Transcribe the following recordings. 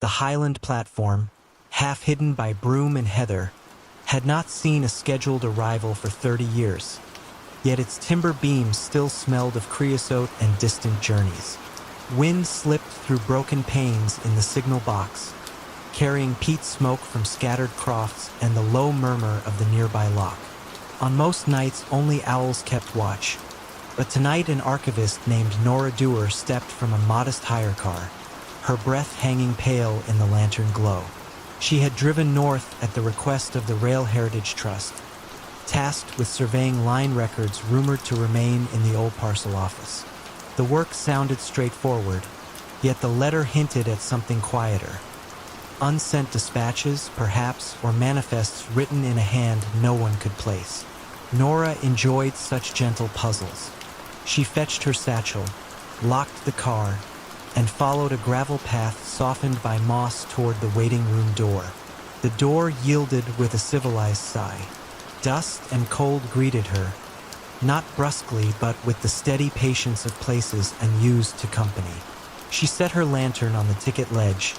The Highland platform, half hidden by broom and heather, had not seen a scheduled arrival for 30 years, yet its timber beams still smelled of creosote and distant journeys. Wind slipped through broken panes in the signal box, carrying peat smoke from scattered crofts and the low murmur of the nearby lock. On most nights, only owls kept watch, but tonight an archivist named Noir stepped from a modest hire car, her breath hanging pale in the lantern glow. She had driven north at the request of the Rail Heritage Trust, tasked with surveying line records rumored to remain in the old parcel office. The work sounded straightforward, yet the letter hinted at something quieter. Unsent dispatches, perhaps, or manifests written in a hand no one could place. Nora enjoyed such gentle puzzles. She fetched her satchel, locked the car, and followed a gravel path softened by moss toward the waiting room door. The door yielded with a civilized sigh. Dust and cold greeted her, not brusquely but with the steady patience of places unused to company. She set her lantern on the ticket ledge,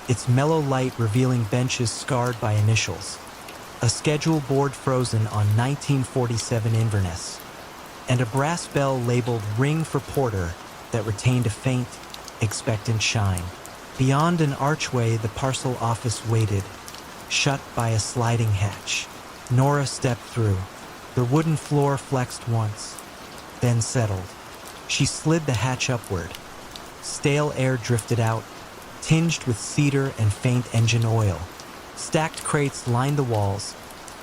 its mellow light revealing benches scarred by initials, a schedule board frozen on 1947 Inverness, and a brass bell labeled "Ring for Porter" that retained a faint, expectant shine. Beyond an archway, the parcel office waited, shut by a sliding hatch. Nora stepped through. The wooden floor flexed once, then settled. She slid the hatch upward. Stale air drifted out, tinged with cedar and faint engine oil. Stacked crates lined the walls,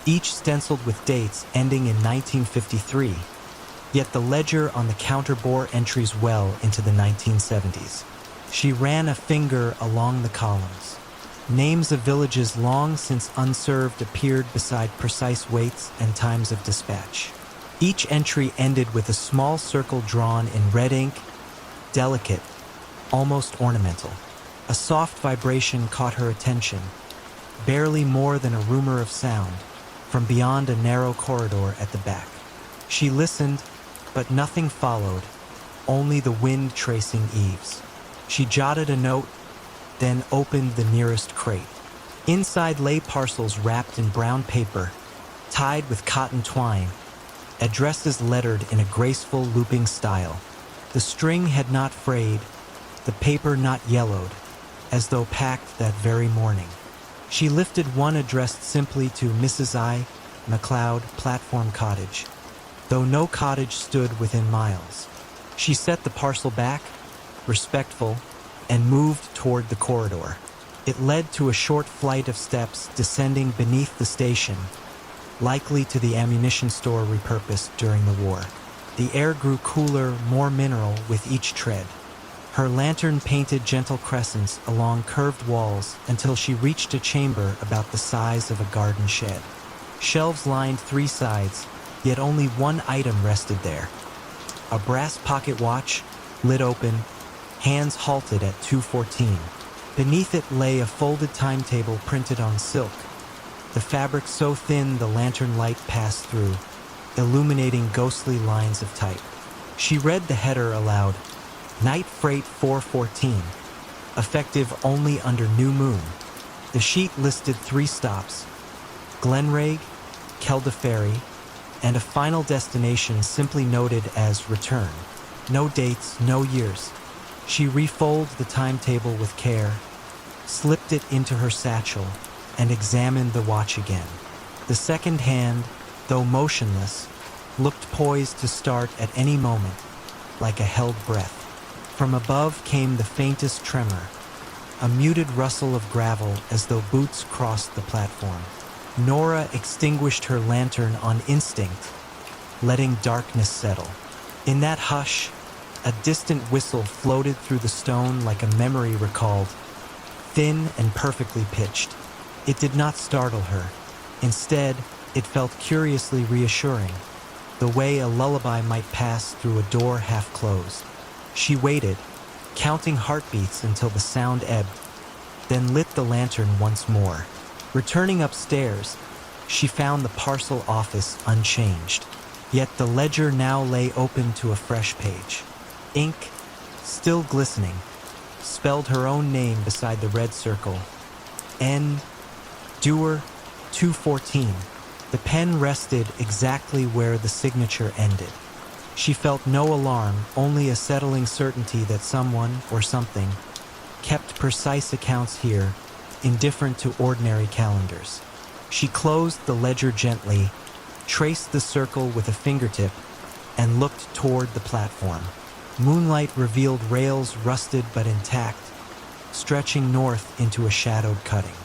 each stenciled with dates ending in 1953. Yet the ledger on the counter bore entries well into the 1970s. She ran a finger along the columns. Names of villages long since unserved appeared beside precise weights and times of dispatch. Each entry ended with a small circle drawn in red ink, delicate, almost ornamental. A soft vibration caught her attention, barely more than a rumor of sound, from beyond a narrow corridor at the back. She listened, but nothing followed, only the wind tracing eaves. She jotted a note, then opened the nearest crate. Inside lay parcels wrapped in brown paper, tied with cotton twine, addresses lettered in a graceful looping style. The string had not frayed, the paper not yellowed, as though packed that very morning. She lifted one addressed simply to Mrs. I. MacLeod, Platform Cottage, though no cottage stood within miles. She set the parcel back, respectful, and moved toward the corridor. It led to a short flight of steps descending beneath the station, likely to the ammunition store repurposed during the war. The air grew cooler, more mineral with each tread. Her lantern painted gentle crescents along curved walls until she reached a chamber about the size of a garden shed. Shelves lined three sides, yet only one item rested there. A brass pocket watch, lid open, hands halted at 2:14. Beneath it lay a folded timetable printed on silk, the fabric so thin the lantern light passed through, illuminating ghostly lines of type. She read the header aloud, "Night Freight 414, effective only under new moon." The sheet listed 3 stops, Glenraig, Kelda Ferry, and a final destination simply noted as return. No dates, no years. She refolded the timetable with care, slipped it into her satchel, and examined the watch again. The second hand, though motionless, looked poised to start at any moment, like a held breath. From above came the faintest tremor, a muted rustle of gravel as though boots crossed the platform. Nora extinguished her lantern on instinct, letting darkness settle. In that hush, a distant whistle floated through the stone like a memory recalled, thin and perfectly pitched. It did not startle her. Instead, it felt curiously reassuring, the way a lullaby might pass through a door half closed. She waited, counting heartbeats until the sound ebbed, then lit the lantern once more. Returning upstairs, she found the parcel office unchanged, yet the ledger now lay open to a fresh page. Ink, still glistening, spelled her own name beside the red circle. N. Doer 214. The pen rested exactly where the signature ended. She felt no alarm, only a settling certainty that someone or something kept precise accounts here, indifferent to ordinary calendars. She closed the ledger gently, traced the circle with a fingertip, and looked toward the platform. Moonlight revealed rails rusted but intact, stretching north into a shadowed cutting.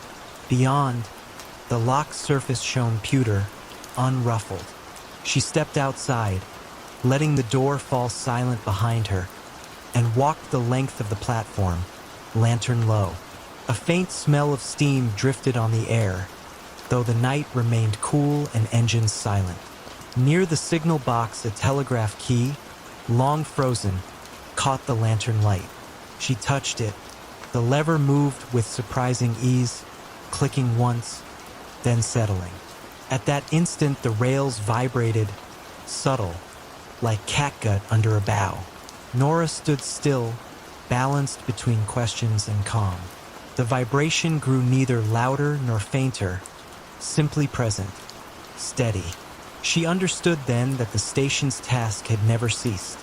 Beyond, the locked surface shone pewter, unruffled. She stepped outside, letting the door fall silent behind her, and walked the length of the platform, lantern low. A faint smell of steam drifted on the air, though the night remained cool and engines silent. Near the signal box, a telegraph key, long frozen, caught the lantern light. She touched it. The lever moved with surprising ease, clicking once, then settling. At that instant, the rails vibrated, subtle, like catgut under a bow. Nora stood still, balanced between questions and calm. The vibration grew neither louder nor fainter, simply present, steady. She understood then that the station's task had never ceased.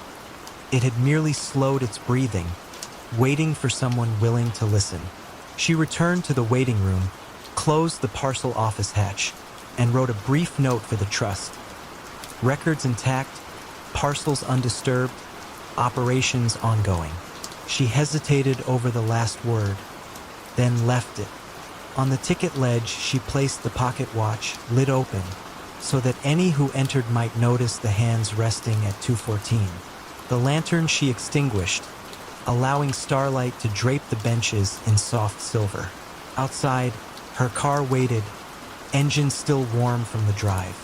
It had merely slowed its breathing, waiting for someone willing to listen. She returned to the waiting room, closed the parcel office hatch, and wrote a brief note for the trust. Records intact, parcels undisturbed, operations ongoing. She hesitated over the last word, then left it. On the ticket ledge, she placed the pocket watch, lid open, so that any who entered might notice the hands resting at 2:14. The lantern she extinguished, allowing starlight to drape the benches in soft silver. Outside, her car waited, engine still warm from the drive.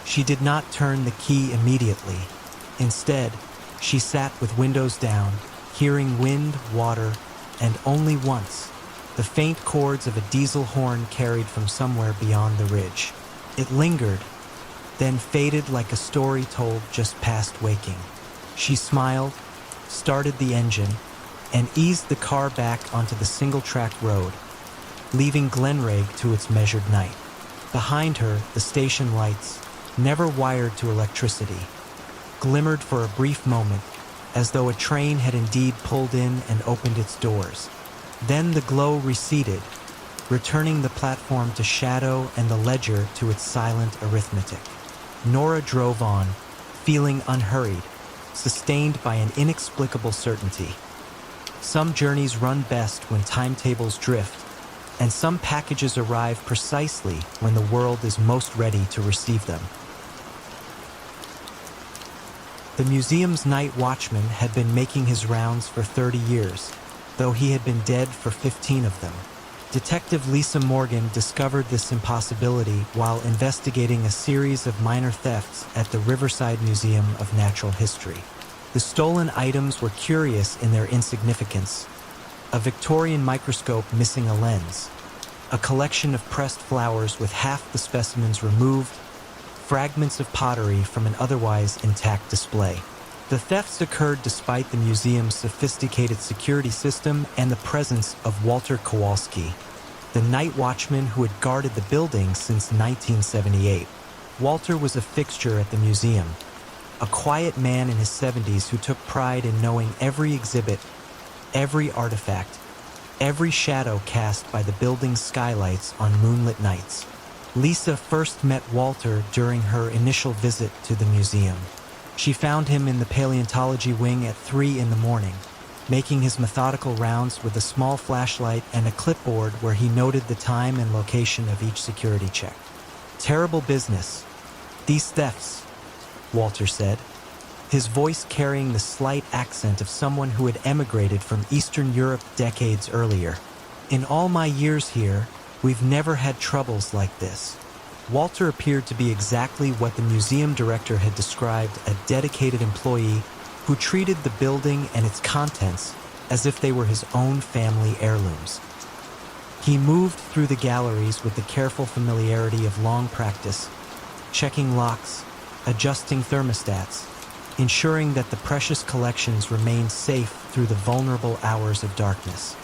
She did not turn the key immediately. Instead, she sat with windows down, hearing wind, water, and only once, the faint chords of a diesel horn carried from somewhere beyond the ridge. It lingered, then faded like a story told just past waking. She smiled, started the engine, and eased the car back onto the single-track road, leaving Glenragh to its measured night. Behind her, the station lights, never wired to electricity, glimmered for a brief moment, as though a train had indeed pulled in and opened its doors. Then the glow receded, returning the platform to shadow and the ledger to its silent arithmetic. Nora drove on, feeling unhurried, sustained by an inexplicable certainty. Some journeys run best when timetables drift, and some packages arrive precisely when the world is most ready to receive them. The museum's night watchman had been making his rounds for 30 years, though he had been dead for 15 of them. Detective Lisa Morgan discovered this impossibility while investigating a series of minor thefts at the Riverside Museum of Natural History. The stolen items were curious in their insignificance: a Victorian microscope missing a lens, a collection of pressed flowers with half the specimens removed, fragments of pottery from an otherwise intact display. The thefts occurred despite the museum's sophisticated security system and the presence of Walter Kowalski, the night watchman who had guarded the building since 1978. Walter was a fixture at the museum, a quiet man in his 70s who took pride in knowing every exhibit, every artifact, every shadow cast by the building's skylights on moonlit nights. Lisa first met Walter during her initial visit to the museum. She found him in the paleontology wing at 3 in the morning, making his methodical rounds with a small flashlight and a clipboard where he noted the time and location of each security check. "Terrible business. These thefts," Walter said, his voice carrying the slight accent of someone who had emigrated from Eastern Europe decades earlier. "In all my years here, we've never had troubles like this." Walter appeared to be exactly what the museum director had described: a dedicated employee who treated the building and its contents as if they were his own family heirlooms. He moved through the galleries with the careful familiarity of long practice, checking locks, adjusting thermostats, ensuring that the precious collections remain safe through the vulnerable hours of darkness.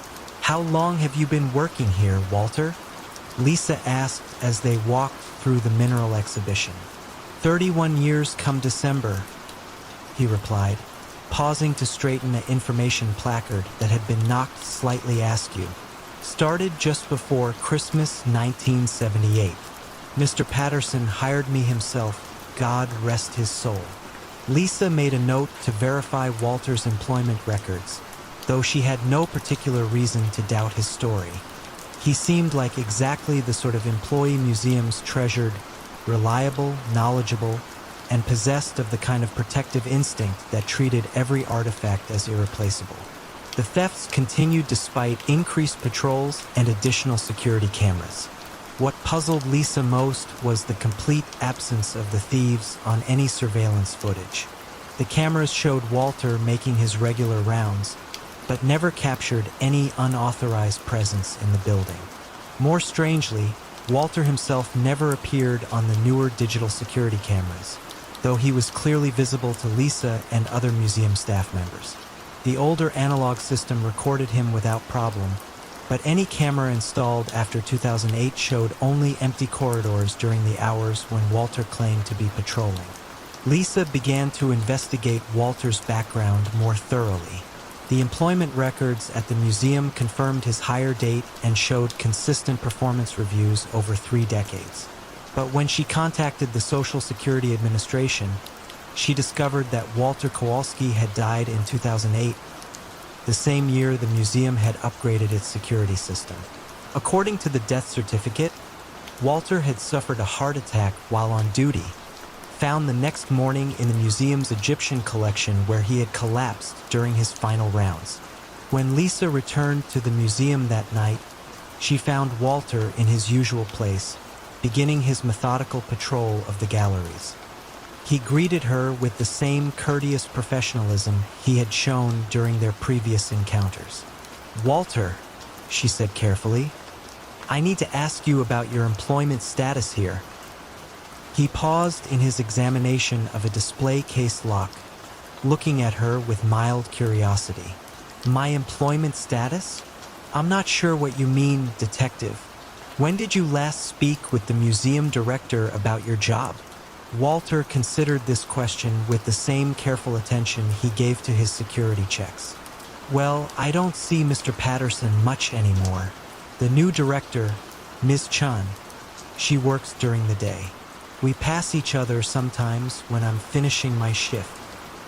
"How long have you been working here, Walter?" Lisa asked as they walked through the mineral exhibition. 31 years come December, he replied, pausing to straighten an information placard that had been knocked slightly askew. "Started just before Christmas 1978. Mr. Patterson hired me himself, God rest his soul." Lisa made a note to verify Walter's employment records, though she had no particular reason to doubt his story. He seemed like exactly the sort of employee museums treasured, reliable, knowledgeable, and possessed of the kind of protective instinct that treated every artifact as irreplaceable. The thefts continued despite increased patrols and additional security cameras. What puzzled Lisa most was the complete absence of the thieves on any surveillance footage. The cameras showed Walter making his regular rounds, but never captured any unauthorized presence in the building. More strangely, Walter himself never appeared on the newer digital security cameras, though he was clearly visible to Lisa and other museum staff members. The older analog system recorded him without problem, but any camera installed after 2008 showed only empty corridors during the hours when Walter claimed to be patrolling. Lisa began to investigate Walter's background more thoroughly. The employment records at the museum confirmed his hire date and showed consistent performance reviews over 3 decades. But when she contacted the Social Security Administration, she discovered that Walter Kowalski had died in 2008, the same year the museum had upgraded its security system. According to the death certificate, Walter had suffered a heart attack while on duty, found the next morning in the museum's Egyptian collection where he had collapsed during his final rounds. When Lisa returned to the museum that night, she found Walter in his usual place, beginning his methodical patrol of the galleries. He greeted her with the same courteous professionalism he had shown during their previous encounters. "Walter," she said carefully, "I need to ask you about your employment status here." He paused in his examination of a display case lock, looking at her with mild curiosity. "My employment status? I'm not sure what you mean, detective. When did you last speak with the museum director about your job?" Walter considered this question with the same careful attention he gave to his security checks. "Well, I don't see Mr. Patterson much anymore. The new director, Ms. Chun, she works during the day. We pass each other sometimes when I'm finishing my shift."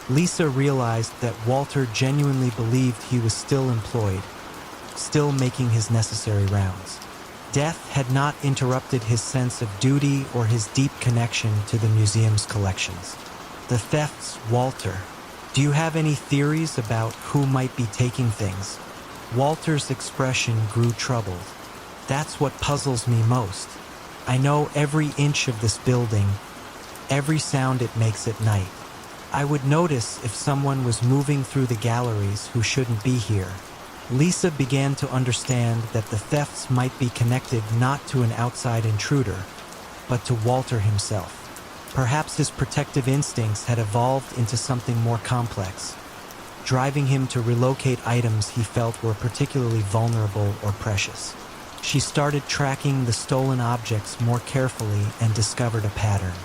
Lisa realized that Walter genuinely believed he was still employed, still making his necessary rounds. Death had not interrupted his sense of duty or his deep connection to the museum's collections. "The thefts, Walter. Do you have any theories about who might be taking things?" Walter's expression grew troubled. "That's what puzzles me most. I know every inch of this building, every sound it makes at night. I would notice if someone was moving through the galleries who shouldn't be here." Lisa began to understand that the thefts might be connected not to an outside intruder, but to Walter himself. Perhaps his protective instincts had evolved into something more complex, driving him to relocate items he felt were particularly vulnerable or precious. She started tracking the stolen objects more carefully and discovered a pattern.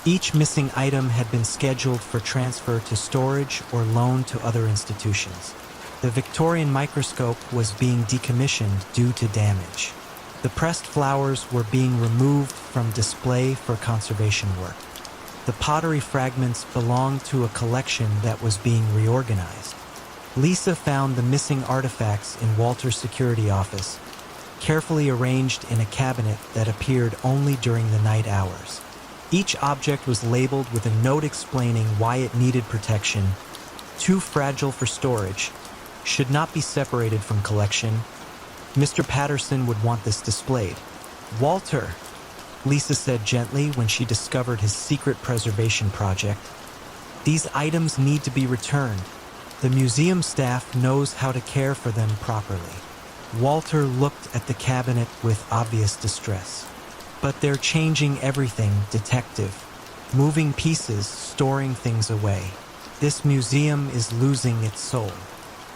Each missing item had been scheduled for transfer to storage or loan to other institutions. The Victorian microscope was being decommissioned due to damage. The pressed flowers were being removed from display for conservation work. The pottery fragments belonged to a collection that was being reorganized. Lisa found the missing artifacts in Walter's security office, carefully arranged in a cabinet that appeared only during the night hours. Each object was labeled with a note explaining why it needed protection, too fragile for storage, should not be separated from collection. Mr. Patterson would want this displayed. "Walter," Lisa said gently when she discovered his secret preservation project, "these items need to be returned. The museum staff knows how to care for them properly." Walter looked at the cabinet with obvious distress. "But they're changing everything, detective. Moving pieces, storing things away. This museum is losing its soul.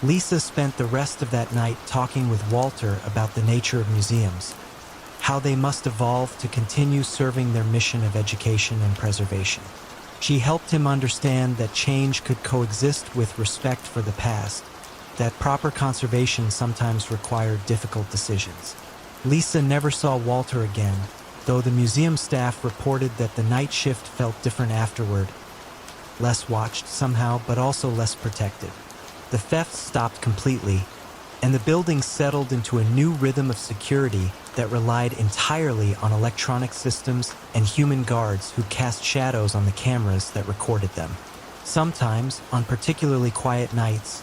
Lisa spent the rest of that night talking with Walter about the nature of museums, how they must evolve to continue serving their mission of education and preservation. She helped him understand that change could coexist with respect for the past, that proper conservation sometimes required difficult decisions. Lisa never saw Walter again, though the museum staff reported that the night shift felt different afterward, less watched somehow, but also less protected. The thefts stopped completely, and the building settled into a new rhythm of security that relied entirely on electronic systems and human guards who cast shadows on the cameras that recorded them. Sometimes, on particularly quiet nights,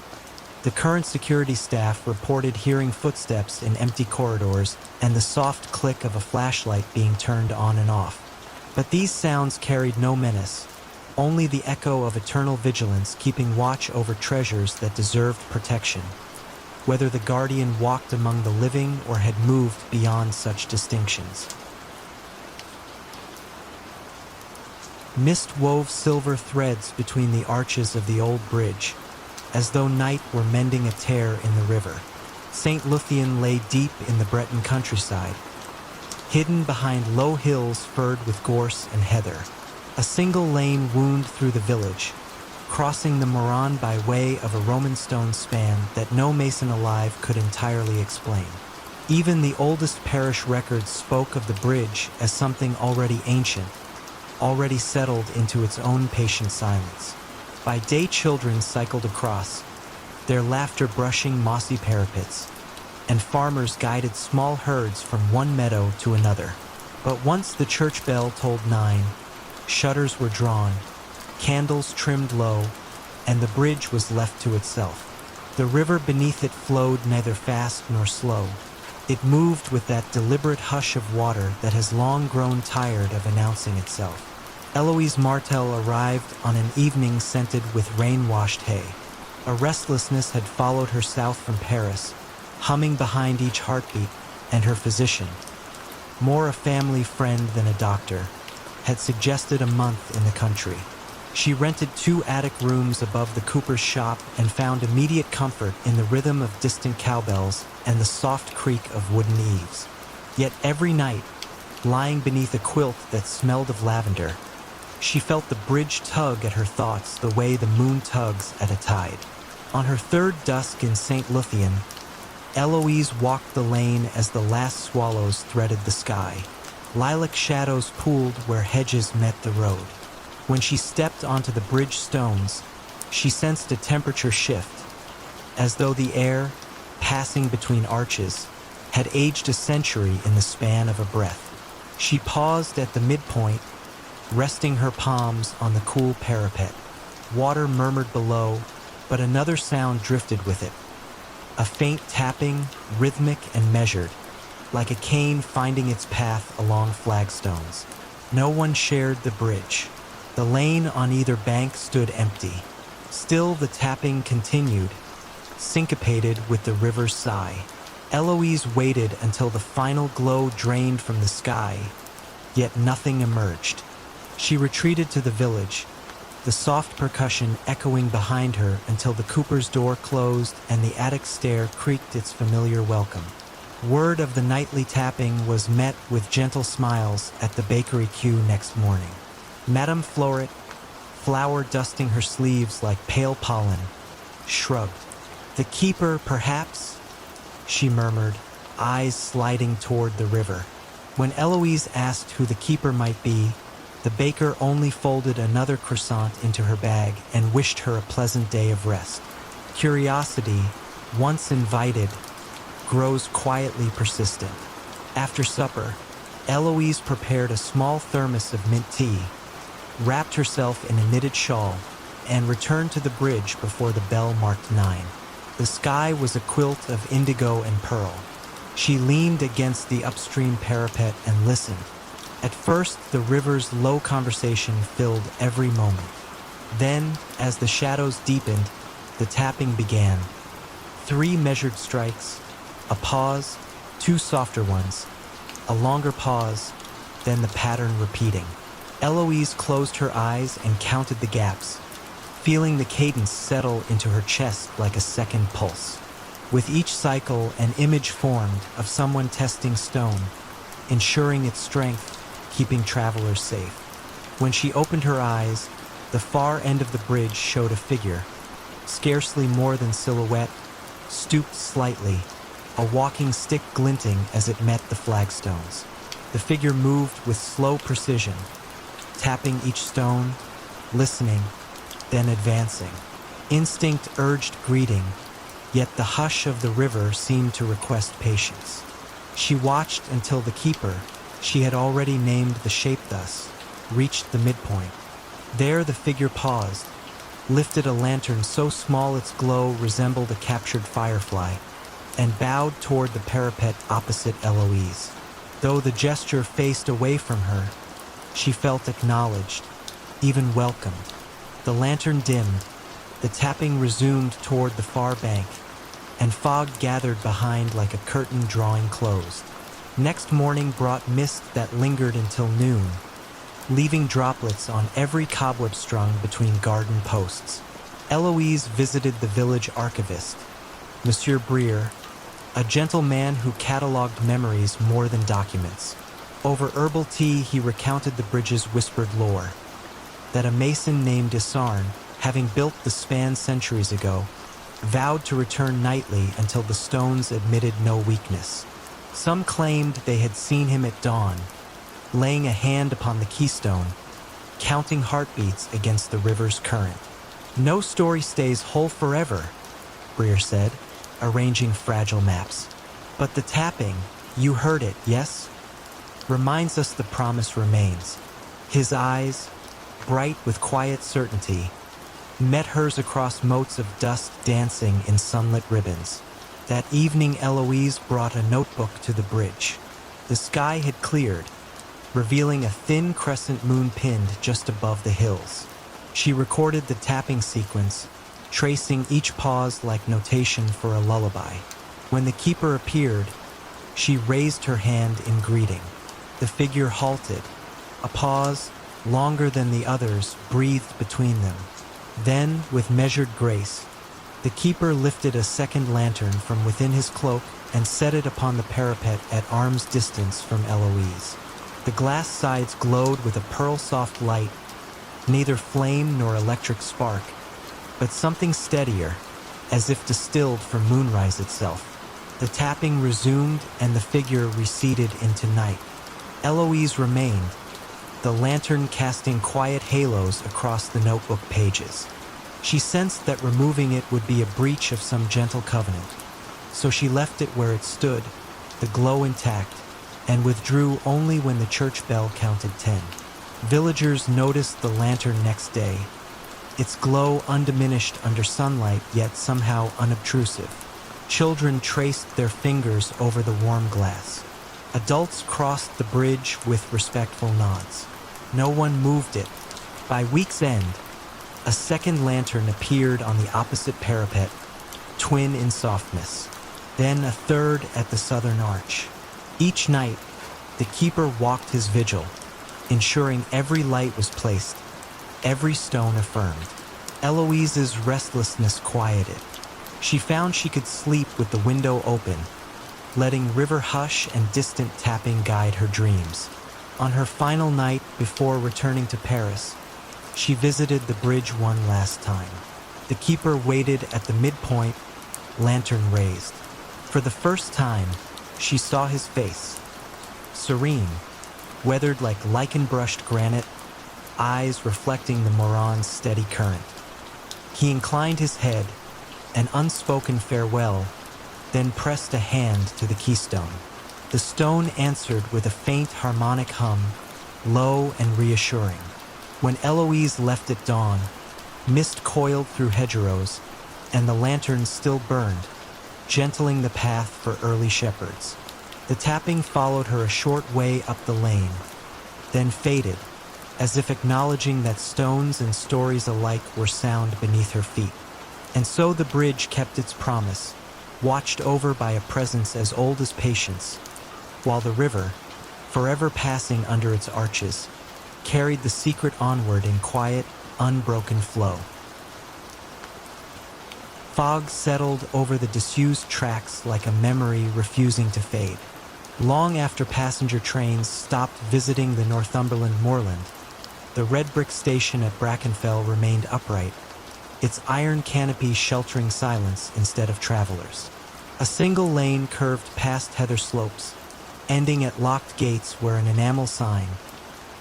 the current security staff reported hearing footsteps in empty corridors and the soft click of a flashlight being turned on and off. But these sounds carried no menace, only the echo of eternal vigilance keeping watch over treasures that deserved protection, whether the guardian walked among the living or had moved beyond such distinctions. Mist wove silver threads between the arches of the old bridge, as though night were mending a tear in the river. St. Luthien lay deep in the Breton countryside, hidden behind low hills furred with gorse and heather. A single lane wound through the village, crossing the Moron by way of a Roman stone span that no mason alive could entirely explain. Even the oldest parish records spoke of the bridge as something already ancient, already settled into its own patient silence. By day, children cycled across, their laughter brushing mossy parapets, and farmers guided small herds from one meadow to another. But once the church bell tolled 9, shutters were drawn, candles trimmed low, and the bridge was left to itself. The river beneath it flowed neither fast nor slow. It moved with that deliberate hush of water that has long grown tired of announcing itself. Eloise Martel arrived on an evening scented with rain-washed hay. A restlessness had followed her south from Paris, humming behind each heartbeat, and her physician, more a family friend than a doctor, had suggested a month in the country. She rented 2 attic rooms above the cooper's shop and found immediate comfort in the rhythm of distant cowbells and the soft creak of wooden eaves. Yet every night, lying beneath a quilt that smelled of lavender, she felt the bridge tug at her thoughts the way the moon tugs at a tide. On her 3rd dusk in St. Luthien, Eloise walked the lane as the last swallows threaded the sky. Lilac shadows pooled where hedges met the road. When she stepped onto the bridge stones, she sensed a temperature shift, as though the air, passing between arches, had aged a century in the span of a breath. She paused at the midpoint, resting her palms on the cool parapet. Water murmured below, but another sound drifted with it. A faint tapping, rhythmic and measured, like a cane finding its path along flagstones. No one shared the bridge. The lane on either bank stood empty. Still the tapping continued, syncopated with the river's sigh. Eloise waited until the final glow drained from the sky, yet nothing emerged. She retreated to the village, the soft percussion echoing behind her until the cooper's door closed and the attic stair creaked its familiar welcome. Word of the nightly tapping was met with gentle smiles at the bakery queue next morning. Madame Floret, flour dusting her sleeves like pale pollen, shrugged. "The keeper, perhaps?" she murmured, eyes sliding toward the river. When Eloise asked who the keeper might be, the baker only folded another croissant into her bag and wished her a pleasant day of rest. Curiosity, once invited, grows quietly persistent. After supper, Eloise prepared a small thermos of mint tea, wrapped herself in a knitted shawl, and returned to the bridge before the bell marked 9. The sky was a quilt of indigo and pearl. She leaned against the upstream parapet and listened. At first, the river's low conversation filled every moment. Then, as the shadows deepened, the tapping began. 3 measured strikes, a pause, 2 softer ones, a longer pause, then the pattern repeating. Eloise closed her eyes and counted the gaps, feeling the cadence settle into her chest like a second pulse. With each cycle, an image formed of someone testing stone, ensuring its strength, keeping travelers safe. When she opened her eyes, the far end of the bridge showed a figure, scarcely more than silhouette, stooped slightly, a walking stick glinting as it met the flagstones. The figure moved with slow precision, tapping each stone, listening, then advancing. Instinct urged greeting, yet the hush of the river seemed to request patience. She watched until the keeper, she had already named the shape thus, reached the midpoint. There the figure paused, lifted a lantern so small its glow resembled a captured firefly, and bowed toward the parapet opposite Eloise. Though the gesture faced away from her, she felt acknowledged, even welcomed. The lantern dimmed, the tapping resumed toward the far bank, and fog gathered behind like a curtain drawing closed. Next morning brought mist that lingered until noon, leaving droplets on every cobweb strung between garden posts. Eloise visited the village archivist, Monsieur Brier, a gentle man who catalogued memories more than documents. Over herbal tea he recounted the bridge's whispered lore, that a mason named Isarn, having built the span centuries ago, vowed to return nightly until the stones admitted no weakness. Some claimed they had seen him at dawn, laying a hand upon the keystone, counting heartbeats against the river's current. No story stays whole forever, Brier said, arranging fragile maps. But the tapping, you heard it, yes? Reminds us the promise remains. His eyes, bright with quiet certainty, met hers across motes of dust dancing in sunlit ribbons. That evening Eloise brought a notebook to the bridge. The sky had cleared, revealing a thin crescent moon pinned just above the hills. She recorded the tapping sequence, tracing each pause like notation for a lullaby. When the keeper appeared, she raised her hand in greeting. The figure halted. A pause, longer than the others, breathed between them. Then, with measured grace, the keeper lifted a second lantern from within his cloak and set it upon the parapet at arm's distance from Eloise. The glass sides glowed with a pearl-soft light, neither flame nor electric spark, but something steadier, as if distilled from moonrise itself. The tapping resumed and the figure receded into night. Eloise remained, the lantern casting quiet halos across the notebook pages. She sensed that removing it would be a breach of some gentle covenant, so she left it where it stood, the glow intact, and withdrew only when the church bell counted 10. Villagers noticed the lantern next day, its glow undiminished under sunlight yet somehow unobtrusive. Children traced their fingers over the warm glass. Adults crossed the bridge with respectful nods. No one moved it. By week's end, a second lantern appeared on the opposite parapet, twin in softness. Then a third at the southern arch. Each night, the keeper walked his vigil, ensuring every light was placed, every stone affirmed. Eloise's restlessness quieted. She found she could sleep with the window open, letting river hush and distant tapping guide her dreams. On her final night before returning to Paris, she visited the bridge one last time. The keeper waited at the midpoint, lantern raised. For the first time, she saw his face, serene, weathered like lichen-brushed granite, eyes reflecting the Moron's steady current. He inclined his head, an unspoken farewell, then pressed a hand to the keystone. The stone answered with a faint harmonic hum, low and reassuring. When Eloise left at dawn, mist coiled through hedgerows, and the lantern still burned, gentling the path for early shepherds. The tapping followed her a short way up the lane, then faded, as if acknowledging that stones and stories alike were sound beneath her feet. And so the bridge kept its promise, watched over by a presence as old as patience, while the river, forever passing under its arches, carried the secret onward in quiet, unbroken flow. Fog settled over the disused tracks like a memory refusing to fade. Long after passenger trains stopped visiting the Northumberland moorland, the red brick station at Brackenfell remained upright, its iron canopy sheltering silence instead of travelers. A single lane curved past heather slopes, ending at locked gates where an enamel sign,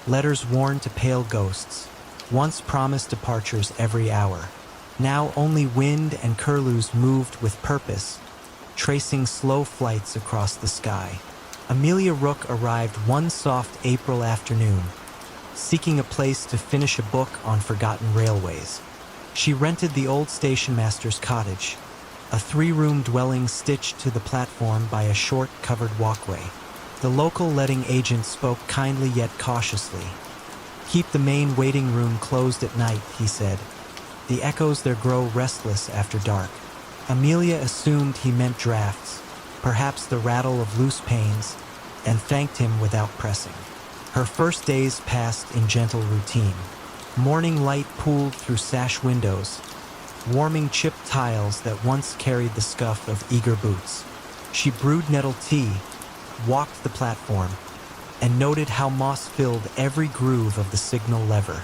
letters worn to pale ghosts, once promised departures every hour. Now only wind and curlews moved with purpose, tracing slow flights across the sky. Amelia Rook arrived one soft April afternoon, seeking a place to finish a book on forgotten railways. She rented the old stationmaster's cottage, a three-room dwelling stitched to the platform by a short, covered walkway. The local letting agent spoke kindly yet cautiously. "Keep the main waiting room closed at night," he said. "The echoes there grow restless after dark." Amelia assumed he meant drafts, perhaps the rattle of loose panes, and thanked him without pressing. Her first days passed in gentle routine. Morning light pooled through sash windows, warming chipped tiles that once carried the scuff of eager boots. She brewed nettle tea, walked the platform, and noted how moss-filled every groove of the signal lever.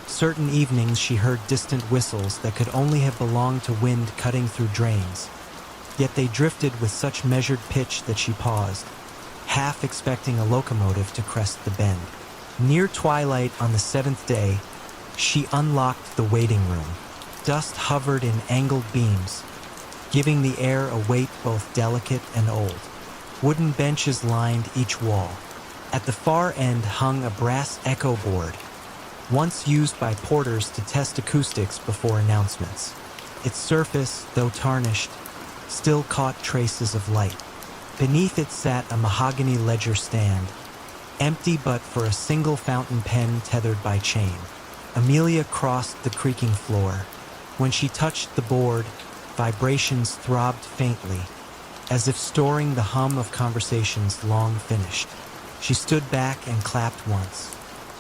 Certain evenings she heard distant whistles that could only have belonged to wind cutting through drains. Yet they drifted with such measured pitch that she paused, half expecting a locomotive to crest the bend. Near twilight on the seventh day, she unlocked the waiting room. Dust hovered in angled beams, giving the air a weight both delicate and old. Wooden benches lined each wall. At the far end hung a brass echo board, once used by porters to test acoustics before announcements. Its surface, though tarnished, still caught traces of light. Beneath it sat a mahogany ledger stand, empty but for a single fountain pen tethered by chain. Amelia crossed the creaking floor. When she touched the board, vibrations throbbed faintly, as if storing the hum of conversations long finished. She stood back and clapped once.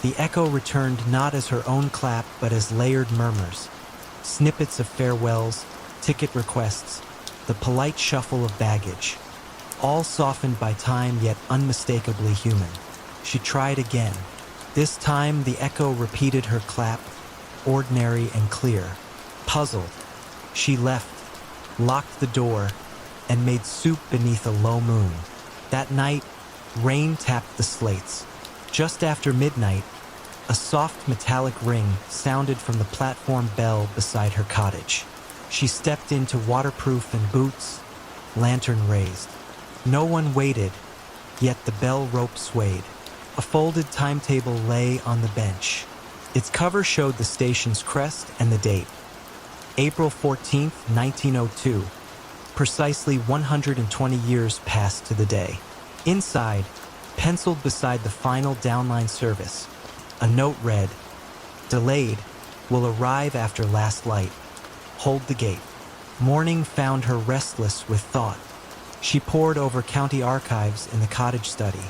The echo returned not as her own clap, but as layered murmurs, snippets of farewells, ticket requests, the polite shuffle of baggage, all softened by time yet unmistakably human. She tried again. This time the echo repeated her clap, ordinary and clear. Puzzled, she left, locked the door, and made soup beneath a low moon. That night, rain tapped the slates. Just after midnight, a soft metallic ring sounded from the platform bell beside her cottage. She stepped into waterproof and boots, lantern raised. No one waited, yet the bell rope swayed. A folded timetable lay on the bench. Its cover showed the station's crest and the date. April 14th, 1902. Precisely 120 years passed to the day. Inside, penciled beside the final downline service, a note read, "Delayed, will arrive after last light. Hold the gate." Morning found her restless with thought. She pored over county archives in the cottage study,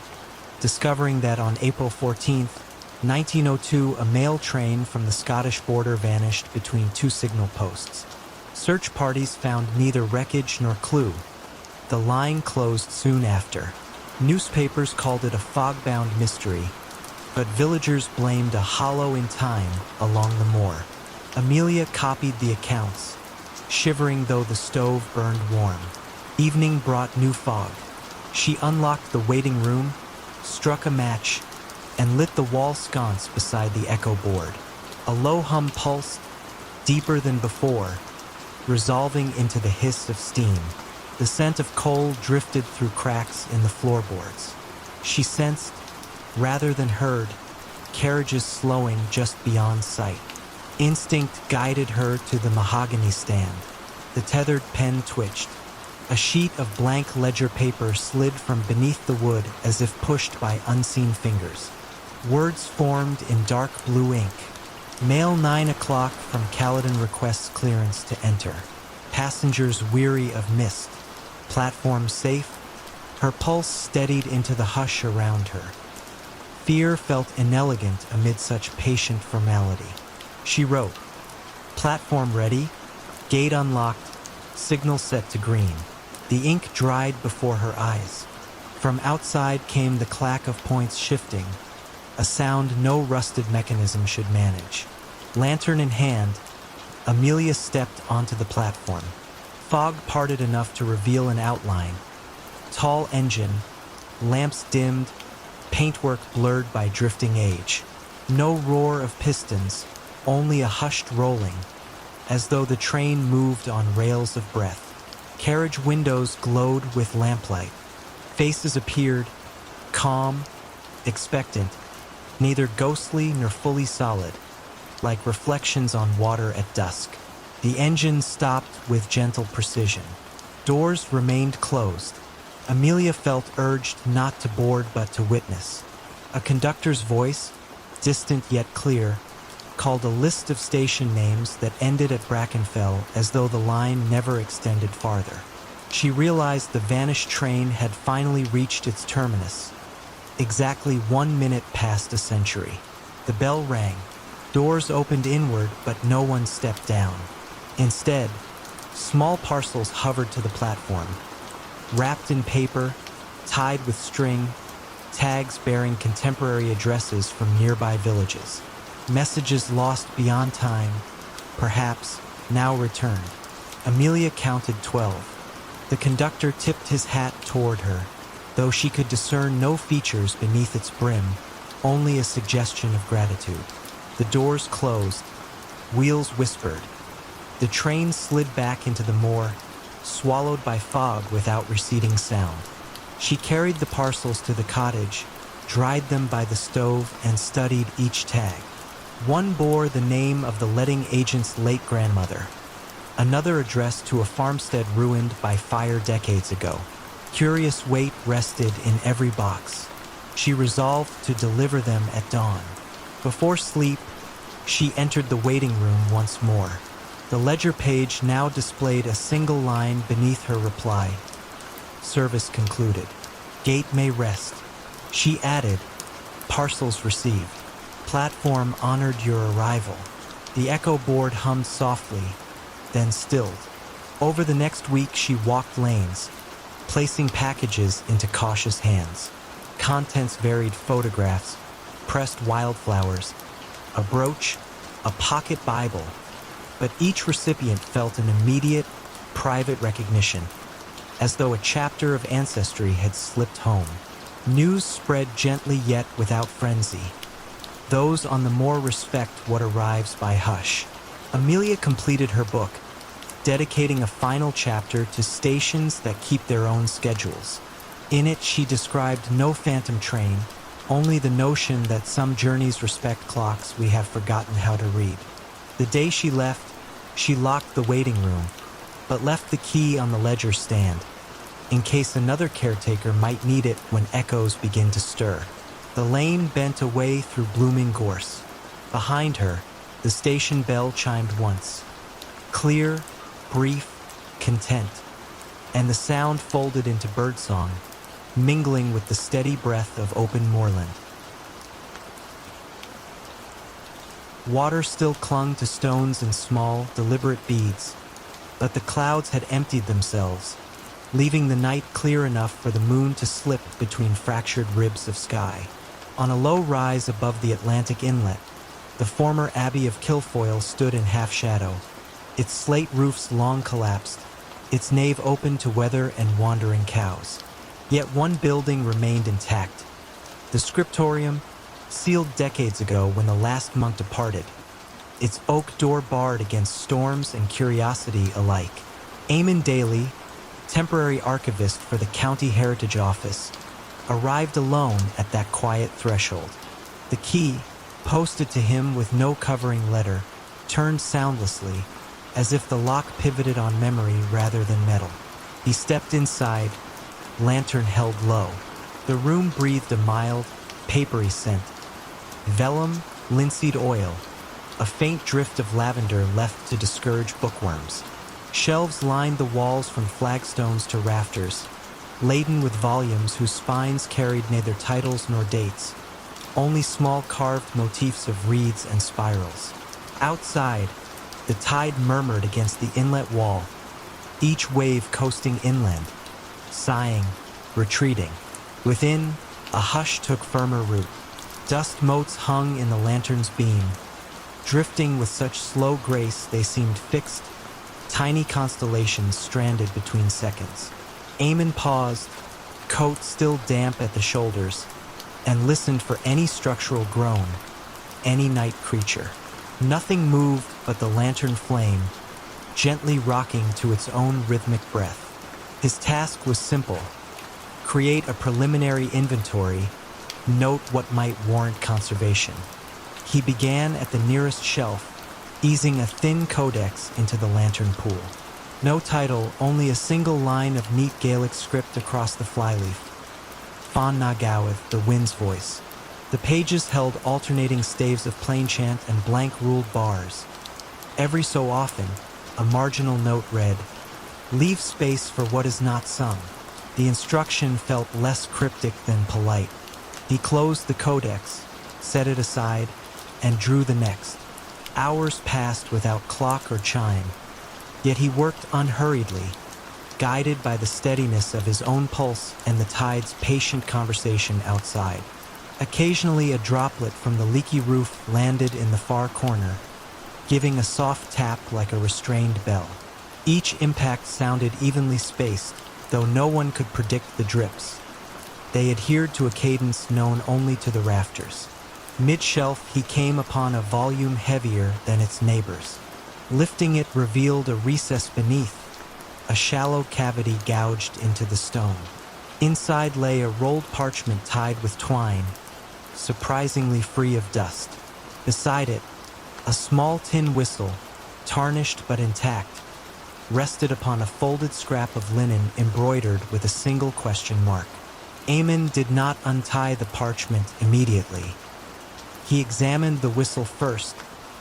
discovering that on April 14th, 1902, a mail train from the Scottish border vanished between two signal posts. Search parties found neither wreckage nor clue. The line closed soon after. Newspapers called it a fog-bound mystery, but villagers blamed a hollow in time along the moor. Amelia copied the accounts, shivering though the stove burned warm. Evening brought new fog. She unlocked the waiting room, struck a match, and lit the wall sconce beside the echo board. A low hum pulsed, deeper than before, resolving into the hiss of steam. The scent of coal drifted through cracks in the floorboards. She sensed, rather than heard, carriages slowing just beyond sight. Instinct guided her to the mahogany stand. The tethered pen twitched. A sheet of blank ledger paper slid from beneath the wood as if pushed by unseen fingers. Words formed in dark blue ink. Mail 9 o'clock from Caledon requests clearance to enter. Passengers weary of mist. Platform safe. Her pulse steadied into the hush around her. Fear felt inelegant amid such patient formality. She wrote, "Platform ready, gate unlocked, signal set to green. The ink dried before her eyes. From outside came the clack of points shifting, a sound no rusted mechanism should manage. Lantern in hand, Amelia stepped onto the platform. Fog parted enough to reveal an outline. Tall engine, lamps dimmed, paintwork blurred by drifting age. No roar of pistons, only a hushed rolling, as though the train moved on rails of breath. Carriage windows glowed with lamplight. Faces appeared, calm, expectant, neither ghostly nor fully solid, like reflections on water at dusk. The engine stopped with gentle precision. Doors remained closed. Amelia felt urged not to board but to witness. A conductor's voice, distant yet clear, called a list of station names that ended at Brackenfell as though the line never extended farther. She realized the vanished train had finally reached its terminus. Exactly 1 minute past a century. The bell rang. Doors opened inward, but no one stepped down. Instead, small parcels hovered to the platform. Wrapped in paper, tied with string, tags bearing contemporary addresses from nearby villages. Messages lost beyond time, perhaps now returned. Amelia counted 12. The conductor tipped his hat toward her, though she could discern no features beneath its brim, only a suggestion of gratitude. The doors closed. Wheels whispered. The train slid back into the moor, swallowed by fog without receding sound. She carried the parcels to the cottage, dried them by the stove, and studied each tag. One bore the name of the letting agent's late grandmother. Another addressed to a farmstead ruined by fire decades ago. Curious weight rested in every box. She resolved to deliver them at dawn. Before sleep, she entered the waiting room once more. The ledger page now displayed a single line beneath her reply. Service concluded. Gate may rest. She added, parcels received. Platform honored your arrival. The echo board hummed softly, then stilled. Over the next week she walked lanes, placing packages into cautious hands. Contents varied: photographs, pressed wildflowers, a brooch, a pocket Bible. But each recipient felt an immediate, private recognition, as though a chapter of ancestry had slipped home. News spread gently yet without frenzy. Those on the moor respect what arrives by hush. Amelia completed her book, dedicating a final chapter to stations that keep their own schedules. In it, she described no phantom train, only the notion that some journeys respect clocks we have forgotten how to read. The day she left, she locked the waiting room, but left the key on the ledger stand, in case another caretaker might need it when echoes begin to stir. The lane bent away through blooming gorse. Behind her, the station bell chimed once. Clear, brief, content, and the sound folded into birdsong, mingling with the steady breath of open moorland. Water still clung to stones in small, deliberate beads, but the clouds had emptied themselves, leaving the night clear enough for the moon to slip between fractured ribs of sky. On a low rise above the Atlantic inlet, the former Abbey of Kilfoyle stood in half-shadow, its slate roofs long collapsed, its nave open to weather and wandering cows. Yet one building remained intact, the scriptorium, sealed decades ago when the last monk departed, its oak door barred against storms and curiosity alike. Eamon Daly, temporary archivist for the County Heritage Office, arrived alone at that quiet threshold. The key, posted to him with no covering letter, turned soundlessly, as if the lock pivoted on memory rather than metal. He stepped inside, lantern held low. The room breathed a mild, papery scent. Vellum, linseed oil, a faint drift of lavender left to discourage bookworms. Shelves lined the walls from flagstones to rafters, laden with volumes whose spines carried neither titles nor dates, only small carved motifs of reeds and spirals. Outside, the tide murmured against the inlet wall, each wave coasting inland, sighing, retreating. Within, a hush took firmer root. Dust motes hung in the lantern's beam, drifting with such slow grace they seemed fixed, tiny constellations stranded between seconds. Eamon paused, coat still damp at the shoulders, and listened for any structural groan, any night creature. Nothing moved but the lantern flame, gently rocking to its own rhythmic breath. His task was simple: create a preliminary inventory, note what might warrant conservation. He began at the nearest shelf, easing a thin codex into the lantern pool. No title, only a single line of neat Gaelic script across the flyleaf. Fan na Gawith, the wind's voice. The pages held alternating staves of plain chant and blank ruled bars. Every so often, a marginal note read, "Leave space for what is not sung." The instruction felt less cryptic than polite. He closed the codex, set it aside, and drew the next. Hours passed without clock or chime, yet he worked unhurriedly, guided by the steadiness of his own pulse and the tide's patient conversation outside. Occasionally a droplet from the leaky roof landed in the far corner, giving a soft tap like a restrained bell. Each impact sounded evenly spaced, though no one could predict the drips. They adhered to a cadence known only to the rafters. Mid-shelf, he came upon a volume heavier than its neighbors. Lifting it revealed a recess beneath, a shallow cavity gouged into the stone. Inside lay a rolled parchment tied with twine, surprisingly free of dust. Beside it, a small tin whistle, tarnished but intact, rested upon a folded scrap of linen embroidered with a single question mark. Eamon did not untie the parchment immediately. He examined the whistle first,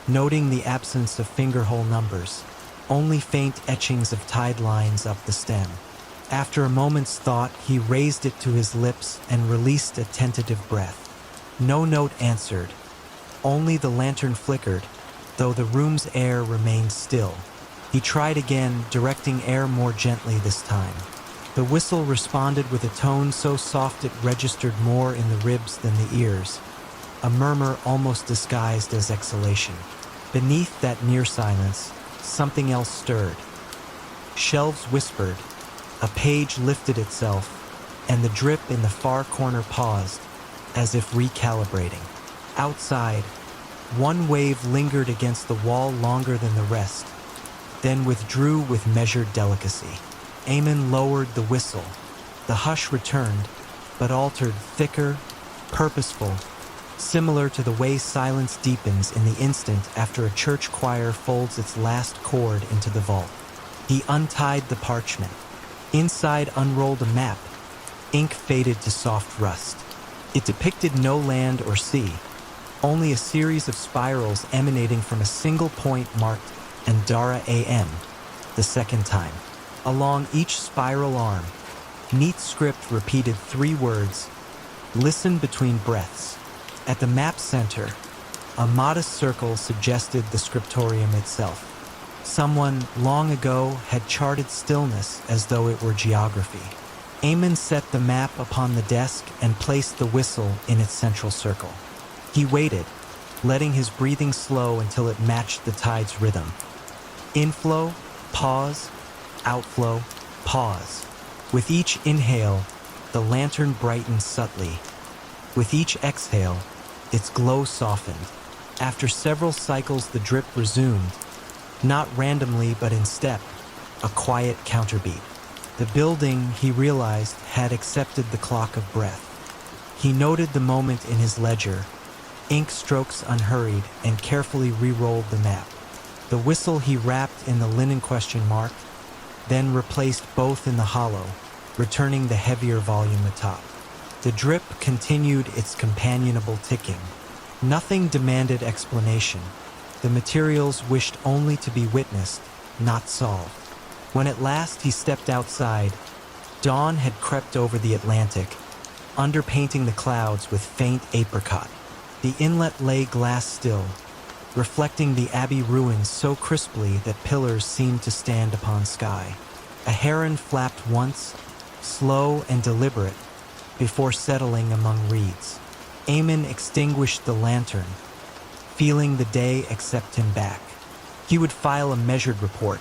noting the absence of fingerhole numbers, only faint etchings of tide lines up the stem. After a moment's thought, he raised it to his lips and released a tentative breath. No note answered. Only the lantern flickered, though the room's air remained still. He tried again, directing air more gently this time. The whistle responded with a tone so soft it registered more in the ribs than the ears, a murmur almost disguised as exhalation. Beneath that near silence, something else stirred. Shelves whispered, a page lifted itself, and the drip in the far corner paused, as if recalibrating. Outside, one wave lingered against the wall longer than the rest, then withdrew with measured delicacy. Eamon lowered the whistle. The hush returned, but altered, thicker, purposeful, similar to the way silence deepens in the instant after a church choir folds its last chord into the vault. He untied the parchment. Inside unrolled a map. Ink faded to soft rust. It depicted no land or sea, only a series of spirals emanating from a single point marked Andara AM, the second time. Along each spiral arm, neat script repeated 3 words: "Listen between breaths." At the map's center, a modest circle suggested the scriptorium itself. Someone, long ago, had charted stillness as though it were geography. Eamon set the map upon the desk and placed the whistle in its central circle. He waited, letting his breathing slow until it matched the tide's rhythm. Inflow, pause, outflow, pause. With each inhale, the lantern brightened subtly. With each exhale, its glow softened. After several cycles, the drip resumed, not randomly but in step, a quiet counterbeat. The building, he realized, had accepted the clock of breath. He noted the moment in his ledger, ink strokes unhurried, and carefully re-rolled the map. The whistle he wrapped in the linen question mark, then replaced both in the hollow, returning the heavier volume atop. The drip continued its companionable ticking. Nothing demanded explanation. The materials wished only to be witnessed, not solved. When at last he stepped outside, dawn had crept over the Atlantic, underpainting the clouds with faint apricot. The inlet lay glass still, reflecting the abbey ruins so crisply that pillars seemed to stand upon sky. A heron flapped once, slow and deliberate, before settling among reeds. Eamon extinguished the lantern, feeling the day accept him back. He would file a measured report.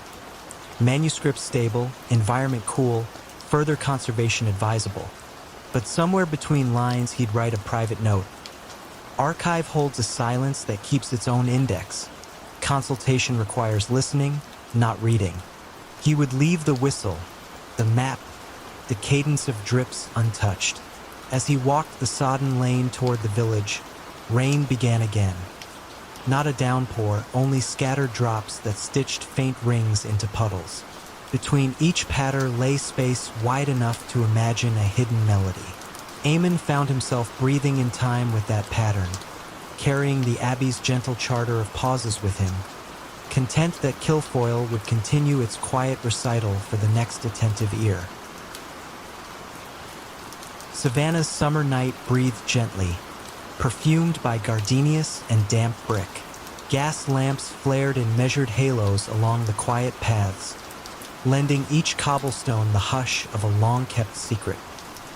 Manuscript stable, environment cool, further conservation advisable. But somewhere between lines he'd write a private note. Archive holds a silence that keeps its own index. Consultation requires listening, not reading. He would leave the whistle, the map, the cadence of drips untouched. As he walked the sodden lane toward the village, rain began again. Not a downpour, only scattered drops that stitched faint rings into puddles. Between each patter lay space wide enough to imagine a hidden melody. Eamon found himself breathing in time with that pattern, carrying the Abbey's gentle charter of pauses with him, content that Kilfoyle would continue its quiet recital for the next attentive ear. Savannah's summer night breathed gently, perfumed by gardenias and damp brick. Gas lamps flared in measured halos along the quiet paths, lending each cobblestone the hush of a long-kept secret.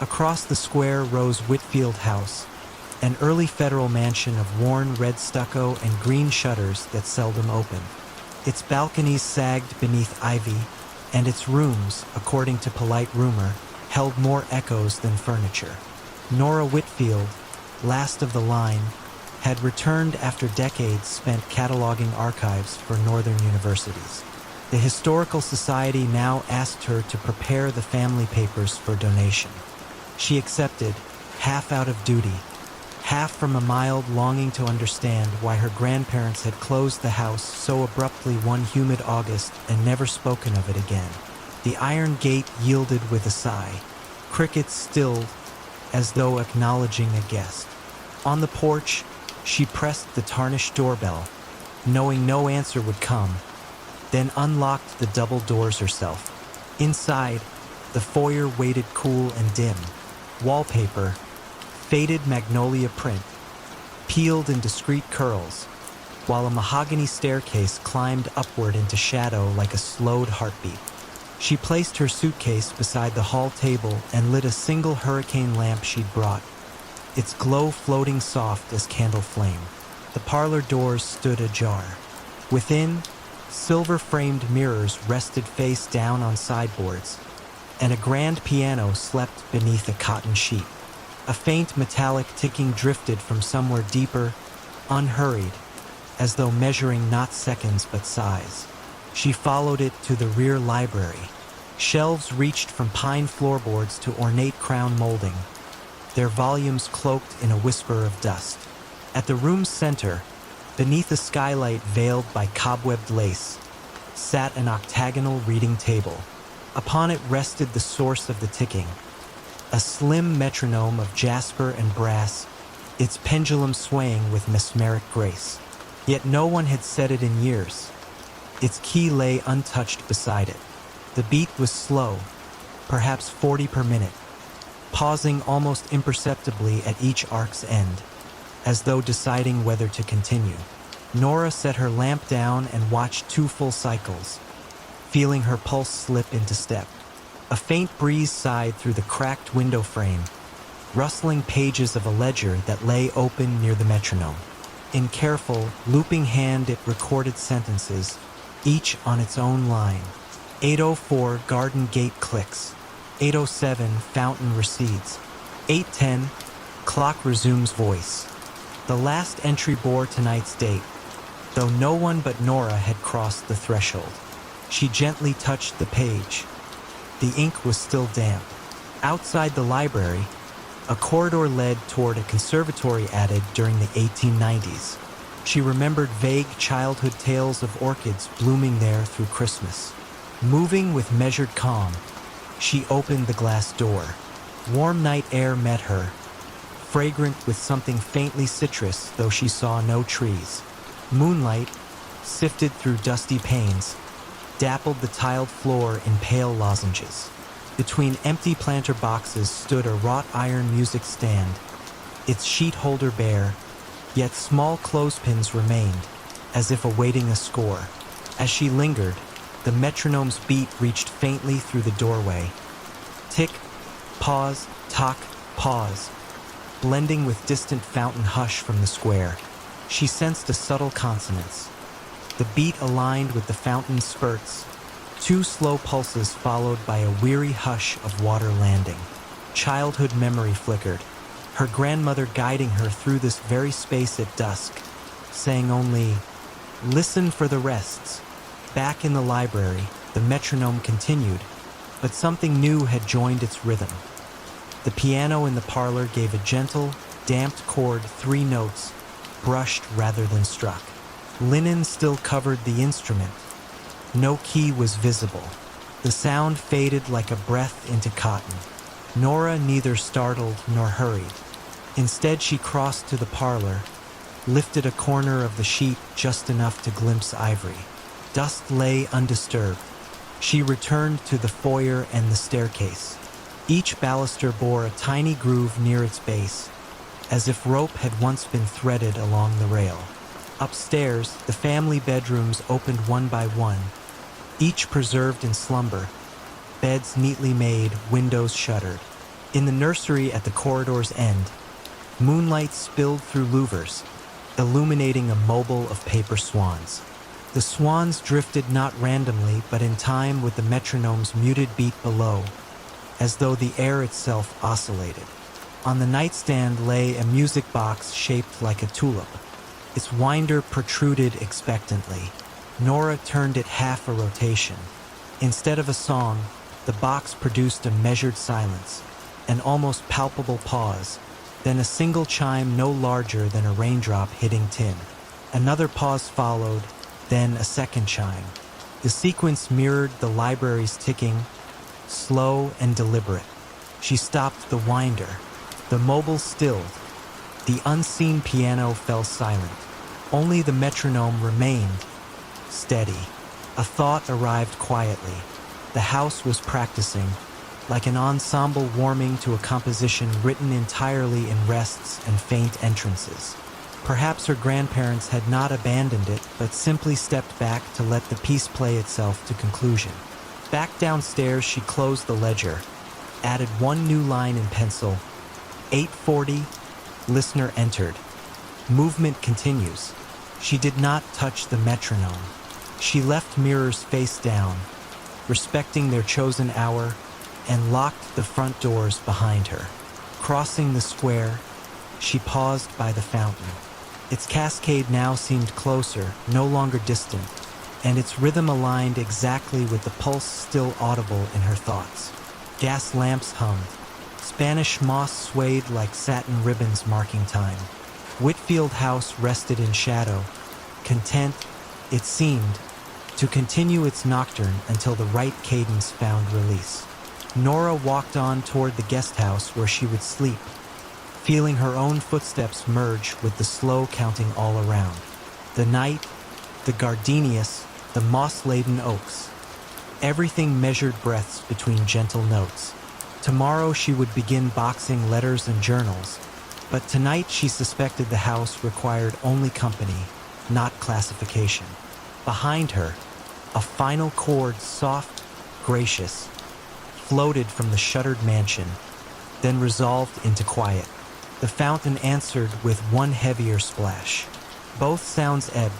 Across the square rose Whitfield House, an early federal mansion of worn red stucco and green shutters that seldom opened. Its balconies sagged beneath ivy, and its rooms, according to polite rumor, held more echoes than furniture. Nora Whitfield, last of the line, had returned after decades spent cataloging archives for northern universities. The Historical Society now asked her to prepare the family papers for donation. She accepted, half out of duty, half from a mild longing to understand why her grandparents had closed the house so abruptly one humid August and never spoken of it again. The iron gate yielded with a sigh. Crickets stilled, as though acknowledging a guest. On the porch, she pressed the tarnished doorbell, knowing no answer would come, then unlocked the double doors herself. Inside, the foyer waited cool and dim. Wallpaper, faded magnolia print, peeled in discreet curls, while a mahogany staircase climbed upward into shadow like a slowed heartbeat. She placed her suitcase beside the hall table and lit a single hurricane lamp she'd brought, its glow floating soft as candle flame. The parlor doors stood ajar. Within, silver-framed mirrors rested face down on sideboards, and a grand piano slept beneath a cotton sheet. A faint metallic ticking drifted from somewhere deeper, unhurried, as though measuring not seconds but sighs. She followed it to the rear library. Shelves reached from pine floorboards to ornate crown molding, their volumes cloaked in a whisper of dust. At the room's center, beneath a skylight veiled by cobwebbed lace, sat an octagonal reading table. Upon it rested the source of the ticking, a slim metronome of jasper and brass, its pendulum swaying with mesmeric grace. Yet no one had set it in years. Its key lay untouched beside it. The beat was slow, perhaps 40 per minute, pausing almost imperceptibly at each arc's end, as though deciding whether to continue. Nora set her lamp down and watched 2 full cycles, feeling her pulse slip into step. A faint breeze sighed through the cracked window frame, rustling pages of a ledger that lay open near the metronome. In careful, looping hand it recorded sentences, each on its own line. 8:04 garden gate clicks. 8:07 fountain recedes. 8:10 clock resumes voice. The last entry bore tonight's date, though no one but Nora had crossed the threshold. She gently touched the page. The ink was still damp. Outside the library, a corridor led toward a conservatory added during the 1890s. She remembered vague childhood tales of orchids blooming there through Christmas. Moving with measured calm, she opened the glass door. Warm night air met her, fragrant with something faintly citrus, though she saw no trees. Moonlight, sifted through dusty panes, dappled the tiled floor in pale lozenges. Between empty planter boxes stood a wrought iron music stand, its sheet holder bare, yet small clothespins remained, as if awaiting a score. As she lingered, The metronome's beat reached faintly through the doorway. Tick, pause, tock, pause, blending with distant fountain hush from the square. She sensed a subtle consonance. The beat aligned with the fountain's spurts, 2 slow pulses followed by a weary hush of water landing. Childhood memory flickered, her grandmother guiding her through this very space at dusk, saying only, "Listen for the rests." Back in the library, the metronome continued, but something new had joined its rhythm. The piano in the parlor gave a gentle, damped chord, 3 notes, brushed rather than struck. Linen still covered the instrument. No key was visible. The sound faded like a breath into cotton. Nora neither startled nor hurried. Instead, she crossed to the parlor, lifted a corner of the sheet just enough to glimpse ivory. Dust lay undisturbed. She returned to the foyer and the staircase. Each baluster bore a tiny groove near its base, as if rope had once been threaded along the rail. Upstairs, the family bedrooms opened one by one, each preserved in slumber, beds neatly made, windows shuttered. In the nursery at the corridor's end, moonlight spilled through louvers, illuminating a mobile of paper swans. The swans drifted not randomly, but in time with the metronome's muted beat below, as though the air itself oscillated. On the nightstand lay a music box shaped like a tulip. Its winder protruded expectantly. Nora turned it half a rotation. Instead of a song, the box produced a measured silence, an almost palpable pause, then a single chime no larger than a raindrop hitting tin. Another pause followed, then a second chime. The sequence mirrored the library's ticking, slow and deliberate. She stopped the winder. The mobile stilled. The unseen piano fell silent. Only the metronome remained, steady. A thought arrived quietly. The house was practicing, like an ensemble warming to a composition written entirely in rests and faint entrances. Perhaps her grandparents had not abandoned it, but simply stepped back to let the piece play itself to conclusion. Back downstairs, she closed the ledger, added 1 new line in pencil. 8:40, listener entered. Movement continues. She did not touch the metronome. She left mirrors face down, respecting their chosen hour, and locked the front doors behind her. Crossing the square, she paused by the fountain. Its cascade now seemed closer, no longer distant, and its rhythm aligned exactly with the pulse still audible in her thoughts. Gas lamps hummed. Spanish moss swayed like satin ribbons marking time. Whitfield House rested in shadow, content, it seemed, to continue its nocturne until the right cadence found release. Nora walked on toward the guest house where she would sleep, feeling her own footsteps merge with the slow counting all around. The night, the gardenias, the moss-laden oaks. Everything measured breaths between gentle notes. Tomorrow she would begin boxing letters and journals, but tonight she suspected the house required only company, not classification. Behind her, a final chord, soft, gracious, floated from the shuttered mansion, then resolved into quiet. The fountain answered with one heavier splash. Both sounds ebbed,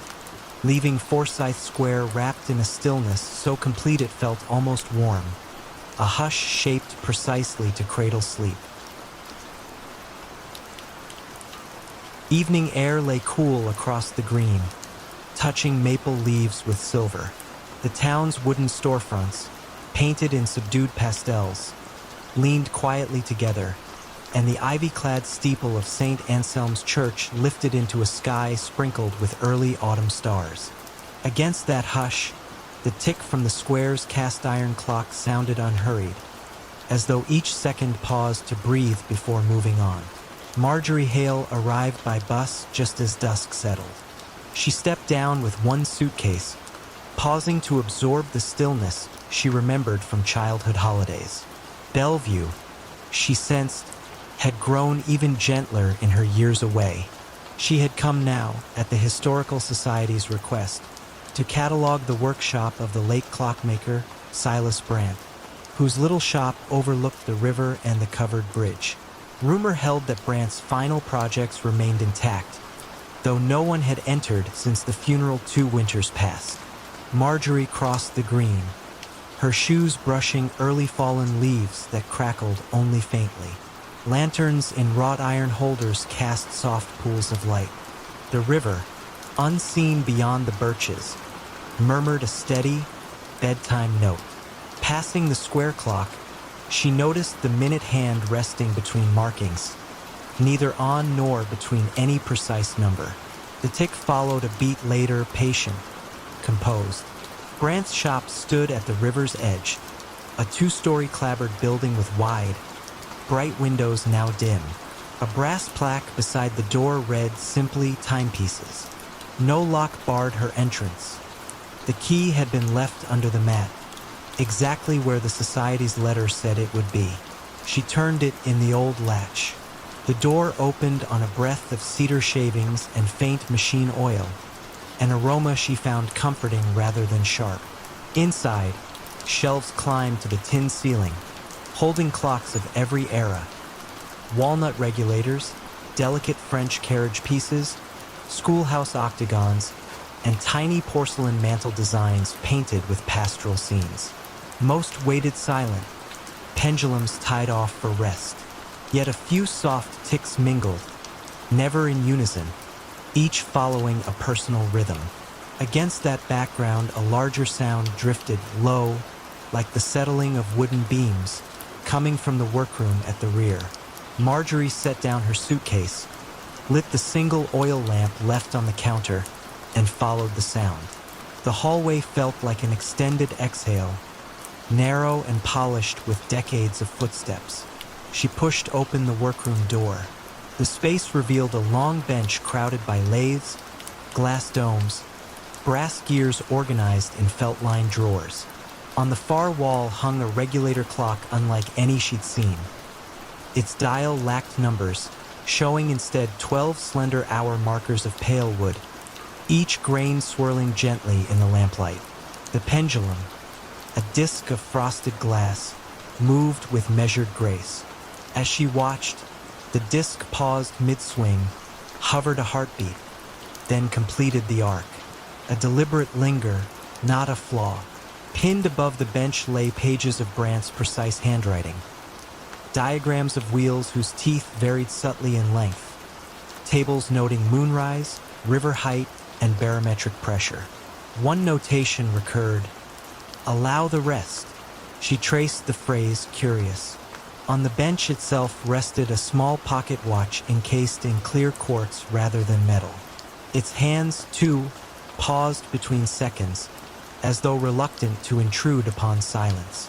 leaving Forsyth Square wrapped in a stillness so complete it felt almost warm, a hush shaped precisely to cradle sleep. Evening air lay cool across the green, touching maple leaves with silver. The town's wooden storefronts, painted in subdued pastels, leaned quietly together, and the ivy-clad steeple of St. Anselm's Church lifted into a sky sprinkled with early autumn stars. Against that hush, the tick from the square's cast-iron clock sounded unhurried, as though each second paused to breathe before moving on. Marjorie Hale arrived by bus just as dusk settled. She stepped down with one suitcase, pausing to absorb the stillness she remembered from childhood holidays. Bellevue, she sensed, had grown even gentler in her years away. She had come now, at the Historical Society's request, to catalog the workshop of the late clockmaker, Silas Brandt, whose little shop overlooked the river and the covered bridge. Rumor held that Brandt's final projects remained intact, though no one had entered since the funeral 2 winters past. Marjorie crossed the green, her shoes brushing early fallen leaves that crackled only faintly. Lanterns in wrought iron holders cast soft pools of light. The river, unseen beyond the birches, murmured a steady, bedtime note. Passing the square clock, she noticed the minute hand resting between markings, neither on nor between any precise number. The tick followed a beat later, patient, composed. Brandt's shop stood at the river's edge, a 2-story clapboard building with wide, bright windows now dim. A brass plaque beside the door read simply timepieces. No lock barred her entrance. The key had been left under the mat, exactly where the society's letter said it would be. She turned it in the old latch. The door opened on a breath of cedar shavings and faint machine oil, an aroma she found comforting rather than sharp. Inside, shelves climbed to the tin ceiling, holding clocks of every era. Walnut regulators, delicate French carriage pieces, schoolhouse octagons, and tiny porcelain mantel designs painted with pastoral scenes. Most waited silent, pendulums tied off for rest. Yet a few soft ticks mingled, never in unison, each following a personal rhythm. Against that background, a larger sound drifted low, like the settling of wooden beams, coming from the workroom at the rear. Marjorie set down her suitcase, lit the single oil lamp left on the counter, and followed the sound. The hallway felt like an extended exhale, narrow and polished with decades of footsteps. She pushed open the workroom door. The space revealed a long bench crowded by lathes, glass domes, brass gears organized in felt-lined drawers. On the far wall hung a regulator clock unlike any she'd seen. Its dial lacked numbers, showing instead 12 slender hour markers of pale wood, each grain swirling gently in the lamplight. The pendulum, a disc of frosted glass, moved with measured grace. As she watched, the disc paused mid-swing, hovered a heartbeat, then completed the arc. A deliberate linger, not a flaw. Pinned above the bench lay pages of Brandt's precise handwriting, diagrams of wheels whose teeth varied subtly in length, tables noting moonrise, river height, and barometric pressure. One notation recurred, "Allow the rest." She traced the phrase, curious. On the bench itself rested a small pocket watch encased in clear quartz rather than metal. Its hands, too, paused between seconds, as though reluctant to intrude upon silence.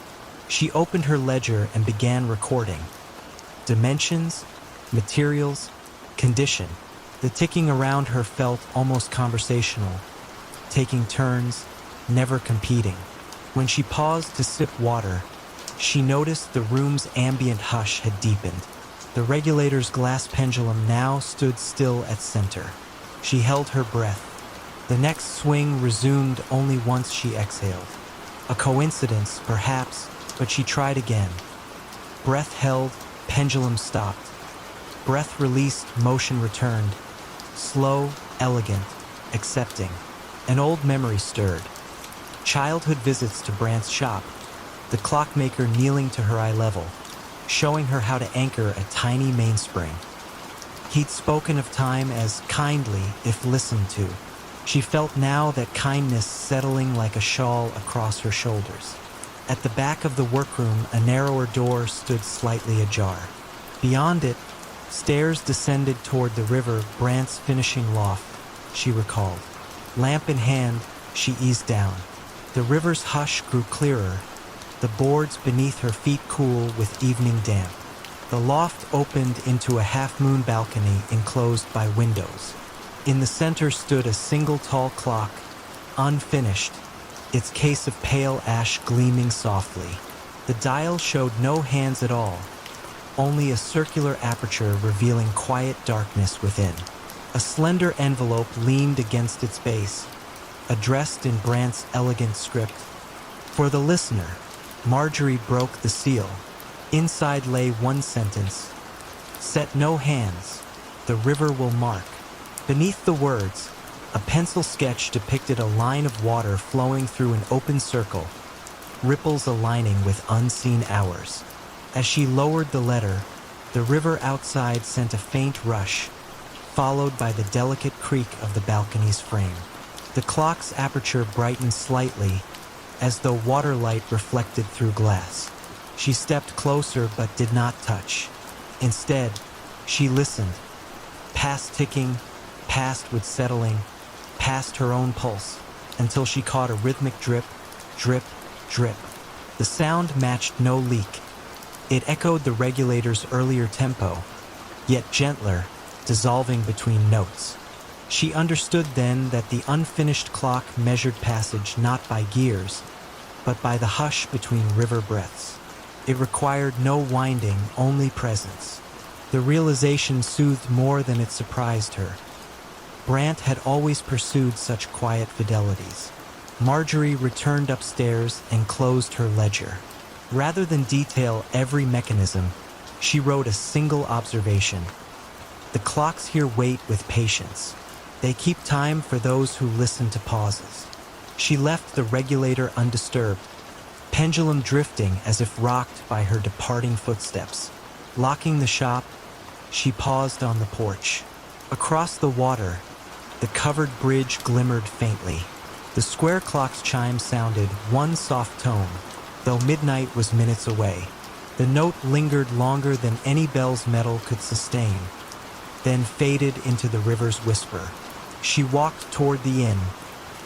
She opened her ledger and began recording. Dimensions, materials, condition. The ticking around her felt almost conversational, taking turns, never competing. When she paused to sip water, she noticed the room's ambient hush had deepened. The regulator's glass pendulum now stood still at center. She held her breath. The next swing resumed only once she exhaled. A coincidence, perhaps, but she tried again. Breath held, pendulum stopped. Breath released, motion returned. Slow, elegant, accepting. An old memory stirred. Childhood visits to Brandt's shop, the clockmaker kneeling to her eye level, showing her how to anchor a tiny mainspring. He'd spoken of time as kindly if listened to. She felt now that kindness settling like a shawl across her shoulders. At the back of the workroom, a narrower door stood slightly ajar. Beyond it, stairs descended toward the river, Brandt's finishing loft, she recalled. Lamp in hand, she eased down. The river's hush grew clearer, the boards beneath her feet cool with evening damp. The loft opened into a half-moon balcony enclosed by windows. In the center stood a single tall clock, unfinished, its case of pale ash gleaming softly. The dial showed no hands at all, only a circular aperture revealing quiet darkness within. A slender envelope leaned against its base, addressed in Brant's elegant script. For the listener, Marjorie broke the seal. Inside lay one sentence: "Set no hands, the river will mark." Beneath the words, a pencil sketch depicted a line of water flowing through an open circle, ripples aligning with unseen hours. As she lowered the letter, the river outside sent a faint rush, followed by the delicate creak of the balcony's frame. The clock's aperture brightened slightly, as though water light reflected through glass. She stepped closer but did not touch. Instead, she listened, past ticking, past with settling, past her own pulse, until she caught a rhythmic drip, drip, drip. The sound matched no leak. It echoed the regulator's earlier tempo, yet gentler, dissolving between notes. She understood then that the unfinished clock measured passage not by gears, but by the hush between river breaths. It required no winding, only presence. The realization soothed more than it surprised her. Brant had always pursued such quiet fidelities. Marjorie returned upstairs and closed her ledger. Rather than detail every mechanism, she wrote a single observation: "The clocks here wait with patience. They keep time for those who listen to pauses." She left the regulator undisturbed, pendulum drifting as if rocked by her departing footsteps. Locking the shop, she paused on the porch. Across the water, the covered bridge glimmered faintly. The square clock's chime sounded one soft tone, though midnight was minutes away. The note lingered longer than any bell's metal could sustain, then faded into the river's whisper. She walked toward the inn,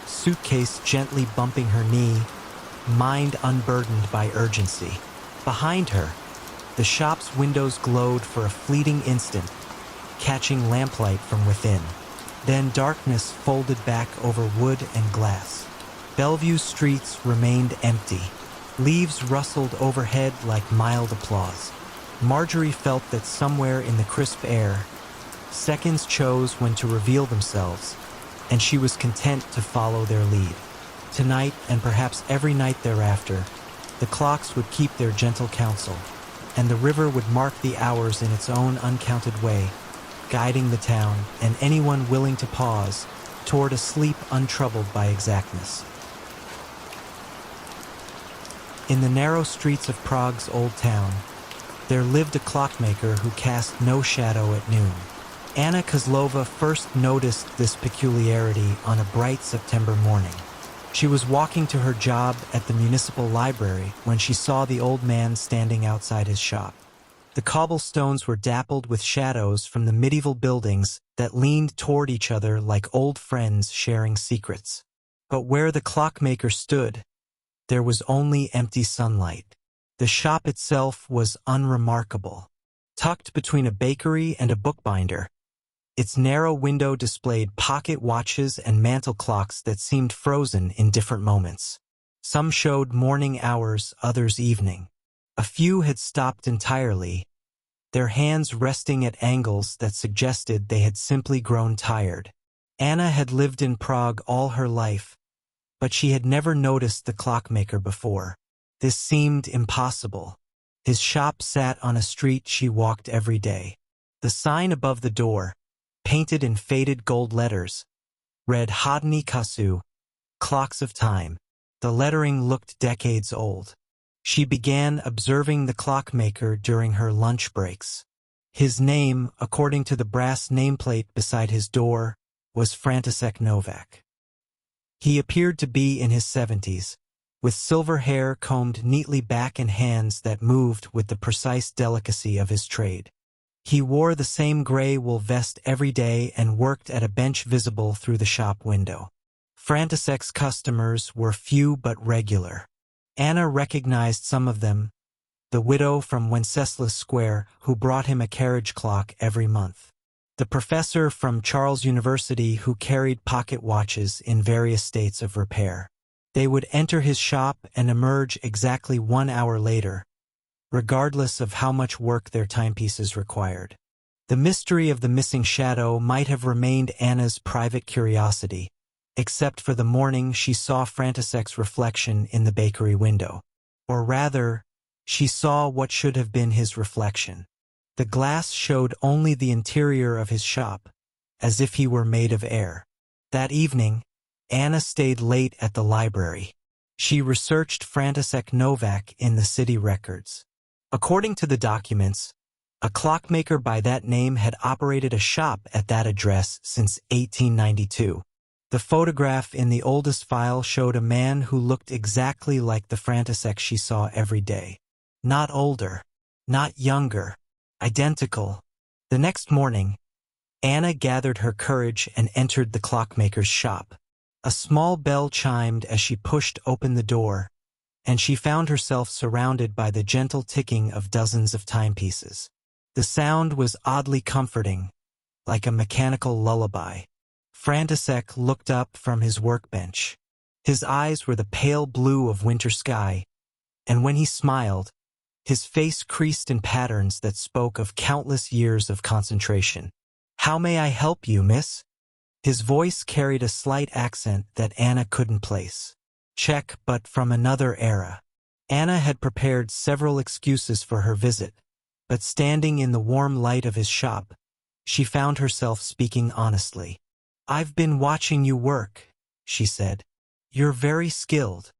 suitcase gently bumping her knee, mind unburdened by urgency. Behind her, the shop's windows glowed for a fleeting instant, catching lamplight from within. Then darkness folded back over wood and glass. Bellevue's streets remained empty. Leaves rustled overhead like mild applause. Marjorie felt that somewhere in the crisp air, seconds chose when to reveal themselves, and she was content to follow their lead. Tonight, and perhaps every night thereafter, the clocks would keep their gentle counsel, and the river would mark the hours in its own uncounted way, guiding the town and anyone willing to pause toward a sleep untroubled by exactness. In the narrow streets of Prague's old town, there lived a clockmaker who cast no shadow at noon. Anna Kozlova first noticed this peculiarity on a bright September morning. She was walking to her job at the municipal library when she saw the old man standing outside his shop. The cobblestones were dappled with shadows from the medieval buildings that leaned toward each other like old friends sharing secrets. But where the clockmaker stood, there was only empty sunlight. The shop itself was unremarkable. Tucked between a bakery and a bookbinder, its narrow window displayed pocket watches and mantel clocks that seemed frozen in different moments. Some showed morning hours, others evening. A few had stopped entirely, their hands resting at angles that suggested they had simply grown tired. Anna had lived in Prague all her life, but she had never noticed the clockmaker before. This seemed impossible. His shop sat on a street she walked every day. The sign above the door, painted in faded gold letters, read Hodny Kasu, Clocks of Time. The lettering looked decades old. She began observing the clockmaker during her lunch breaks. His name, according to the brass nameplate beside his door, was František Novak. He appeared to be in his 70s, with silver hair combed neatly back and hands that moved with the precise delicacy of his trade. He wore the same gray wool vest every day and worked at a bench visible through the shop window. František's customers were few but regular. Anna recognized some of them, the widow from Wenceslas Square who brought him a carriage clock every month, the professor from Charles University who carried pocket watches in various states of repair. They would enter his shop and emerge exactly 1 hour later, regardless of how much work their timepieces required. The mystery of the missing shadow might have remained Anna's private curiosity, except for the morning she saw Frantisek's reflection in the bakery window. Or rather, she saw what should have been his reflection. The glass showed only the interior of his shop, as if he were made of air. That evening, Anna stayed late at the library. She researched František Novak in the city records. According to the documents, a clockmaker by that name had operated a shop at that address since 1892. The photograph in the oldest file showed a man who looked exactly like the František she saw every day. Not older, not younger, identical. The next morning, Anna gathered her courage and entered the clockmaker's shop. A small bell chimed as she pushed open the door, and she found herself surrounded by the gentle ticking of dozens of timepieces. The sound was oddly comforting, like a mechanical lullaby. František looked up from his workbench. His eyes were the pale blue of winter sky, and when he smiled, his face creased in patterns that spoke of countless years of concentration. "How may I help you, miss?" His voice carried a slight accent that Anna couldn't place. Check, but from another era. Anna had prepared several excuses for her visit, but standing in the warm light of his shop, she found herself speaking honestly. "I've been watching you work," she said. "You're very skilled."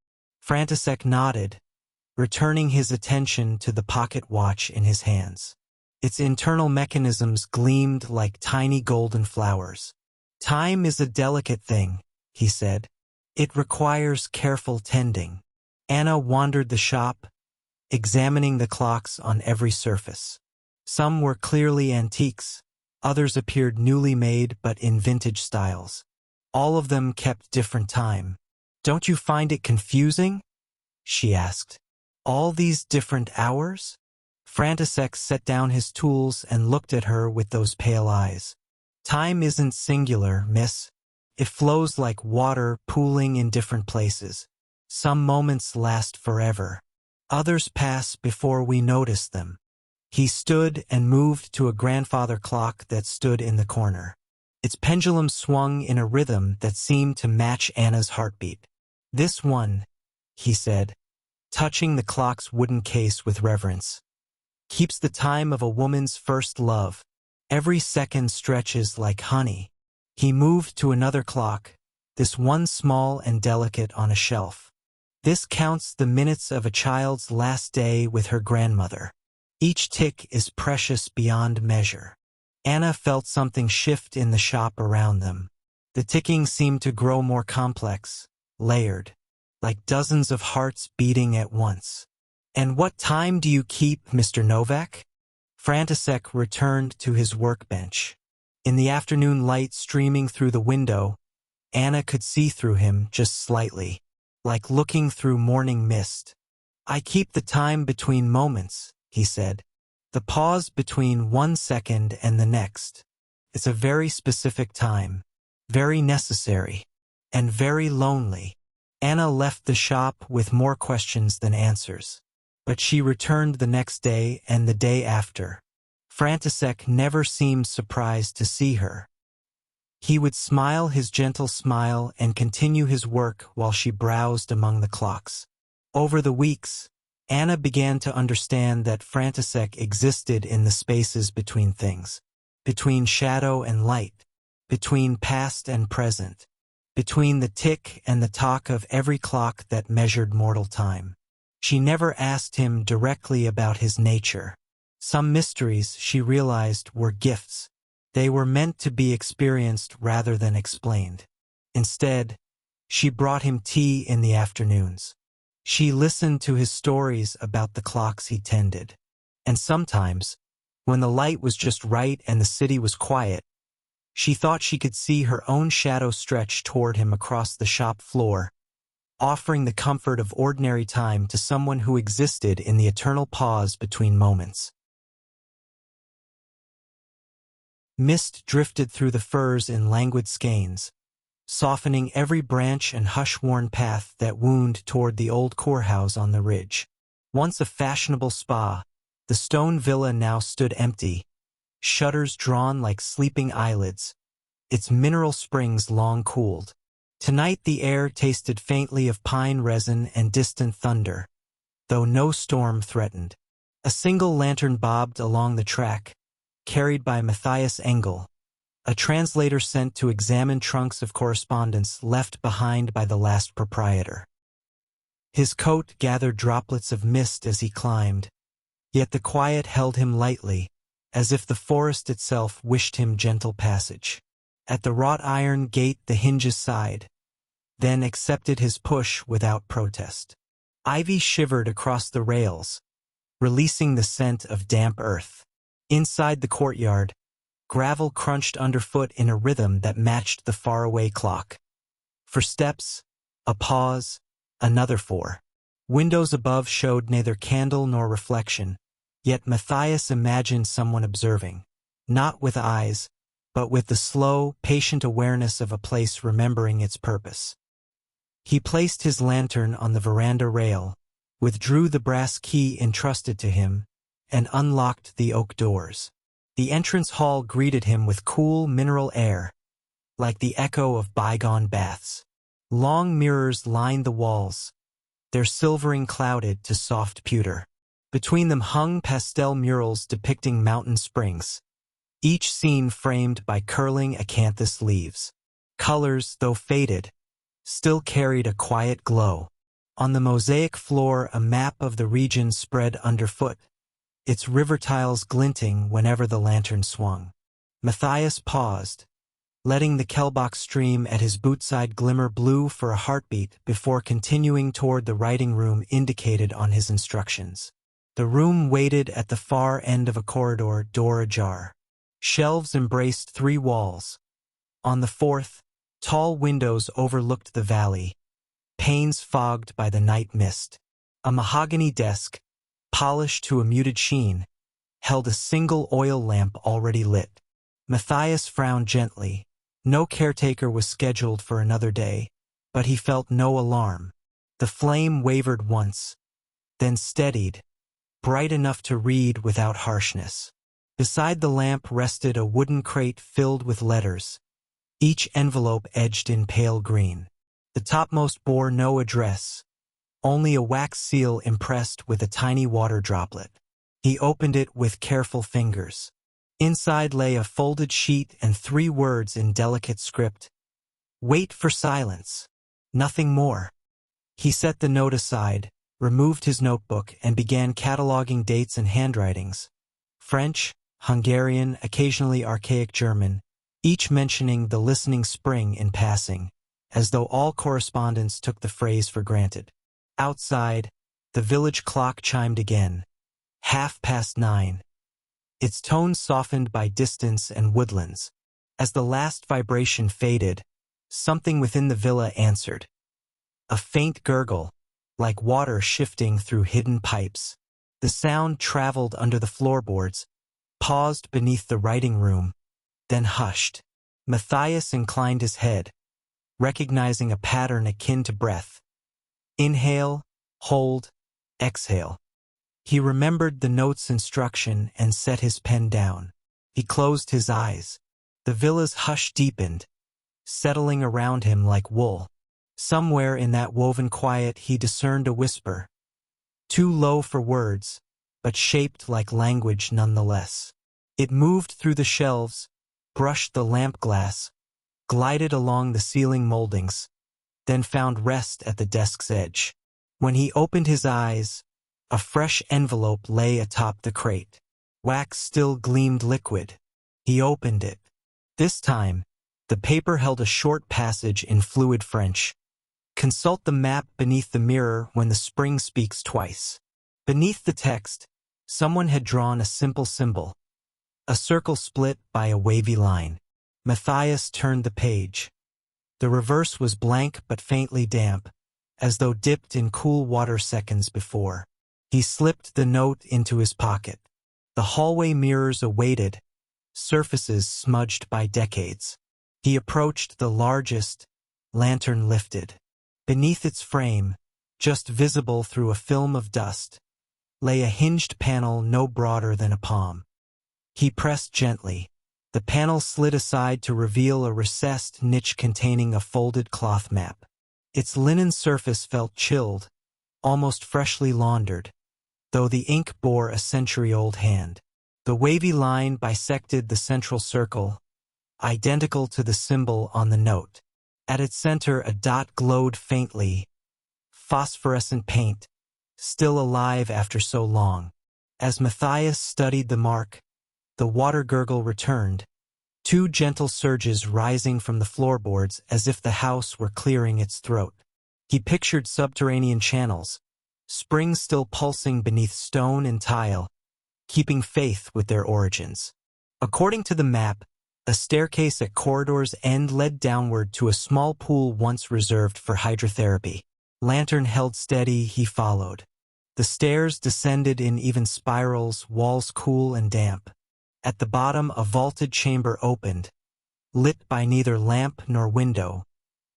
František nodded, returning his attention to the pocket watch in his hands. Its internal mechanisms gleamed like tiny golden flowers. "Time is a delicate thing," he said. "It requires careful tending." Anna wandered the shop, examining the clocks on every surface. Some were clearly antiques, others appeared newly made but in vintage styles. All of them kept different time. "Don't you find it confusing?" she asked. "All these different hours?" František set down his tools and looked at her with those pale eyes. "Time isn't singular, miss. It flows like water pooling in different places. Some moments last forever. Others pass before we notice them." He stood and moved to a grandfather clock that stood in the corner. Its pendulum swung in a rhythm that seemed to match Anna's heartbeat. "This one," he said, touching the clock's wooden case with reverence, "keeps the time of a woman's first love. Every second stretches like honey." He moved to another clock, this one small and delicate on a shelf. "This counts the minutes of a child's last day with her grandmother. Each tick is precious beyond measure." Anna felt something shift in the shop around them. The ticking seemed to grow more complex, layered, like dozens of hearts beating at once. "And what time do you keep, Mr. Novak?" František returned to his workbench. In the afternoon light streaming through the window, Anna could see through him just slightly, like looking through morning mist. "I keep the time between moments," he said. "The pause between 1 second and the next. It's a very specific time, very necessary, and very lonely." Anna left the shop with more questions than answers. But she returned the next day and the day after. František never seemed surprised to see her. He would smile his gentle smile and continue his work while she browsed among the clocks. Over the weeks, Anna began to understand that František existed in the spaces between things, between shadow and light, between past and present, between the tick and the tock of every clock that measured mortal time. She never asked him directly about his nature. Some mysteries, she realized, were gifts. They were meant to be experienced rather than explained. Instead, she brought him tea in the afternoons. She listened to his stories about the clocks he tended. And sometimes, when the light was just right and the city was quiet, she thought she could see her own shadow stretch toward him across the shop floor, offering the comfort of ordinary time to someone who existed in the eternal pause between moments. Mist drifted through the firs in languid skeins, softening every branch and hush-worn path that wound toward the old courthouse on the ridge. Once a fashionable spa, the stone villa now stood empty, shutters drawn like sleeping eyelids, its mineral springs long cooled. Tonight the air tasted faintly of pine resin and distant thunder, though no storm threatened. A single lantern bobbed along the track, carried by Matthias Engel, a translator sent to examine trunks of correspondence left behind by the last proprietor. His coat gathered droplets of mist as he climbed, yet the quiet held him lightly, as if the forest itself wished him gentle passage. At the wrought iron gate the hinges sighed, then accepted his push without protest. Ivy shivered across the rails, releasing the scent of damp earth. Inside the courtyard, gravel crunched underfoot in a rhythm that matched the faraway clock. For steps, a pause, another 4. Windows above showed neither candle nor reflection, yet Matthias imagined someone observing, not with eyes, but with the slow, patient awareness of a place remembering its purpose. He placed his lantern on the veranda rail, withdrew the brass key entrusted to him, and unlocked the oak doors. The entrance hall greeted him with cool mineral air, like the echo of bygone baths. Long mirrors lined the walls, their silvering clouded to soft pewter. Between them hung pastel murals depicting mountain springs, each scene framed by curling acanthus leaves. Colors, though faded, still carried a quiet glow. On the mosaic floor a map of the region spread underfoot, its river tiles glinting whenever the lantern swung. Matthias paused, letting the Kelbach stream at his bootside glimmer blue for a heartbeat before continuing toward the writing room indicated on his instructions. The room waited at the far end of a corridor, door ajar. Shelves embraced 3 walls. On the 4th, tall windows overlooked the valley, panes fogged by the night mist. A mahogany desk, polished to a muted sheen, held a single oil lamp already lit. Matthias frowned gently. No caretaker was scheduled for another day, but he felt no alarm. The flame wavered once, then steadied, bright enough to read without harshness. Beside the lamp rested a wooden crate filled with letters, each envelope edged in pale green. The topmost bore no address, only a wax seal impressed with a tiny water droplet. He opened it with careful fingers. Inside lay a folded sheet and 3 words in delicate script. Wait for silence. Nothing more. He set the note aside, removed his notebook, and began cataloging dates and handwritings. French, Hungarian, occasionally archaic German, each mentioning the listening spring in passing, as though all correspondence took the phrase for granted. Outside, the village clock chimed again. 9:30. Its tone softened by distance and woodlands. As the last vibration faded, something within the villa answered. A faint gurgle, like water shifting through hidden pipes. The sound traveled under the floorboards, paused beneath the writing room, then hushed. Matthias inclined his head, recognizing a pattern akin to breath. Inhale, hold, exhale. He remembered the note's instruction and set his pen down. He closed his eyes. The villa's hush deepened, settling around him like wool. Somewhere in that woven quiet he discerned a whisper, too low for words, but shaped like language nonetheless. It moved through the shelves, brushed the lamp glass, glided along the ceiling moldings, then found rest at the desk's edge. When he opened his eyes, a fresh envelope lay atop the crate. Wax still gleamed liquid. He opened it. This time, the paper held a short passage in fluid French. Consult the map beneath the mirror when the spring speaks twice. Beneath the text, someone had drawn a simple symbol, a circle split by a wavy line. Matthias turned the page. The reverse was blank but faintly damp, as though dipped in cool water seconds before. He slipped the note into his pocket. The hallway mirrors awaited, surfaces smudged by decades. He approached the largest, lantern lifted. Beneath its frame, just visible through a film of dust, lay a hinged panel no broader than a palm. He pressed gently. The panel slid aside to reveal a recessed niche containing a folded cloth map. Its linen surface felt chilled, almost freshly laundered, though the ink bore a century-old hand. The wavy line bisected the central circle, identical to the symbol on the note. At its center, a dot glowed faintly, phosphorescent paint, still alive after so long. As Matthias studied the mark, the water gurgle returned, two gentle surges rising from the floorboards as if the house were clearing its throat. He pictured subterranean channels, springs still pulsing beneath stone and tile, keeping faith with their origins. According to the map, a staircase at corridor's end led downward to a small pool once reserved for hydrotherapy. Lantern held steady, he followed. The stairs descended in even spirals, walls cool and damp. At the bottom, a vaulted chamber opened, lit by neither lamp nor window,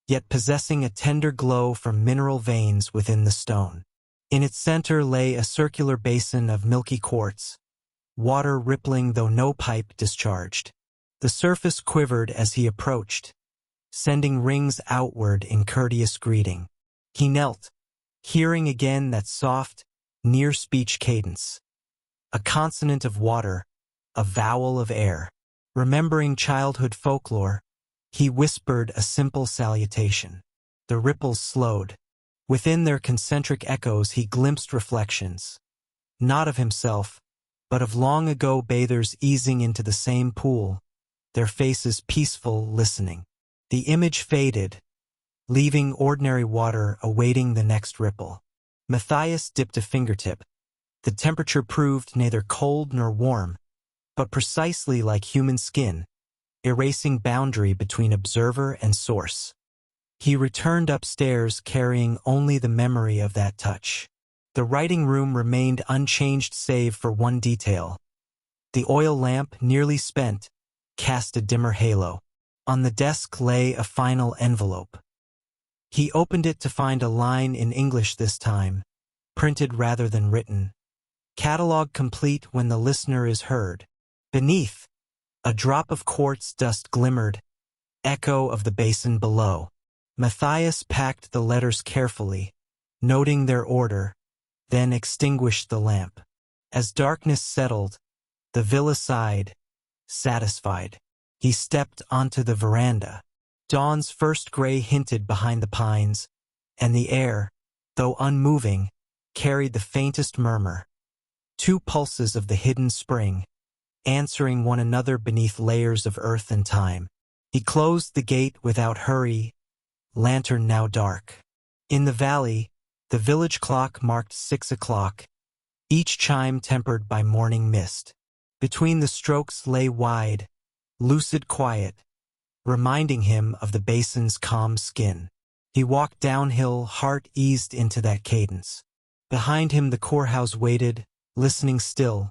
yet possessing a tender glow from mineral veins within the stone. In its center lay a circular basin of milky quartz, water rippling though no pipe discharged. The surface quivered as he approached, sending rings outward in courteous greeting. He knelt, hearing again that soft, near-speech cadence. A consonant of water, a vowel of air. Remembering childhood folklore, he whispered a simple salutation. The ripples slowed. Within their concentric echoes he glimpsed reflections, not of himself, but of long-ago bathers easing into the same pool, their faces peaceful, listening. The image faded, leaving ordinary water awaiting the next ripple. Matthias dipped a fingertip. The temperature proved neither cold nor warm, but precisely like human skin, erasing boundary between observer and source. He returned upstairs carrying only the memory of that touch. The writing room remained unchanged save for one detail. The oil lamp, nearly spent, cast a dimmer halo. On the desk lay a final envelope. He opened it to find a line in English this time, printed rather than written. Catalog complete when the listener is heard. Beneath, a drop of quartz dust glimmered, echo of the basin below. Matthias packed the letters carefully, noting their order, then extinguished the lamp. As darkness settled, the villa sighed, satisfied. He stepped onto the veranda. Dawn's first gray hinted behind the pines, and the air, though unmoving, carried the faintest murmur. Two pulses of the hidden spring, answering one another beneath layers of earth and time. He closed the gate without hurry, lantern now dark. In the valley, the village clock marked 6 o'clock, each chime tempered by morning mist. Between the strokes lay wide, lucid quiet, reminding him of the basin's calm skin. He walked downhill, heart eased into that cadence. Behind him the courthouse waited, listening still,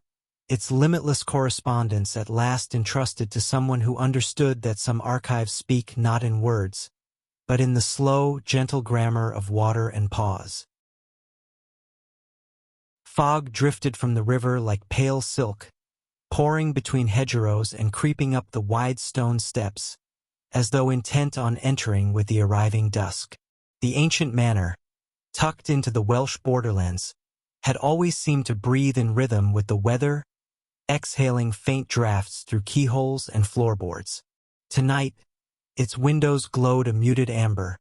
its limitless correspondence at last entrusted to someone who understood that some archives speak not in words, but in the slow, gentle grammar of water and pause. Fog drifted from the river like pale silk, pouring between hedgerows and creeping up the wide stone steps, as though intent on entering with the arriving dusk. The ancient manor, tucked into the Welsh borderlands, had always seemed to breathe in rhythm with the weather, exhaling faint drafts through keyholes and floorboards. Tonight, its windows glowed a muted amber,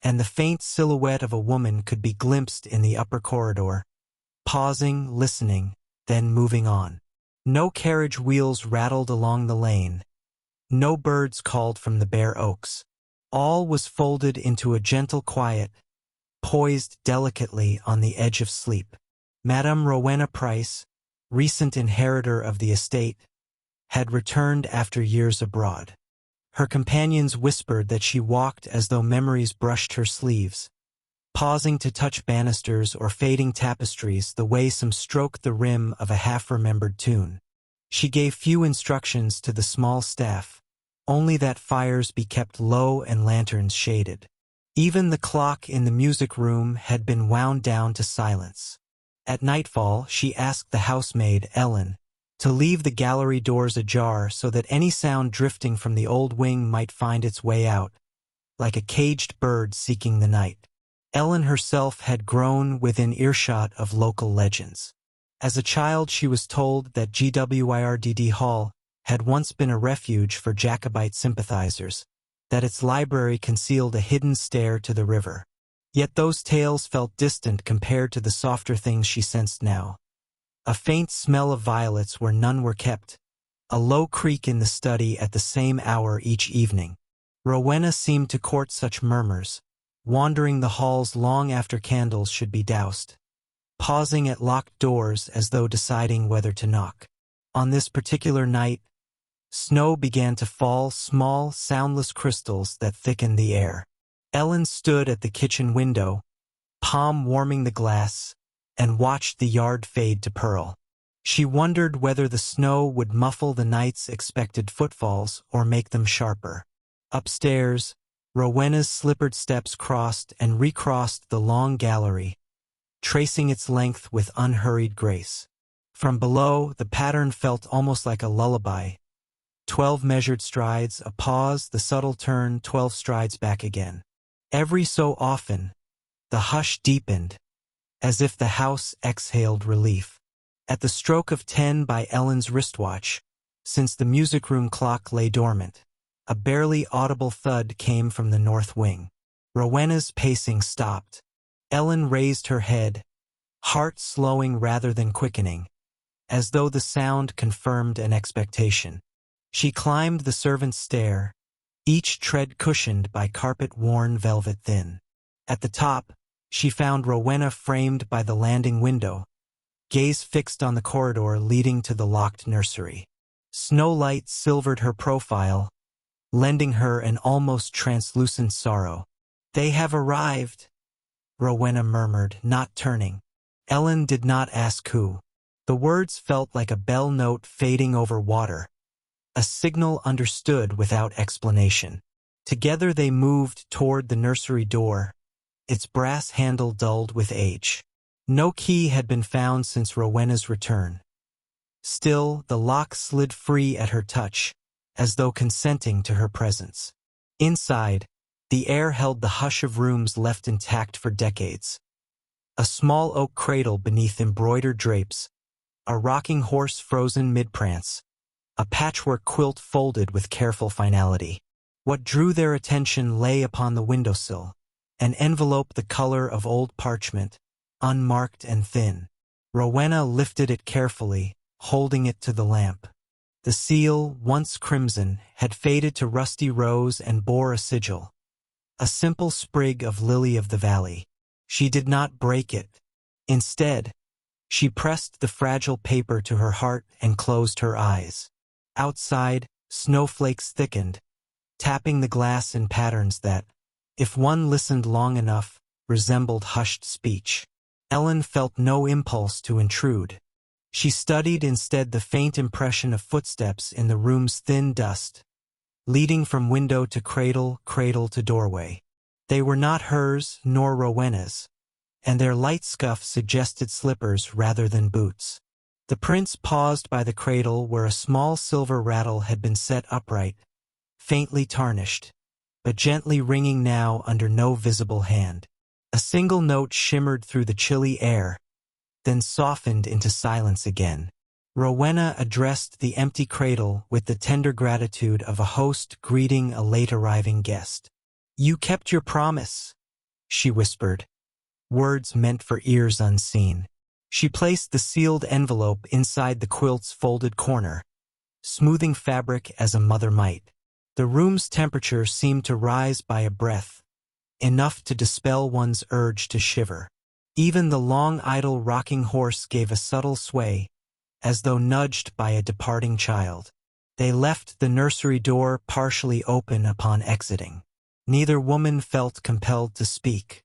and the faint silhouette of a woman could be glimpsed in the upper corridor, pausing, listening, then moving on. No carriage wheels rattled along the lane. No birds called from the bare oaks. All was folded into a gentle quiet, poised delicately on the edge of sleep. Madame Rowena Price, recent inheritor of the estate, had returned after years abroad. Her companions whispered that she walked as though memories brushed her sleeves, pausing to touch banisters or fading tapestries the way some stroked the rim of a half-remembered tune. She gave few instructions to the small staff, only that fires be kept low and lanterns shaded. Even the clock in the music room had been wound down to silence. At nightfall, she asked the housemaid, Ellen, to leave the gallery doors ajar so that any sound drifting from the old wing might find its way out, like a caged bird seeking the night. Ellen herself had grown within earshot of local legends. As a child, she was told that GWIRDD Hall had once been a refuge for Jacobite sympathizers, that its library concealed a hidden stair to the river. Yet those tales felt distant compared to the softer things she sensed now. A faint smell of violets where none were kept, a low creak in the study at the same hour each evening. Rowena seemed to court such murmurs, wandering the halls long after candles should be doused, pausing at locked doors as though deciding whether to knock. On this particular night, snow began to fall, small, soundless crystals that thickened the air. Ellen stood at the kitchen window, palm warming the glass, and watched the yard fade to pearl. She wondered whether the snow would muffle the night's expected footfalls or make them sharper. Upstairs, Rowena's slippered steps crossed and recrossed the long gallery, tracing its length with unhurried grace. From below, the pattern felt almost like a lullaby. 12 measured strides, a pause, the subtle turn, 12 strides back again. Every so often, the hush deepened, as if the house exhaled relief. At the stroke of 10 by Ellen's wristwatch, since the music room clock lay dormant, a barely audible thud came from the north wing. Rowena's pacing stopped. Ellen raised her head, heart slowing rather than quickening, as though the sound confirmed an expectation. She climbed the servants' stair, each tread cushioned by carpet-worn velvet thin. At the top, she found Rowena framed by the landing window, gaze fixed on the corridor leading to the locked nursery. Snowlight silvered her profile, lending her an almost translucent sorrow. "They have arrived," Rowena murmured, not turning. Ellen did not ask who. The words felt like a bell note fading over water, a signal understood without explanation. Together they moved toward the nursery door, its brass handle dulled with age. No key had been found since Rowena's return. Still, the lock slid free at her touch, as though consenting to her presence. Inside, the air held the hush of rooms left intact for decades. A small oak cradle beneath embroidered drapes, a rocking horse frozen mid-prance, a patchwork quilt folded with careful finality. What drew their attention lay upon the windowsill, an envelope the color of old parchment, unmarked and thin. Rowena lifted it carefully, holding it to the lamp. The seal, once crimson, had faded to rusty rose and bore a sigil, a simple sprig of lily of the valley. She did not break it. Instead, she pressed the fragile paper to her heart and closed her eyes. Outside, snowflakes thickened, tapping the glass in patterns that, if one listened long enough, resembled hushed speech. Ellen felt no impulse to intrude. She studied instead the faint impression of footsteps in the room's thin dust, leading from window to cradle, cradle to doorway. They were not hers nor Rowena's, and their light scuff suggested slippers rather than boots. The prince paused by the cradle where a small silver rattle had been set upright, faintly tarnished, but gently ringing now under no visible hand. A single note shimmered through the chilly air, then softened into silence again. Rowena addressed the empty cradle with the tender gratitude of a host greeting a late-arriving guest. "You kept your promise," she whispered, words meant for ears unseen. She placed the sealed envelope inside the quilt's folded corner, smoothing fabric as a mother might. The room's temperature seemed to rise by a breath, enough to dispel one's urge to shiver. Even the long idle rocking horse gave a subtle sway, as though nudged by a departing child. They left the nursery door partially open upon exiting. Neither woman felt compelled to speak.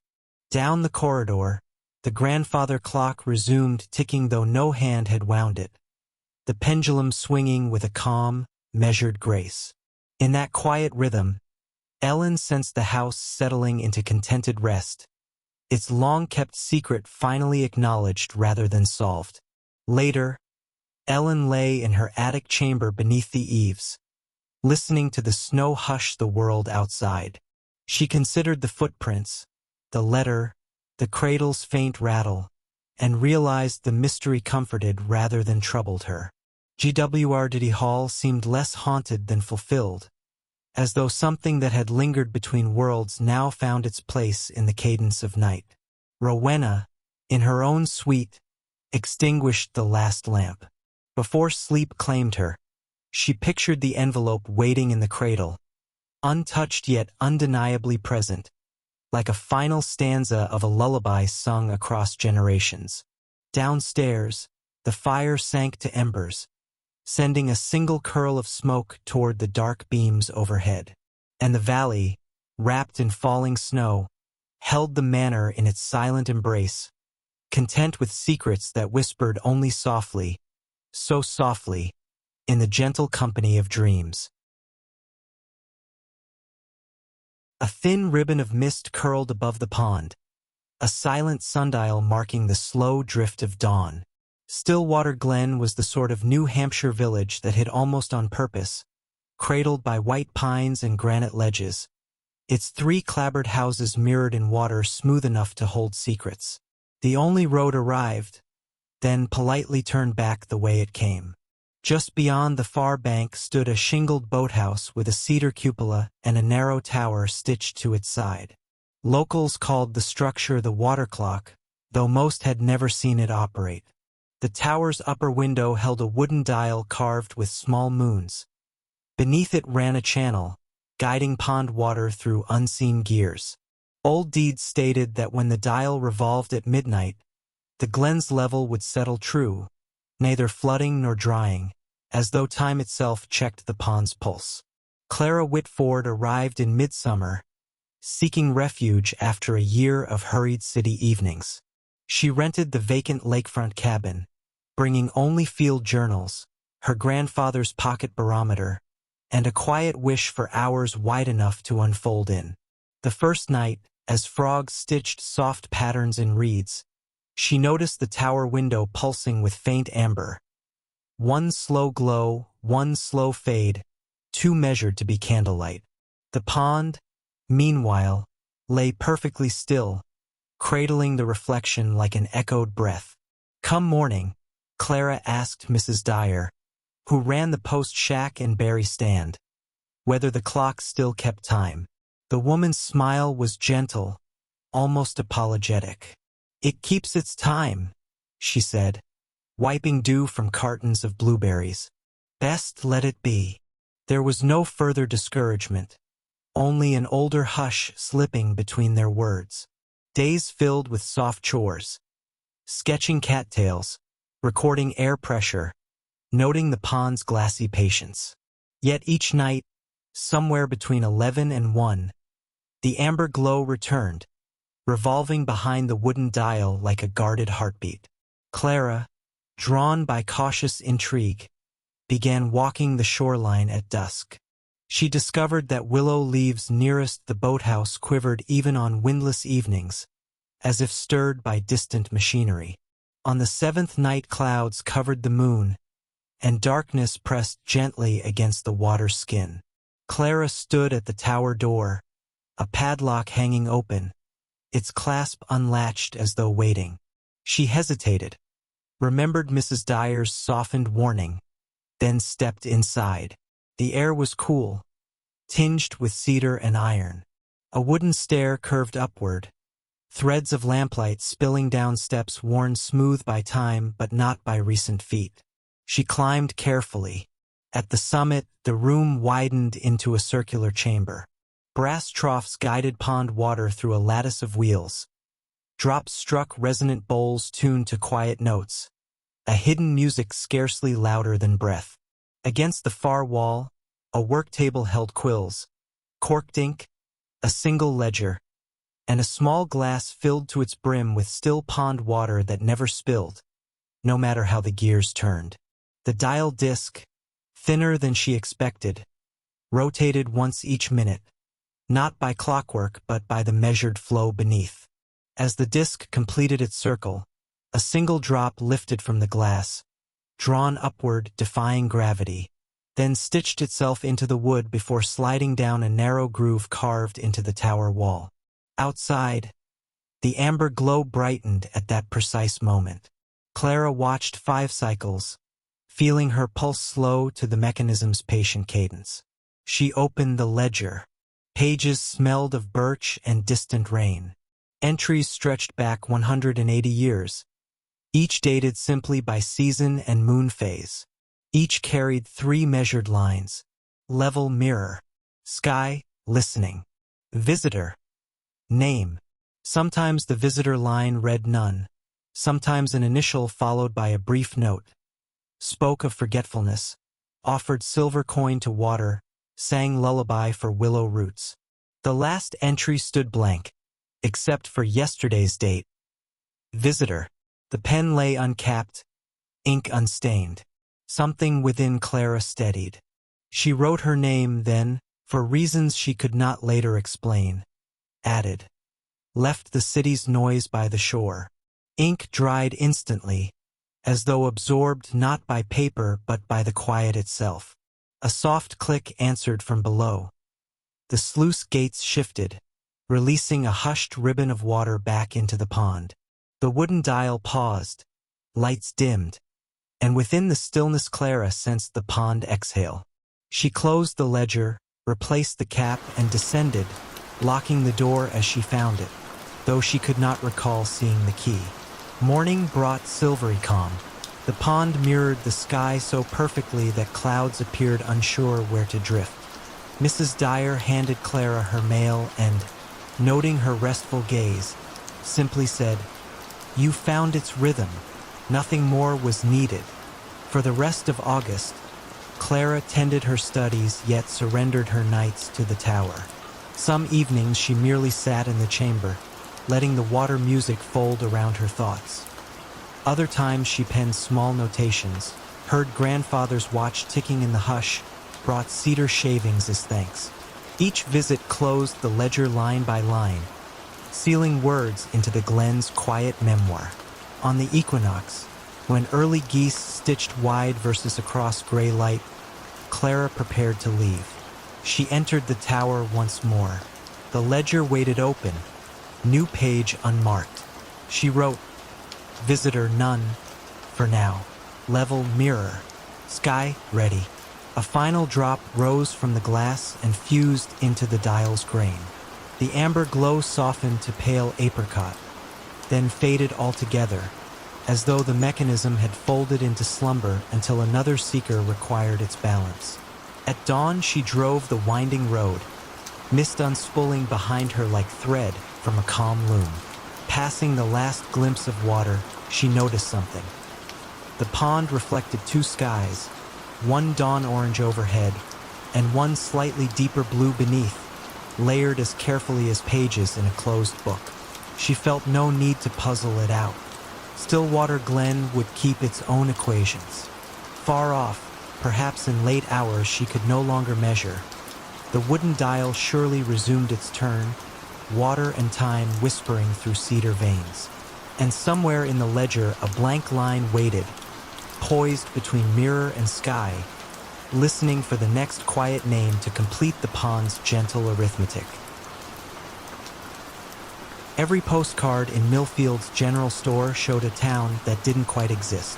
Down the corridor, the grandfather clock resumed ticking though no hand had wound it, the pendulum swinging with a calm, measured grace. In that quiet rhythm, Ellen sensed the house settling into contented rest, its long-kept secret finally acknowledged rather than solved. Later, Ellen lay in her attic chamber beneath the eaves, listening to the snow hush the world outside. She considered the footprints, the letter, the cradle's faint rattle, and realized the mystery comforted rather than troubled her. GWRDD Hall seemed less haunted than fulfilled, as though something that had lingered between worlds now found its place in the cadence of night. Rowena, in her own suite, extinguished the last lamp. Before sleep claimed her, she pictured the envelope waiting in the cradle, untouched yet undeniably present, like a final stanza of a lullaby sung across generations. Downstairs, the fire sank to embers, sending a single curl of smoke toward the dark beams overhead. And the valley, wrapped in falling snow, held the manor in its silent embrace, content with secrets that whispered only softly, so softly, in the gentle company of dreams. A thin ribbon of mist curled above the pond, a silent sundial marking the slow drift of dawn. Stillwater Glen was the sort of New Hampshire village that hid almost on purpose, cradled by white pines and granite ledges, its 3 clapboard houses mirrored in water smooth enough to hold secrets. The only road arrived, then politely turned back the way it came. Just beyond the far bank stood a shingled boathouse with a cedar cupola and a narrow tower stitched to its side. Locals called the structure the water clock, though most had never seen it operate. The tower's upper window held a wooden dial carved with small moons. Beneath it ran a channel, guiding pond water through unseen gears. Old deeds stated that when the dial revolved at midnight, the glen's level would settle true, neither flooding nor drying, as though time itself checked the pond's pulse. Clara Whitford arrived in midsummer, seeking refuge after a year of hurried city evenings. She rented the vacant lakefront cabin, bringing only field journals, her grandfather's pocket barometer, and a quiet wish for hours wide enough to unfold in. The first night, as frogs stitched soft patterns in reeds, she noticed the tower window pulsing with faint amber. One slow glow, one slow fade, too measured to be candlelight. The pond, meanwhile, lay perfectly still, cradling the reflection like an echoed breath. Come morning, Clara asked Mrs. Dyer, who ran the post shack and berry stand, whether the clock still kept time. The woman's smile was gentle, almost apologetic. It keeps its time, she said, wiping dew from cartons of blueberries. Best let it be. There was no further discouragement, only an older hush slipping between their words. Days filled with soft chores, sketching cattails, recording air pressure, noting the pond's glassy patience. Yet each night, somewhere between 11 and 1, the amber glow returned, revolving behind the wooden dial like a guarded heartbeat. Clara, drawn by cautious intrigue, began walking the shoreline at dusk. She discovered that willow leaves nearest the boathouse quivered even on windless evenings, as if stirred by distant machinery. On the 7th night clouds covered the moon, and darkness pressed gently against the water's skin. Clara stood at the tower door, a padlock hanging open, its clasp unlatched as though waiting. She hesitated, remembered Mrs. Dyer's softened warning, then stepped inside. The air was cool, tinged with cedar and iron. A wooden stair curved upward, threads of lamplight spilling down steps worn smooth by time but not by recent feet. She climbed carefully. At the summit, the room widened into a circular chamber. Brass troughs guided pond water through a lattice of wheels. Drops struck resonant bowls tuned to quiet notes, a hidden music scarcely louder than breath. Against the far wall, a work table held quills, corked ink, a single ledger, and a small glass filled to its brim with still pond water that never spilled, no matter how the gears turned. The dial disc, thinner than she expected, rotated once each minute, not by clockwork but by the measured flow beneath. As the disc completed its circle, a single drop lifted from the glass, drawn upward, defying gravity, then stitched itself into the wood before sliding down a narrow groove carved into the tower wall. Outside, the amber glow brightened at that precise moment. Clara watched 5 cycles, feeling her pulse slow to the mechanism's patient cadence. She opened the ledger. Pages smelled of birch and distant rain. Entries stretched back 180 years, each dated simply by season and moon phase. Each carried 3 measured lines: level mirror, sky, listening, visitor, name. Sometimes the visitor line read none, sometimes an initial followed by a brief note. Spoke of forgetfulness, offered silver coin to water, sang lullaby for willow roots. The last entry stood blank, except for yesterday's date. Visitor. The pen lay uncapped, ink unstained. Something within Clara steadied. She wrote her name then, for reasons she could not later explain. Added. Left the city's noise by the shore. Ink dried instantly, as though absorbed not by paper but by the quiet itself. A soft click answered from below. The sluice gates shifted, releasing a hushed ribbon of water back into the pond. The wooden dial paused, lights dimmed, and within the stillness Clara sensed the pond exhale. She closed the ledger, replaced the cap, and descended, locking the door as she found it, though she could not recall seeing the key. Morning brought silvery calm. The pond mirrored the sky so perfectly that clouds appeared unsure where to drift. Mrs. Dyer handed Clara her mail and, noting her restful gaze, simply said, "You found its rhythm." Nothing more was needed. For the rest of August, Clara tended her studies yet surrendered her nights to the tower. Some evenings she merely sat in the chamber, letting the water music fold around her thoughts. Other times she penned small notations, heard grandfather's watch ticking in the hush, brought cedar shavings as thanks. Each visit closed the ledger line by line, sealing words into the Glen's quiet memoir. On the equinox, when early geese stitched wide verses across gray light, Clara prepared to leave. She entered the tower once more. The ledger waited open, new page unmarked. She wrote, "Visitor none, for now. Level mirror. Sky ready." A final drop rose from the glass and fused into the dial's grain. The amber glow softened to pale apricot, then faded altogether, as though the mechanism had folded into slumber until another seeker required its balance. At dawn she drove the winding road, mist unspooling behind her like thread from a calm loom. Passing the last glimpse of water, she noticed something. The pond reflected 2 skies, one dawn orange overhead, and one slightly deeper blue beneath, layered as carefully as pages in a closed book. She felt no need to puzzle it out. Stillwater Glen would keep its own equations. Far off, perhaps in late hours she could no longer measure, the wooden dial surely resumed its turn, water and time whispering through cedar veins. And somewhere in the ledger a blank line waited, poised between mirror and sky, listening for the next quiet name to complete the pond's gentle arithmetic. Every postcard in Millfield's general store showed a town that didn't quite exist.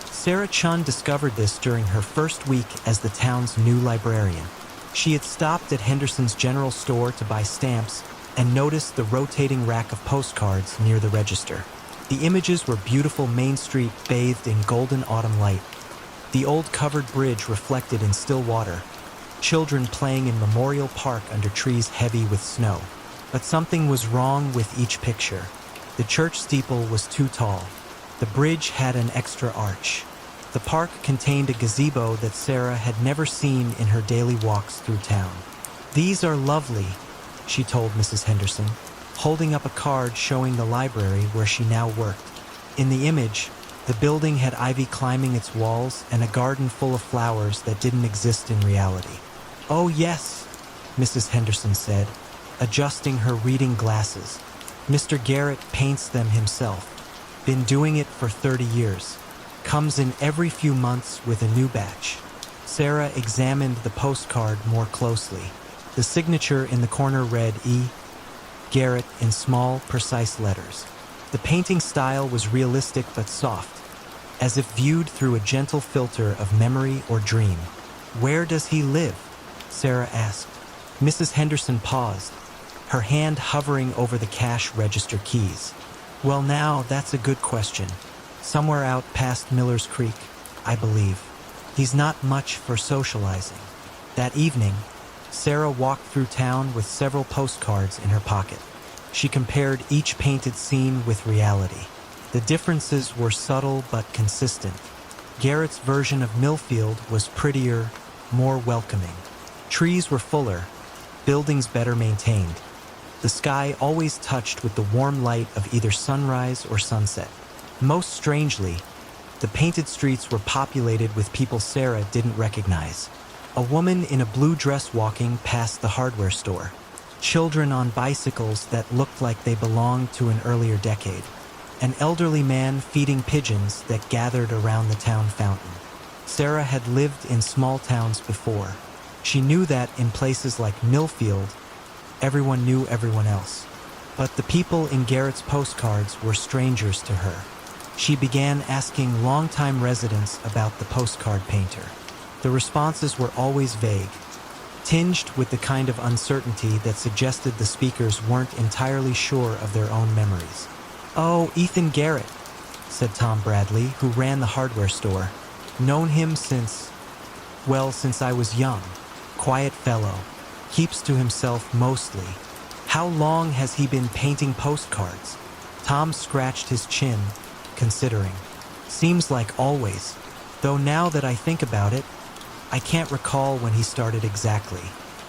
Sarah Chun discovered this during her first week as the town's new librarian. She had stopped at Henderson's general store to buy stamps and noticed the rotating rack of postcards near the register. The images were beautiful Main Street bathed in golden autumn light, the old covered bridge reflected in still water, children playing in Memorial Park under trees heavy with snow. But something was wrong with each picture. The church steeple was too tall. The bridge had an extra arch. The park contained a gazebo that Sarah had never seen in her daily walks through town. "These are lovely," she told Mrs. Henderson, holding up a card showing the library where she now worked. In the image, the building had ivy climbing its walls and a garden full of flowers that didn't exist in reality. "Oh yes," Mrs. Henderson said, adjusting her reading glasses. "Mr. Garrett paints them himself. Been doing it for 30 years. Comes in every few months with a new batch. Sarah examined the postcard more closely. The signature in the corner read E. Garrett in small, precise letters. The painting style was realistic but soft, as if viewed through a gentle filter of memory or dream. "Where does he live?" Sarah asked. Mrs. Henderson paused, her hand hovering over the cash register keys. "Well, now, that's a good question. Somewhere out past Miller's Creek, I believe. He's not much for socializing." That evening, Sarah walked through town with several postcards in her pocket. She compared each painted scene with reality. The differences were subtle but consistent. Garrett's version of Millfield was prettier, more welcoming. Trees were fuller, buildings better maintained. The sky always touched with the warm light of either sunrise or sunset. Most strangely, the painted streets were populated with people Sarah didn't recognize. A woman in a blue dress walking past the hardware store. Children on bicycles that looked like they belonged to an earlier decade. An elderly man feeding pigeons that gathered around the town fountain. Sarah had lived in small towns before. She knew that in places like Millfield, everyone knew everyone else. But the people in Garrett's postcards were strangers to her. She began asking longtime residents about the postcard painter. The responses were always vague, tinged with the kind of uncertainty that suggested the speakers weren't entirely sure of their own memories. "Oh, Ethan Garrett," said Tom Bradley, who ran the hardware store. "Known him since I was young. Quiet fellow. Keeps to himself mostly. How long has he been painting postcards?" Tom scratched his chin, considering. "Seems like always. Though now that I think about it, I can't recall when he started exactly."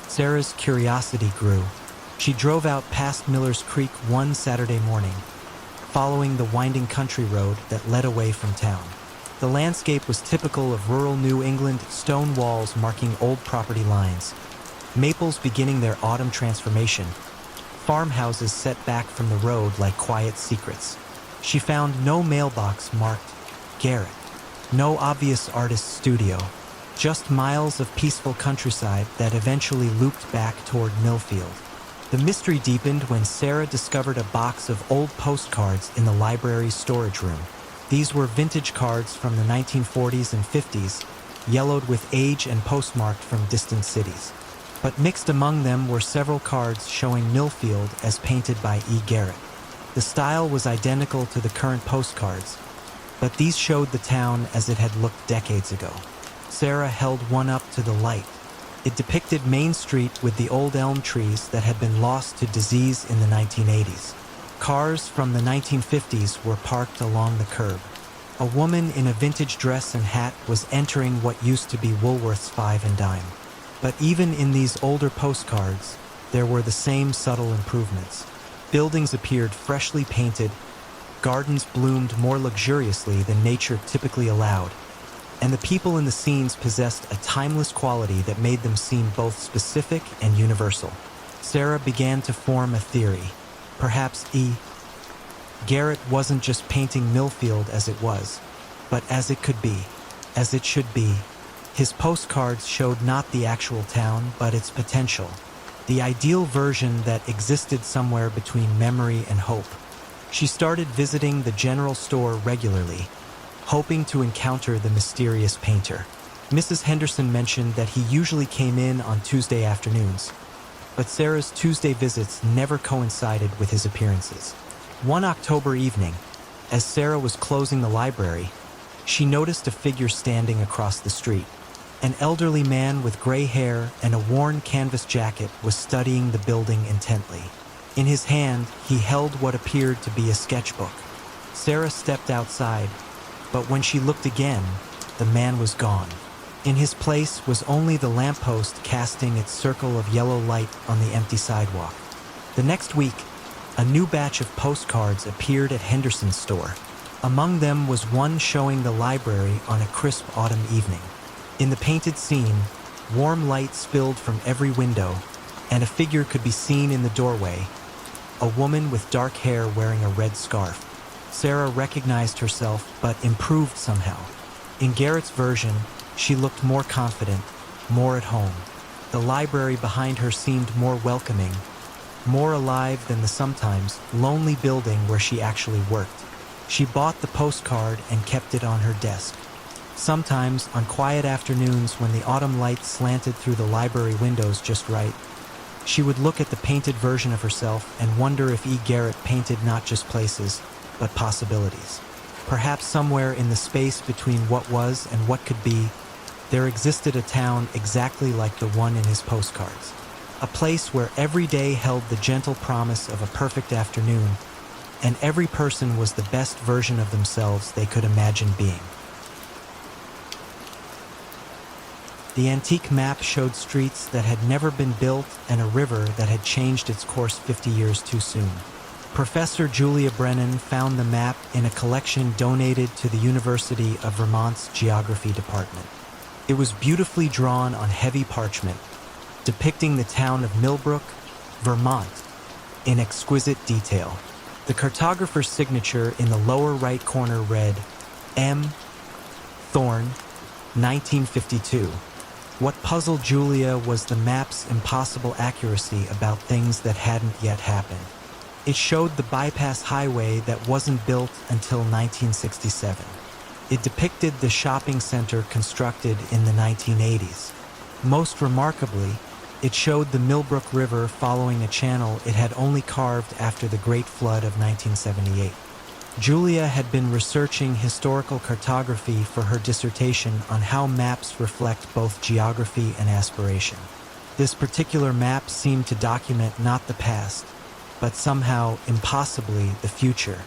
Sarah's curiosity grew. She drove out past Miller's Creek one Saturday morning, following the winding country road that led away from town. The landscape was typical of rural New England, stone walls marking old property lines, maples beginning their autumn transformation, farmhouses set back from the road like quiet secrets. She found no mailbox marked Garrett, no obvious artist's studio, just miles of peaceful countryside that eventually looped back toward Millfield. The mystery deepened when Sarah discovered a box of old postcards in the library's storage room. These were vintage cards from the 1940s and 50s, yellowed with age and postmarked from distant cities. But mixed among them were several cards showing Millfield as painted by E. Garrett. The style was identical to the current postcards, but these showed the town as it had looked decades ago. Sarah held one up to the light. It depicted Main Street with the old elm trees that had been lost to disease in the 1980s. Cars from the 1950s were parked along the curb. A woman in a vintage dress and hat was entering what used to be Woolworth's Five and Dime. But even in these older postcards, there were the same subtle improvements. Buildings appeared freshly painted, gardens bloomed more luxuriously than nature typically allowed, and the people in the scenes possessed a timeless quality that made them seem both specific and universal. Sarah began to form a theory. Perhaps E. Garrett wasn't just painting Millfield as it was, but as it could be, as it should be. His postcards showed not the actual town, but its potential, the ideal version that existed somewhere between memory and hope. She started visiting the general store regularly, hoping to encounter the mysterious painter. Mrs. Henderson mentioned that he usually came in on Tuesday afternoons, but Sarah's Tuesday visits never coincided with his appearances. One October evening, as Sarah was closing the library, she noticed a figure standing across the street. An elderly man with gray hair and a worn canvas jacket was studying the building intently. In his hand, he held what appeared to be a sketchbook. Sarah stepped outside, but when she looked again, the man was gone. In his place was only the lamppost casting its circle of yellow light on the empty sidewalk. The next week, a new batch of postcards appeared at Henderson's store. Among them was one showing the library on a crisp autumn evening. In the painted scene, warm light spilled from every window, and a figure could be seen in the doorway, a woman with dark hair wearing a red scarf. Sarah recognized herself, but improved somehow. In Garrett's version, she looked more confident, more at home. The library behind her seemed more welcoming, more alive than the sometimes lonely building where she actually worked. She bought the postcard and kept it on her desk. Sometimes, on quiet afternoons when the autumn light slanted through the library windows just right, she would look at the painted version of herself and wonder if E. Garrett painted not just places, but possibilities. Perhaps somewhere in the space between what was and what could be, there existed a town exactly like the one in his postcards. A place where every day held the gentle promise of a perfect afternoon, and every person was the best version of themselves they could imagine being. The antique map showed streets that had never been built and a river that had changed its course 50 years too soon. Professor Julia Brennan found the map in a collection donated to the University of Vermont's Geography Department. It was beautifully drawn on heavy parchment, depicting the town of Millbrook, Vermont, in exquisite detail. The cartographer's signature in the lower right corner read, M. Thorne, 1952. What puzzled Julia was the map's impossible accuracy about things that hadn't yet happened. It showed the bypass highway that wasn't built until 1967. It depicted the shopping center constructed in the 1980s. Most remarkably, it showed the Millbrook River following a channel it had only carved after the Great Flood of 1978. Julia had been researching historical cartography for her dissertation on how maps reflect both geography and aspiration. This particular map seemed to document not the past, but somehow, impossibly, the future.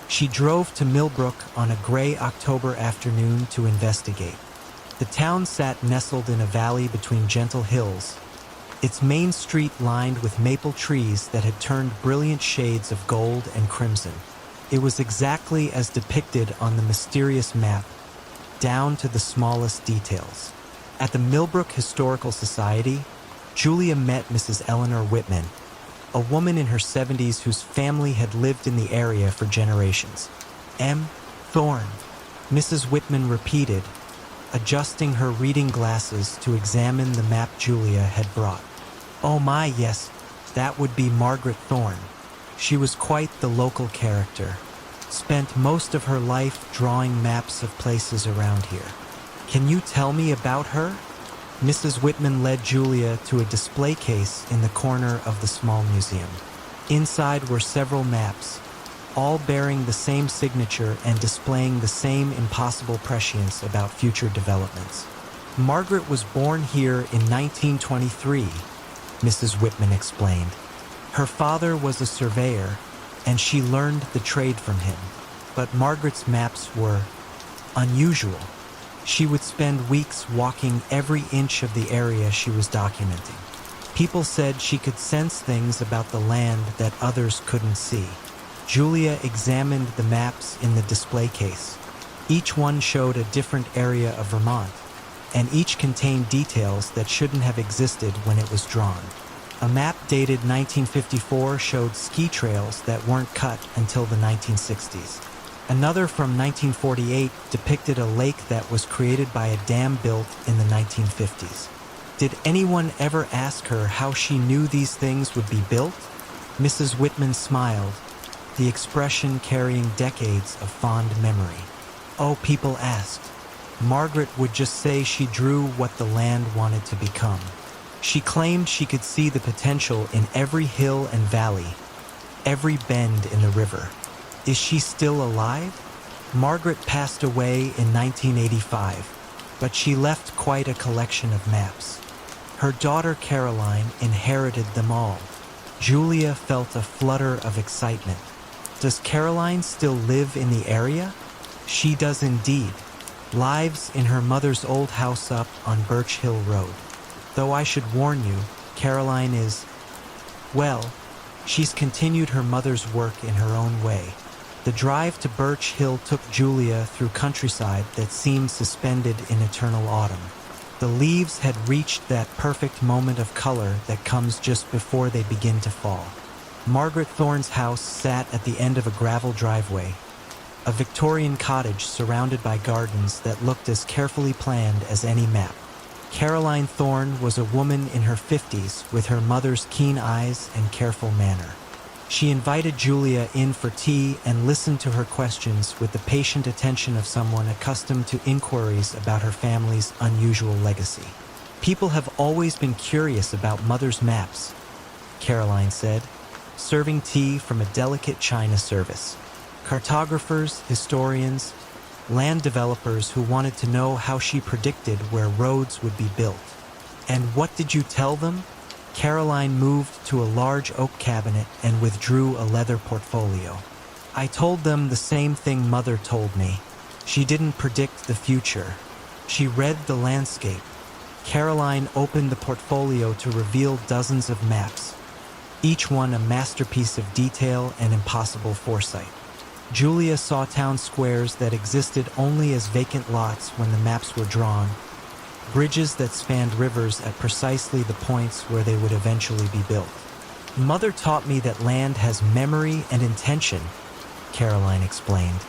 She drove to Millbrook on a gray October afternoon to investigate. The town sat nestled in a valley between gentle hills, its main street lined with maple trees that had turned brilliant shades of gold and crimson. It was exactly as depicted on the mysterious map, down to the smallest details. At the Millbrook Historical Society, Julia met Mrs. Eleanor Whitman, a woman in her 70s whose family had lived in the area for generations. M. Thorne, Mrs. Whitman repeated, adjusting her reading glasses to examine the map Julia had brought. Oh my, yes, that would be Margaret Thorne. She was quite the local character. Spent most of her life drawing maps of places around here. Can you tell me about her? Mrs. Whitman led Julia to a display case in the corner of the small museum. Inside were several maps, all bearing the same signature and displaying the same impossible prescience about future developments. Margaret was born here in 1923, Mrs. Whitman explained. Her father was a surveyor, and she learned the trade from him. But Margaret's maps were unusual. She would spend weeks walking every inch of the area she was documenting. People said she could sense things about the land that others couldn't see. Julia examined the maps in the display case. Each one showed a different area of Vermont, and each contained details that shouldn't have existed when it was drawn. A map dated 1954 showed ski trails that weren't cut until the 1960s. Another from 1948 depicted a lake that was created by a dam built in the 1950s. Did anyone ever ask her how she knew these things would be built? Mrs. Whitman smiled, the expression carrying decades of fond memory. Oh, people asked. Margaret would just say she drew what the land wanted to become. She claimed she could see the potential in every hill and valley, every bend in the river. Is she still alive? Margaret passed away in 1985, but she left quite a collection of maps. Her daughter Caroline inherited them all. Julia felt a flutter of excitement. Does Caroline still live in the area? She does indeed. Lives in her mother's old house up on Birch Hill Road. Though I should warn you, Caroline is, well, she's continued her mother's work in her own way. The drive to Birch Hill took Julia through countryside that seemed suspended in eternal autumn. The leaves had reached that perfect moment of color that comes just before they begin to fall. Margaret Thorne's house sat at the end of a gravel driveway, a Victorian cottage surrounded by gardens that looked as carefully planned as any map. Caroline Thorne was a woman in her 50s with her mother's keen eyes and careful manner. She invited Julia in for tea and listened to her questions with the patient attention of someone accustomed to inquiries about her family's unusual legacy. "People have always been curious about Mother's maps," Caroline said, serving tea from a delicate china service. Cartographers, historians, land developers who wanted to know how she predicted where roads would be built. "And what did you tell them?" Caroline moved to a large oak cabinet and withdrew a leather portfolio. "I told them the same thing Mother told me. She didn't predict the future. She read the landscape." Caroline opened the portfolio to reveal dozens of maps, each one a masterpiece of detail and impossible foresight. Julia saw town squares that existed only as vacant lots when the maps were drawn, bridges that spanned rivers at precisely the points where they would eventually be built. "Mother taught me that land has memory and intention," Caroline explained.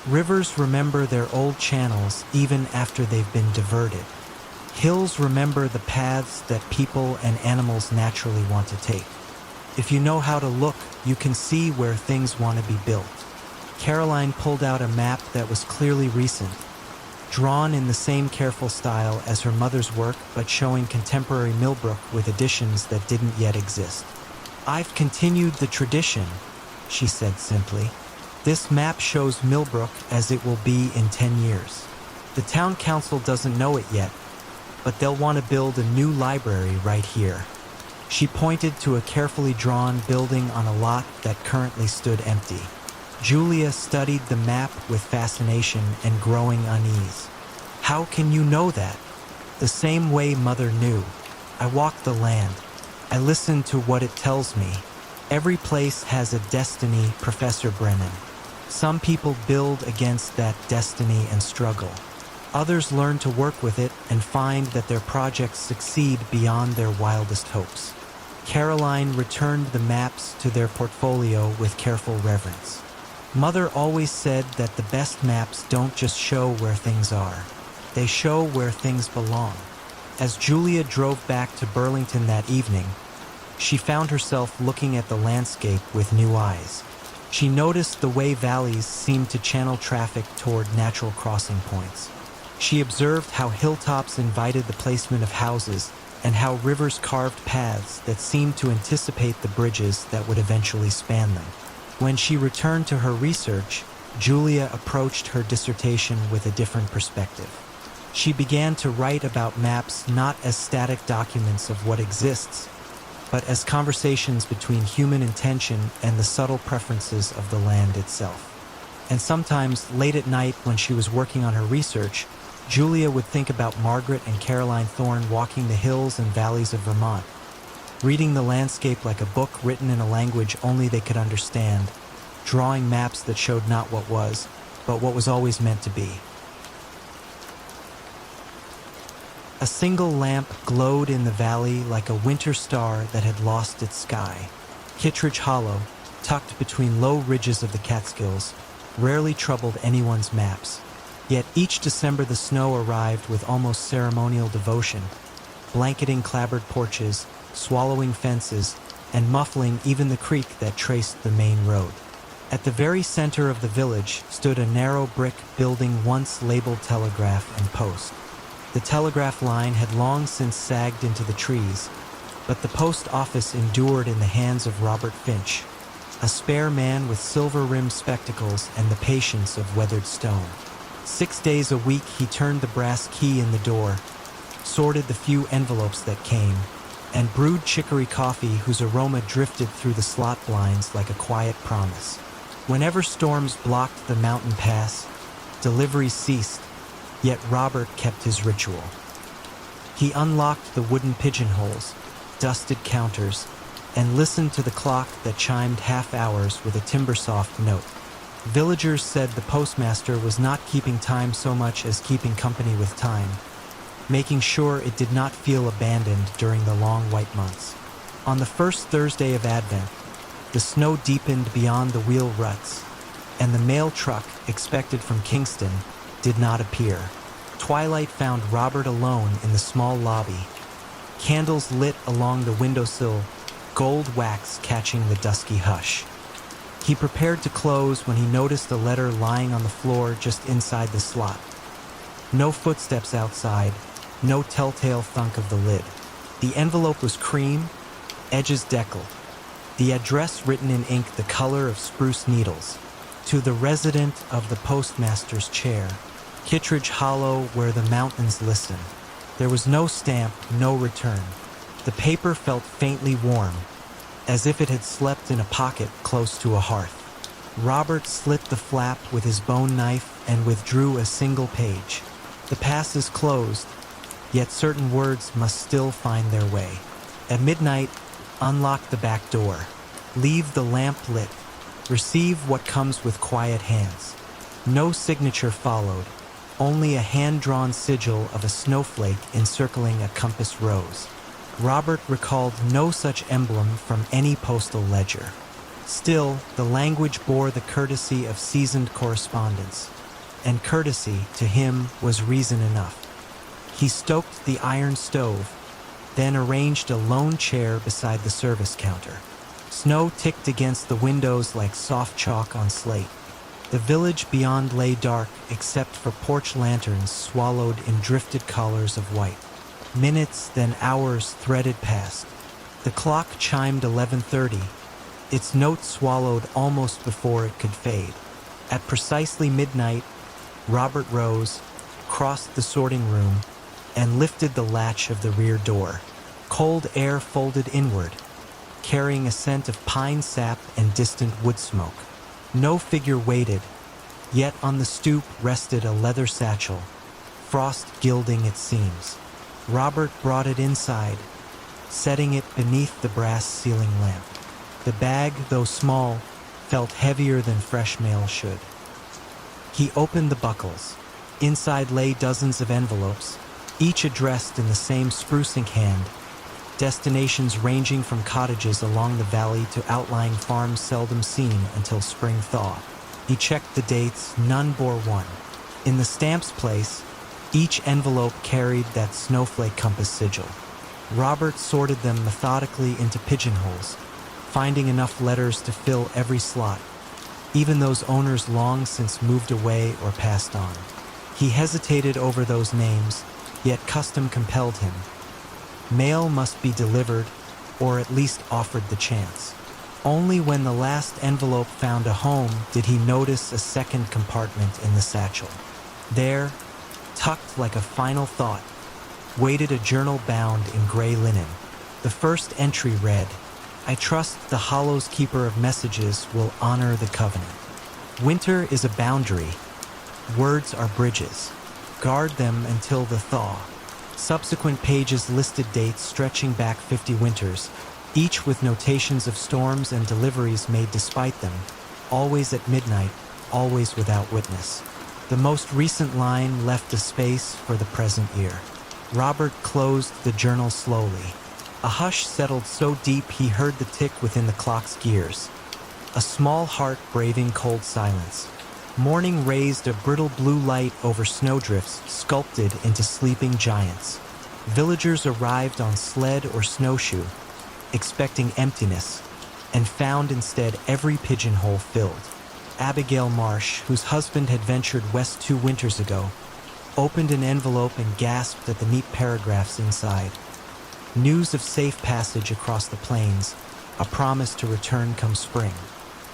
"Rivers remember their old channels even after they've been diverted. Hills remember the paths that people and animals naturally want to take. If you know how to look, you can see where things want to be built." Caroline pulled out a map that was clearly recent, drawn in the same careful style as her mother's work but showing contemporary Millbrook with additions that didn't yet exist. "I've continued the tradition," she said simply. "This map shows Millbrook as it will be in 10 years. The town council doesn't know it yet, but they'll want to build a new library right here." She pointed to a carefully drawn building on a lot that currently stood empty. Julia studied the map with fascination and growing unease. "How can you know that?" "The same way Mother knew. I walk the land. I listen to what it tells me. Every place has a destiny, Professor Brennan. Some people build against that destiny and struggle. Others learn to work with it and find that their projects succeed beyond their wildest hopes." Caroline returned the maps to their portfolio with careful reverence. "Mother always said that the best maps don't just show where things are. They show where things belong." As Julia drove back to Burlington that evening, she found herself looking at the landscape with new eyes. She noticed the way valleys seemed to channel traffic toward natural crossing points. She observed how hilltops invited the placement of houses and how rivers carved paths that seemed to anticipate the bridges that would eventually span them. When she returned to her research, Julia approached her dissertation with a different perspective. She began to write about maps not as static documents of what exists, but as conversations between human intention and the subtle preferences of the land itself. And sometimes, late at night when she was working on her research, Julia would think about Margaret and Caroline Thorne walking the hills and valleys of Vermont, reading the landscape like a book written in a language only they could understand, drawing maps that showed not what was, but what was always meant to be. A single lamp glowed in the valley like a winter star that had lost its sky. Kittredge Hollow, tucked between low ridges of the Catskills, rarely troubled anyone's maps. Yet each December the snow arrived with almost ceremonial devotion, blanketing clapboard porches, swallowing fences, and muffling even the creek that traced the main road. At the very center of the village stood a narrow brick building once labeled Telegraph and Post. The telegraph line had long since sagged into the trees, but the post office endured in the hands of Robert Finch, a spare man with silver-rimmed spectacles and the patience of weathered stone. 6 days a week he turned the brass key in the door, sorted the few envelopes that came, and brewed chicory coffee whose aroma drifted through the slot blinds like a quiet promise. Whenever storms blocked the mountain pass, deliveries ceased, yet Robert kept his ritual. He unlocked the wooden pigeonholes, dusted counters, and listened to the clock that chimed half hours with a timber-soft note. Villagers said the postmaster was not keeping time so much as keeping company with time, making sure it did not feel abandoned during the long white months. On the first Thursday of Advent, the snow deepened beyond the wheel ruts, and the mail truck expected from Kingston did not appear. Twilight found Robert alone in the small lobby, candles lit along the windowsill, gold wax catching the dusky hush. He prepared to close when he noticed a letter lying on the floor just inside the slot. No footsteps outside, no telltale thunk of the lid. The envelope was cream, edges deckled. The address written in ink the color of spruce needles. To the resident of the postmaster's chair, Kittredge Hollow, where the mountains listen. There was no stamp, no return. The paper felt faintly warm, as if it had slept in a pocket close to a hearth. Robert slit the flap with his bone knife and withdrew a single page. The pass is closed, yet certain words must still find their way. At midnight, unlock the back door. Leave the lamp lit. Receive what comes with quiet hands. No signature followed, only a hand-drawn sigil of a snowflake encircling a compass rose. Robert recalled no such emblem from any postal ledger. Still, the language bore the courtesy of seasoned correspondence, and courtesy, to him, was reason enough. He stoked the iron stove, then arranged a lone chair beside the service counter. Snow ticked against the windows like soft chalk on slate. The village beyond lay dark except for porch lanterns swallowed in drifted collars of white. Minutes, then hours threaded past. The clock chimed 11:30, its note swallowed almost before it could fade. At precisely midnight, Robert rose, crossed the sorting room, and lifted the latch of the rear door. Cold air folded inward, carrying a scent of pine sap and distant wood smoke. No figure waited, yet on the stoop rested a leather satchel, frost gilding its seams. Robert brought it inside, setting it beneath the brass ceiling lamp. The bag, though small, felt heavier than fresh mail should. He opened the buckles. Inside lay dozens of envelopes, each addressed in the same spruce ink hand, destinations ranging from cottages along the valley to outlying farms seldom seen until spring thaw. He checked the dates, none bore one. In the stamps place, each envelope carried that snowflake compass sigil. Robert sorted them methodically into pigeonholes, finding enough letters to fill every slot, even those owners long since moved away or passed on. He hesitated over those names, yet custom compelled him. Mail must be delivered, or at least offered the chance. Only when the last envelope found a home did he notice a second compartment in the satchel. There, tucked like a final thought, waited a journal bound in gray linen. The first entry read, "I trust the Hollow's keeper of messages will honor the covenant. Winter is a boundary. Words are bridges. Guard them until the thaw." Subsequent pages listed dates stretching back 50 winters, each with notations of storms and deliveries made despite them, always at midnight, always without witness. The most recent line left a space for the present year. Robert closed the journal slowly. A hush settled so deep he heard the tick within the clock's gears. A small heart braving cold silence. Morning raised a brittle blue light over snowdrifts sculpted into sleeping giants. Villagers arrived on sled or snowshoe, expecting emptiness, and found instead every pigeonhole filled. Abigail Marsh, whose husband had ventured west 2 winters ago, opened an envelope and gasped at the neat paragraphs inside. News of safe passage across the plains, a promise to return come spring.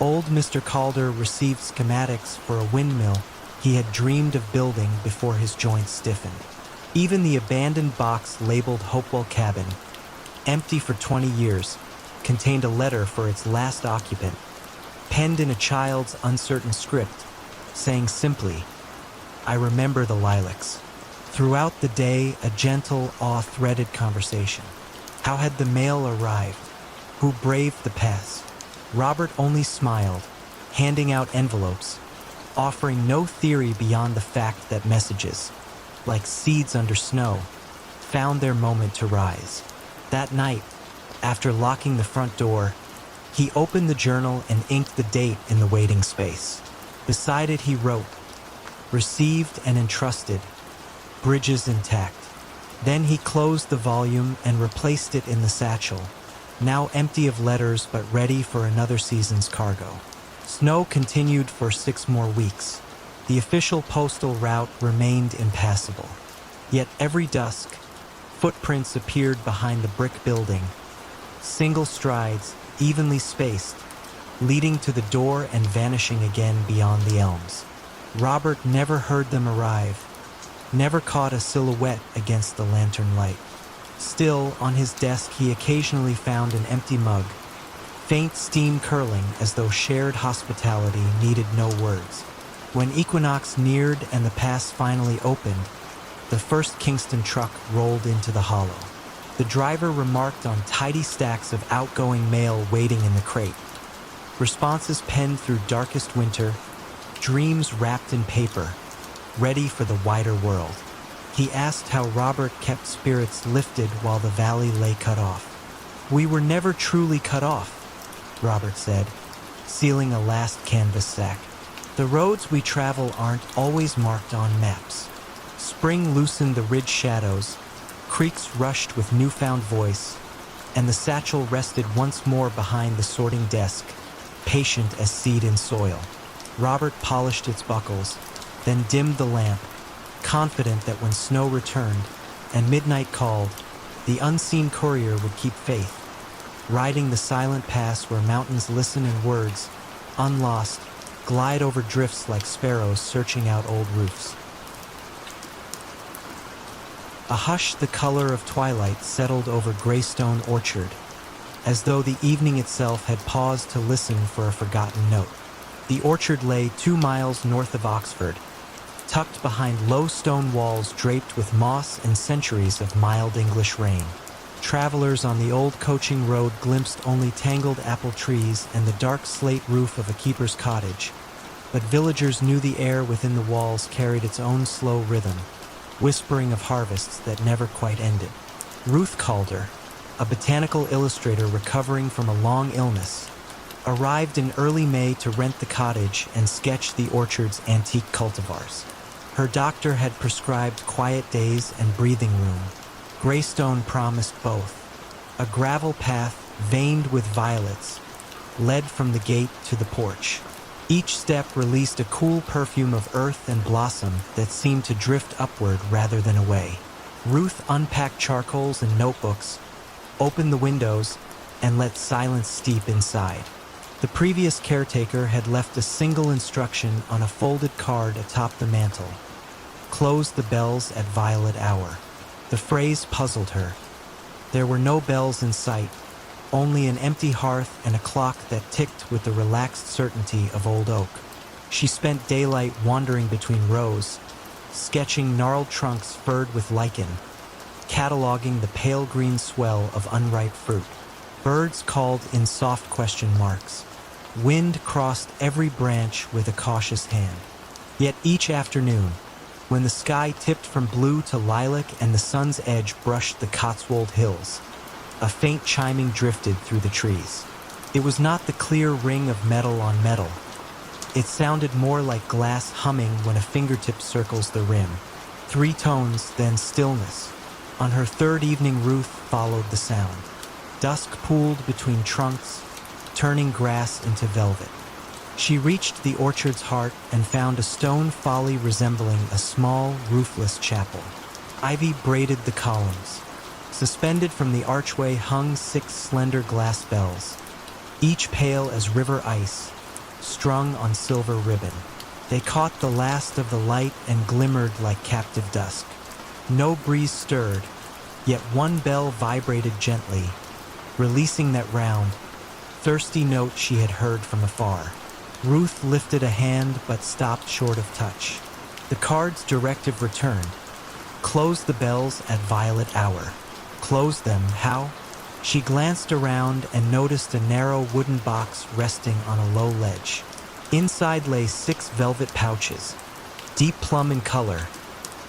Old Mr. Calder received schematics for a windmill he had dreamed of building before his joints stiffened. Even the abandoned box labeled Hopewell Cabin, empty for 20 years, contained a letter for its last occupant, penned in a child's uncertain script, saying simply, "I remember the lilacs." Throughout the day, a gentle, awe-threaded conversation. How had the mail arrived? Who braved the pass? Robert only smiled, handing out envelopes, offering no theory beyond the fact that messages, like seeds under snow, found their moment to rise. That night, after locking the front door, he opened the journal and inked the date in the waiting space. Beside it he wrote, "Received and entrusted, bridges intact." Then he closed the volume and replaced it in the satchel, now empty of letters but ready for another season's cargo. Snow continued for 6 more weeks. The official postal route remained impassable. Yet every dusk, footprints appeared behind the brick building, single strides, evenly spaced, leading to the door and vanishing again beyond the elms. Robert never heard them arrive, never caught a silhouette against the lantern light. Still, on his desk he occasionally found an empty mug, faint steam curling as though shared hospitality needed no words. When equinox neared and the pass finally opened, the first Kingston truck rolled into the hollow. The driver remarked on tidy stacks of outgoing mail waiting in the crate. Responses penned through darkest winter, dreams wrapped in paper, ready for the wider world. He asked how Robert kept spirits lifted while the valley lay cut off. "We were never truly cut off," Robert said, sealing a last canvas sack. "The roads we travel aren't always marked on maps." Spring loosened the ridge shadows, creeks rushed with newfound voice, and the satchel rested once more behind the sorting desk, patient as seed in soil. Robert polished its buckles, then dimmed the lamp, confident that when snow returned and midnight called, the unseen courier would keep faith, riding the silent pass where mountains listen and words, unlost, glide over drifts like sparrows searching out old roofs. A hush the color of twilight settled over Greystone Orchard, as though the evening itself had paused to listen for a forgotten note. The orchard lay 2 miles north of Oxford, tucked behind low stone walls draped with moss and centuries of mild English rain. Travelers on the old coaching road glimpsed only tangled apple trees and the dark slate roof of a keeper's cottage, but villagers knew the air within the walls carried its own slow rhythm, whispering of harvests that never quite ended. Ruth Calder, a botanical illustrator recovering from a long illness, arrived in early May to rent the cottage and sketch the orchard's antique cultivars. Her doctor had prescribed quiet days and breathing room. Greystone promised both. A gravel path veined with violets led from the gate to the porch. Each step released a cool perfume of earth and blossom that seemed to drift upward rather than away. Ruth unpacked charcoals and notebooks, opened the windows, and let silence steep inside. The previous caretaker had left a single instruction on a folded card atop the mantel: "Close the bells at violet hour." The phrase puzzled her. There were no bells in sight, only an empty hearth and a clock that ticked with the relaxed certainty of old oak. She spent daylight wandering between rows, sketching gnarled trunks furred with lichen, cataloging the pale green swell of unripe fruit. Birds called in soft question marks. Wind crossed every branch with a cautious hand. Yet each afternoon, when the sky tipped from blue to lilac and the sun's edge brushed the Cotswold Hills, a faint chiming drifted through the trees. It was not the clear ring of metal on metal. It sounded more like glass humming when a fingertip circles the rim. 3 tones, then stillness. On her 3rd evening, Ruth followed the sound. Dusk pooled between trunks, turning grass into velvet. She reached the orchard's heart and found a stone folly resembling a small, roofless chapel. Ivy braided the columns. Suspended from the archway hung 6 slender glass bells, each pale as river ice, strung on silver ribbon. They caught the last of the light and glimmered like captive dusk. No breeze stirred, yet one bell vibrated gently, releasing that round, thirsty note she had heard from afar. Ruth lifted a hand but stopped short of touch. The card's directive returned. Close the bells at violet hour. Close them, how? She glanced around and noticed a narrow wooden box resting on a low ledge. Inside lay 6 velvet pouches, deep plum in color,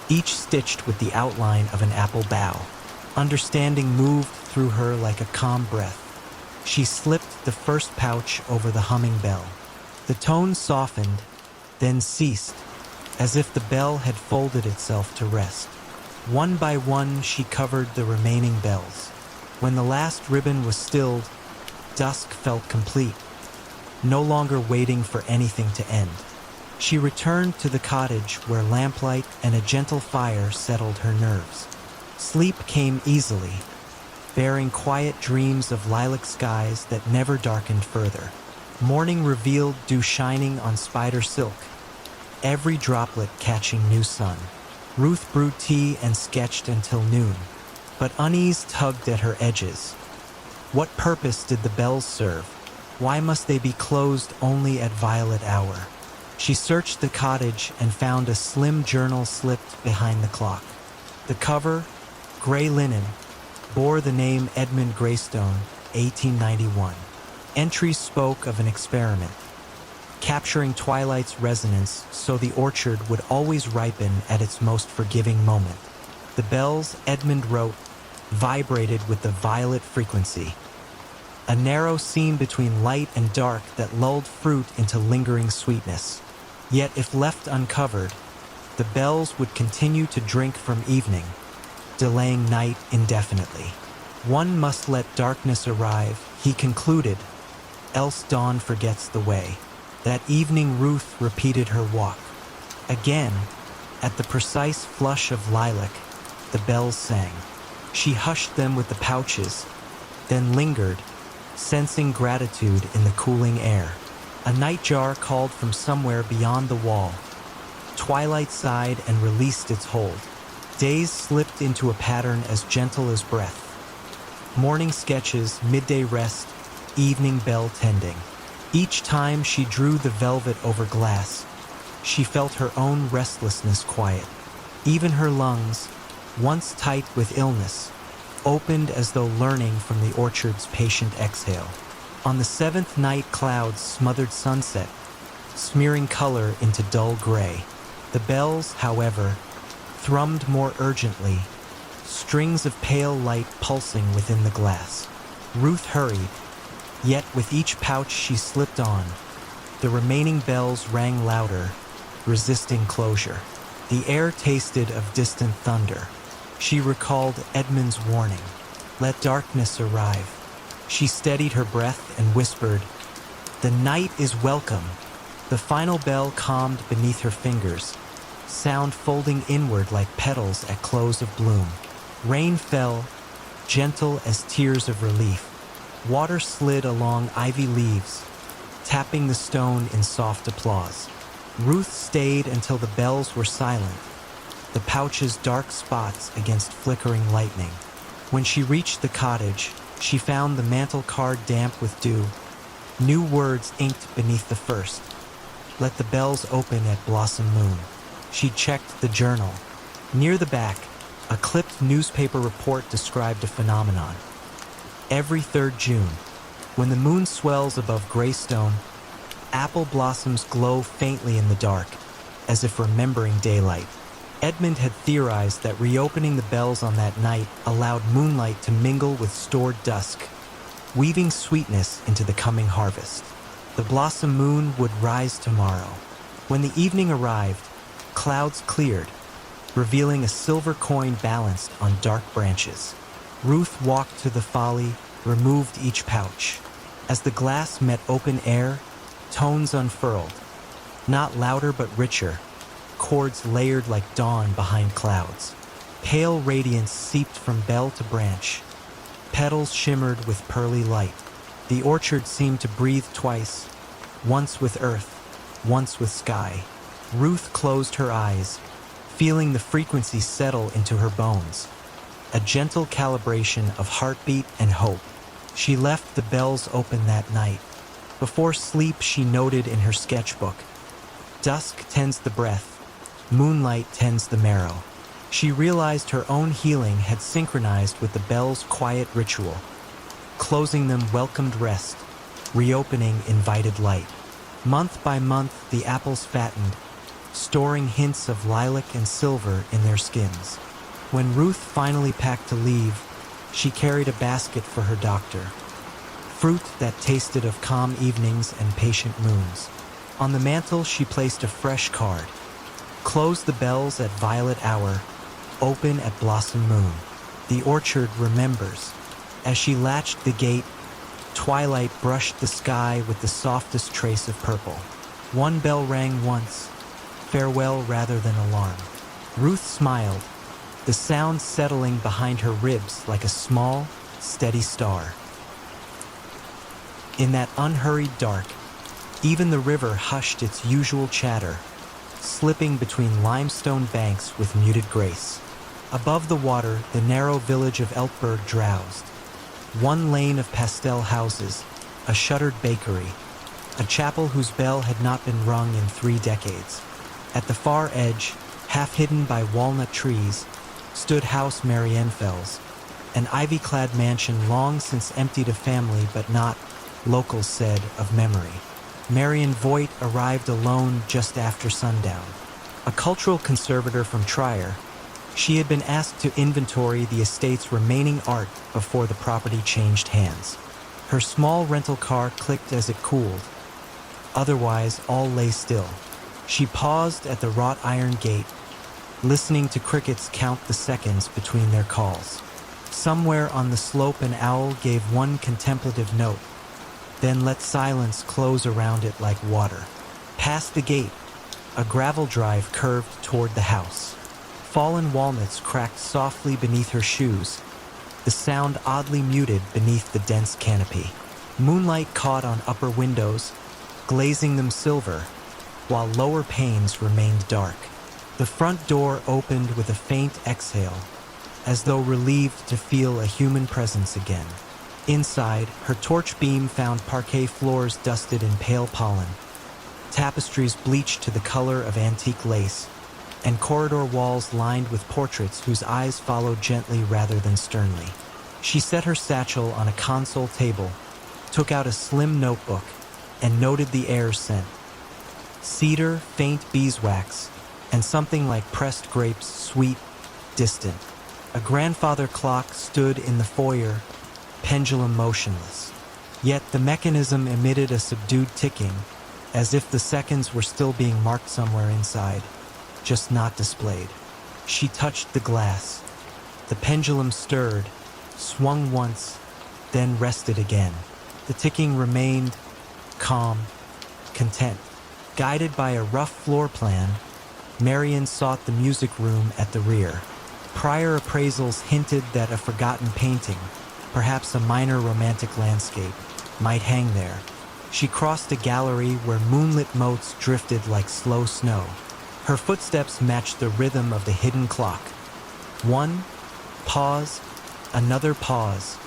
each stitched with the outline of an apple bough. Understanding moved through her like a calm breath. She slipped the first pouch over the humming bell. The tone softened, then ceased, as if the bell had folded itself to rest. One by one she covered the remaining bells. When the last ribbon was stilled, dusk felt complete, no longer waiting for anything to end. She returned to the cottage where lamplight and a gentle fire settled her nerves. Sleep came easily, bearing quiet dreams of lilac skies that never darkened further. Morning revealed dew shining on spider silk, every droplet catching new sun. Ruth brewed tea and sketched until noon, but unease tugged at her edges. What purpose did the bells serve? Why must they be closed only at violet hour? She searched the cottage and found a slim journal slipped behind the clock. The cover, gray linen, bore the name Edmund Greystone, 1891. Entries spoke of an experiment, capturing twilight's resonance so the orchard would always ripen at its most forgiving moment. The bells, Edmund wrote, vibrated with the violet frequency, a narrow seam between light and dark that lulled fruit into lingering sweetness. Yet if left uncovered, the bells would continue to drink from evening, delaying night indefinitely. One must let darkness arrive, he concluded, else dawn forgets the way. That evening Ruth repeated her walk. Again, at the precise flush of lilac, the bells sang. She hushed them with the pouches, then lingered, sensing gratitude in the cooling air. A nightjar called from somewhere beyond the wall. Twilight sighed and released its hold. Days slipped into a pattern as gentle as breath. Morning sketches, midday rest, evening bell tending. Each time she drew the velvet over glass, she felt her own restlessness quiet. Even her lungs, once tight with illness, opened as though learning from the orchard's patient exhale. On the seventh night, clouds smothered sunset, smearing color into dull gray. The bells, however, thrummed more urgently, strings of pale light pulsing within the glass. Ruth hurried, yet with each pouch she slipped on, the remaining bells rang louder, resisting closure. The air tasted of distant thunder. She recalled Edmund's warning, "Let darkness arrive." She steadied her breath and whispered, "The night is welcome." The final bell calmed beneath her fingers, sound folding inward like petals at close of bloom. Rain fell, gentle as tears of relief. Water slid along ivy leaves, tapping the stone in soft applause. Ruth stayed until the bells were silent, the pouches dark spots against flickering lightning. When she reached the cottage, she found the mantel card damp with dew, new words inked beneath the first. "Let the bells open at blossom moon." She checked the journal. Near the back, a clipped newspaper report described a phenomenon. Every 3rd June, when the moon swells above Greystone, apple blossoms glow faintly in the dark, as if remembering daylight. Edmund had theorized that reopening the bells on that night allowed moonlight to mingle with stored dusk, weaving sweetness into the coming harvest. The blossom moon would rise tomorrow. When the evening arrived, clouds cleared, revealing a silver coin balanced on dark branches. Ruth walked to the folly, removed each pouch. As the glass met open air, tones unfurled, not louder but richer, chords layered like dawn behind clouds. Pale radiance seeped from bell to branch. Petals shimmered with pearly light. The orchard seemed to breathe twice, once with earth, once with sky. Ruth closed her eyes, feeling the frequency settle into her bones. A gentle calibration of heartbeat and hope. She left the bells open that night. Before sleep, she noted in her sketchbook, "Dusk tends the breath, moonlight tends the marrow." She realized her own healing had synchronized with the bells' quiet ritual. Closing them welcomed rest, reopening invited light. Month by month, the apples fattened, storing hints of lilac and silver in their skins. When Ruth finally packed to leave, she carried a basket for her doctor. Fruit that tasted of calm evenings and patient moons. On the mantel, she placed a fresh card. Close the bells at violet hour, open at blossom moon. The orchard remembers. As she latched the gate, twilight brushed the sky with the softest trace of purple. One bell rang once, farewell rather than alarm. Ruth smiled, the sound settling behind her ribs like a small, steady star. In that unhurried dark, even the river hushed its usual chatter, slipping between limestone banks with muted grace. Above the water, the narrow village of Eltberg drowsed. One lane of pastel houses, a shuttered bakery, a chapel whose bell had not been rung in 3 decades. At the far edge, half hidden by walnut trees, stood House Marienfels, an ivy-clad mansion long since emptied of family but not, locals said, of memory. Marion Voigt arrived alone just after sundown. A cultural conservator from Trier, she had been asked to inventory the estate's remaining art before the property changed hands. Her small rental car clicked as it cooled. Otherwise, all lay still. She paused at the wrought iron gate, listening to crickets count the seconds between their calls. Somewhere on the slope an owl gave one contemplative note, then let silence close around it like water. Past the gate, a gravel drive curved toward the house. Fallen walnuts cracked softly beneath her shoes, the sound oddly muted beneath the dense canopy. Moonlight caught on upper windows, glazing them silver, while lower panes remained dark. The front door opened with a faint exhale, as though relieved to feel a human presence again. Inside, her torch beam found parquet floors dusted in pale pollen, tapestries bleached to the color of antique lace, and corridor walls lined with portraits whose eyes followed gently rather than sternly. She set her satchel on a console table, took out a slim notebook, and noted the air scent. Cedar, faint beeswax, and something like pressed grapes, sweet, distant. A grandfather clock stood in the foyer, pendulum motionless. Yet the mechanism emitted a subdued ticking, as if the seconds were still being marked somewhere inside, just not displayed. She touched the glass. The pendulum stirred, swung once, then rested again. The ticking remained calm, content. Guided by a rough floor plan, Marion sought the music room at the rear. Prior appraisals hinted that a forgotten painting, perhaps a minor romantic landscape, might hang there. She crossed a gallery where moonlit motes drifted like slow snow. Her footsteps matched the rhythm of the hidden clock. One pause, another pause,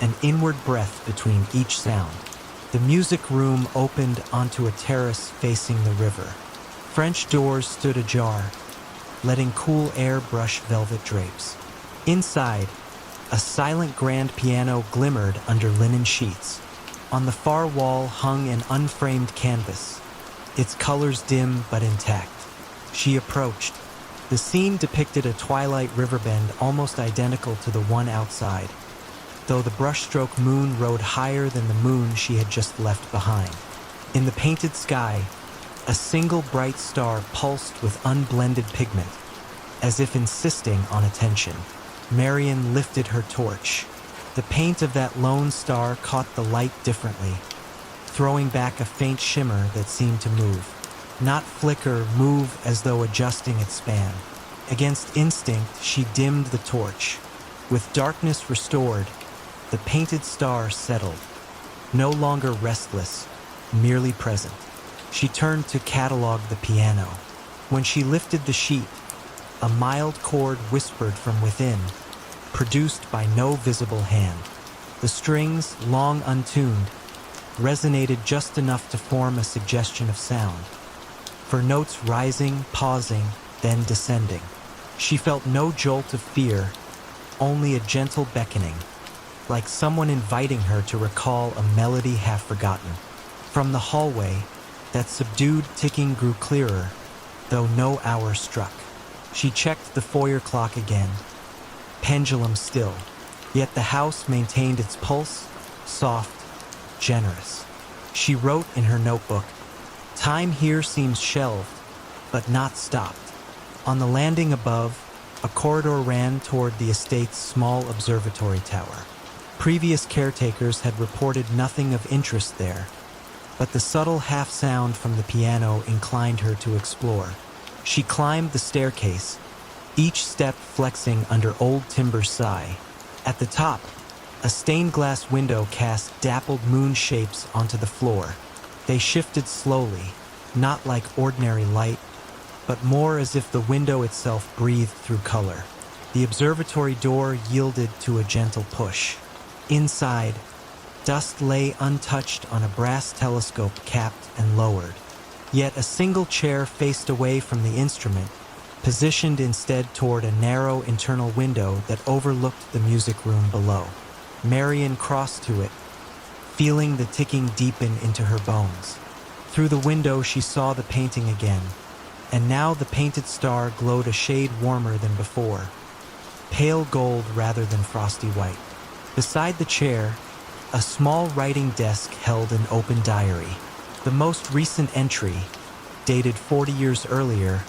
an inward breath between each sound. The music room opened onto a terrace facing the river. French doors stood ajar, letting cool air brush velvet drapes. Inside, a silent grand piano glimmered under linen sheets. On the far wall hung an unframed canvas, its colors dim but intact. She approached. The scene depicted a twilight riverbend almost identical to the one outside, though the brushstroke moon rode higher than the moon she had just left behind. In the painted sky, a single bright star pulsed with unblended pigment, as if insisting on attention. Marion lifted her torch. The paint of that lone star caught the light differently, throwing back a faint shimmer that seemed to move. Not flicker, move as though adjusting its span. Against instinct, she dimmed the torch. With darkness restored, the painted star settled, no longer restless, merely present. She turned to catalog the piano. When she lifted the sheet, a mild chord whispered from within, produced by no visible hand. The strings, long untuned, resonated just enough to form a suggestion of sound. For notes rising, pausing, then descending. She felt no jolt of fear, only a gentle beckoning, like someone inviting her to recall a melody half forgotten. From the hallway, that subdued ticking grew clearer, though no hour struck. She checked the foyer clock again, pendulum still, yet the house maintained its pulse, soft, generous. She wrote in her notebook, Time here seems shelved, but not stopped. On the landing above, a corridor ran toward the estate's small observatory tower. Previous caretakers had reported nothing of interest there, but the subtle half-sound from the piano inclined her to explore. She climbed the staircase, each step flexing under old timber's sigh. At the top, a stained-glass window cast dappled moon shapes onto the floor. They shifted slowly, not like ordinary light, but more as if the window itself breathed through color. The observatory door yielded to a gentle push. Inside, dust lay untouched on a brass telescope capped and lowered. Yet a single chair faced away from the instrument, positioned instead toward a narrow internal window that overlooked the music room below. Marian crossed to it, feeling the ticking deepen into her bones. Through the window she saw the painting again, and now the painted star glowed a shade warmer than before, pale gold rather than frosty white. Beside the chair, a small writing desk held an open diary. The most recent entry, dated 40 years earlier,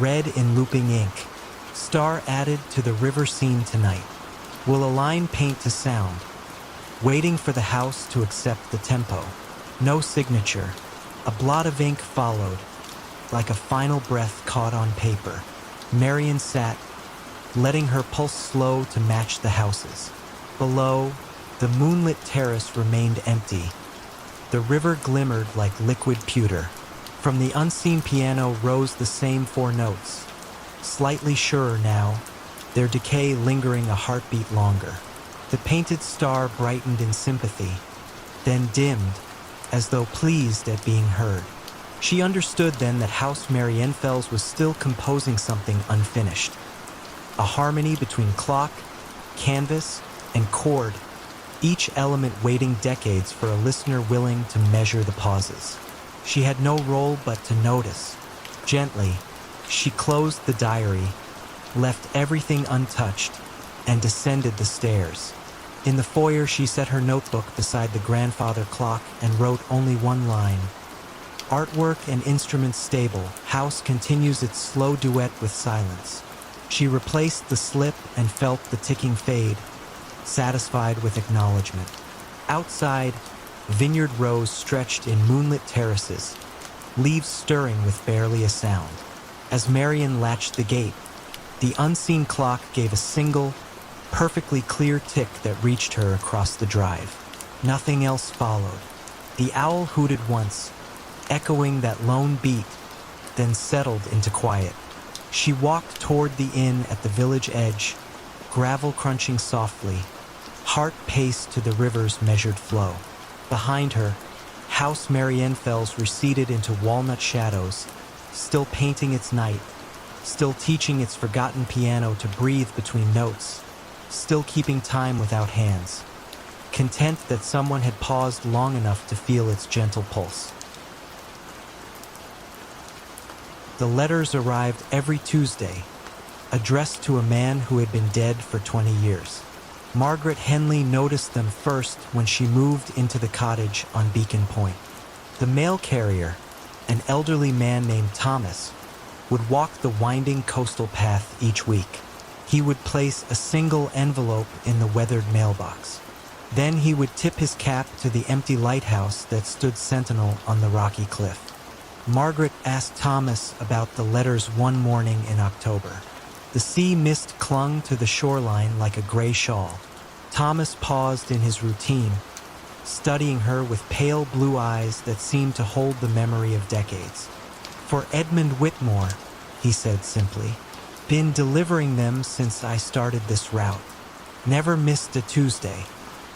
read in looping ink, "Star added to the river scene tonight. Will a line paint to sound, waiting for the house to accept the tempo." No signature. A blot of ink followed, like a final breath caught on paper. Marian sat, letting her pulse slow to match the house's. Below, the moonlit terrace remained empty. The river glimmered like liquid pewter. From the unseen piano rose the same four notes, slightly surer now, their decay lingering a heartbeat longer. The painted star brightened in sympathy, then dimmed, as though pleased at being heard. She understood then that House Marienfels was still composing something unfinished. A harmony between clock, canvas, and chord, each element waiting decades for a listener willing to measure the pauses. She had no role but to notice. Gently, she closed the diary, left everything untouched, and descended the stairs. In the foyer, she set her notebook beside the grandfather clock and wrote only one line. "Artwork and instruments stable. House continues its slow duet with silence." She replaced the slip and felt the ticking fade, satisfied with acknowledgement. Outside, vineyard rows stretched in moonlit terraces, leaves stirring with barely a sound. As Marian latched the gate, the unseen clock gave a single, perfectly clear tick that reached her across the drive. Nothing else followed. The owl hooted once, echoing that lone beat, then settled into quiet. She walked toward the inn at the village edge, gravel crunching softly, heart paced to the river's measured flow. Behind her, House Marienfels receded into walnut shadows, still painting its night, still teaching its forgotten piano to breathe between notes, still keeping time without hands, content that someone had paused long enough to feel its gentle pulse. The letters arrived every Tuesday, addressed to a man who had been dead for 20 years. Margaret Henley noticed them first when she moved into the cottage on Beacon Point. The mail carrier, an elderly man named Thomas, would walk the winding coastal path each week. He would place a single envelope in the weathered mailbox. Then he would tip his cap to the empty lighthouse that stood sentinel on the rocky cliff. Margaret asked Thomas about the letters one morning in October. The sea mist clung to the shoreline like a gray shawl. Thomas paused in his routine, studying her with pale blue eyes that seemed to hold the memory of decades. "For Edmund Whitmore," he said simply. "Been delivering them since I started this route. Never missed a Tuesday."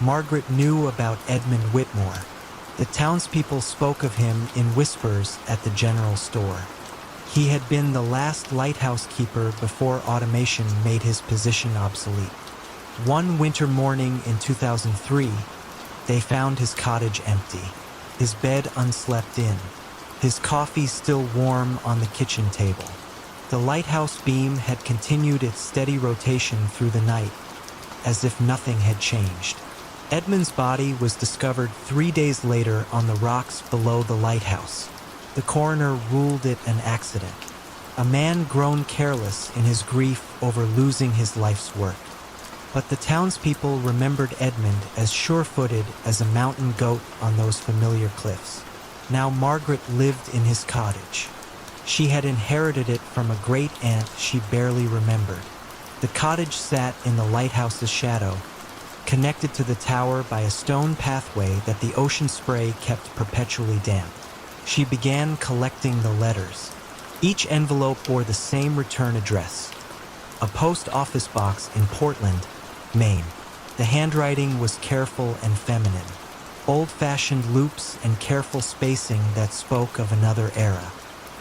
Margaret knew about Edmund Whitmore. The townspeople spoke of him in whispers at the general store. He had been the last lighthouse keeper before automation made his position obsolete. One winter morning in 2003, they found his cottage empty, his bed unslept in, his coffee still warm on the kitchen table. The lighthouse beam had continued its steady rotation through the night, as if nothing had changed. Edmund's body was discovered 3 days later on the rocks below the lighthouse. The coroner ruled it an accident. A man grown careless in his grief over losing his life's work. But the townspeople remembered Edmund as sure-footed as a mountain goat on those familiar cliffs. Now Margaret lived in his cottage. She had inherited it from a great-aunt she barely remembered. The cottage sat in the lighthouse's shadow, connected to the tower by a stone pathway that the ocean spray kept perpetually damp. She began collecting the letters. Each envelope bore the same return address, a post office box in Portland, Maine. The handwriting was careful and feminine, old-fashioned loops and careful spacing that spoke of another era.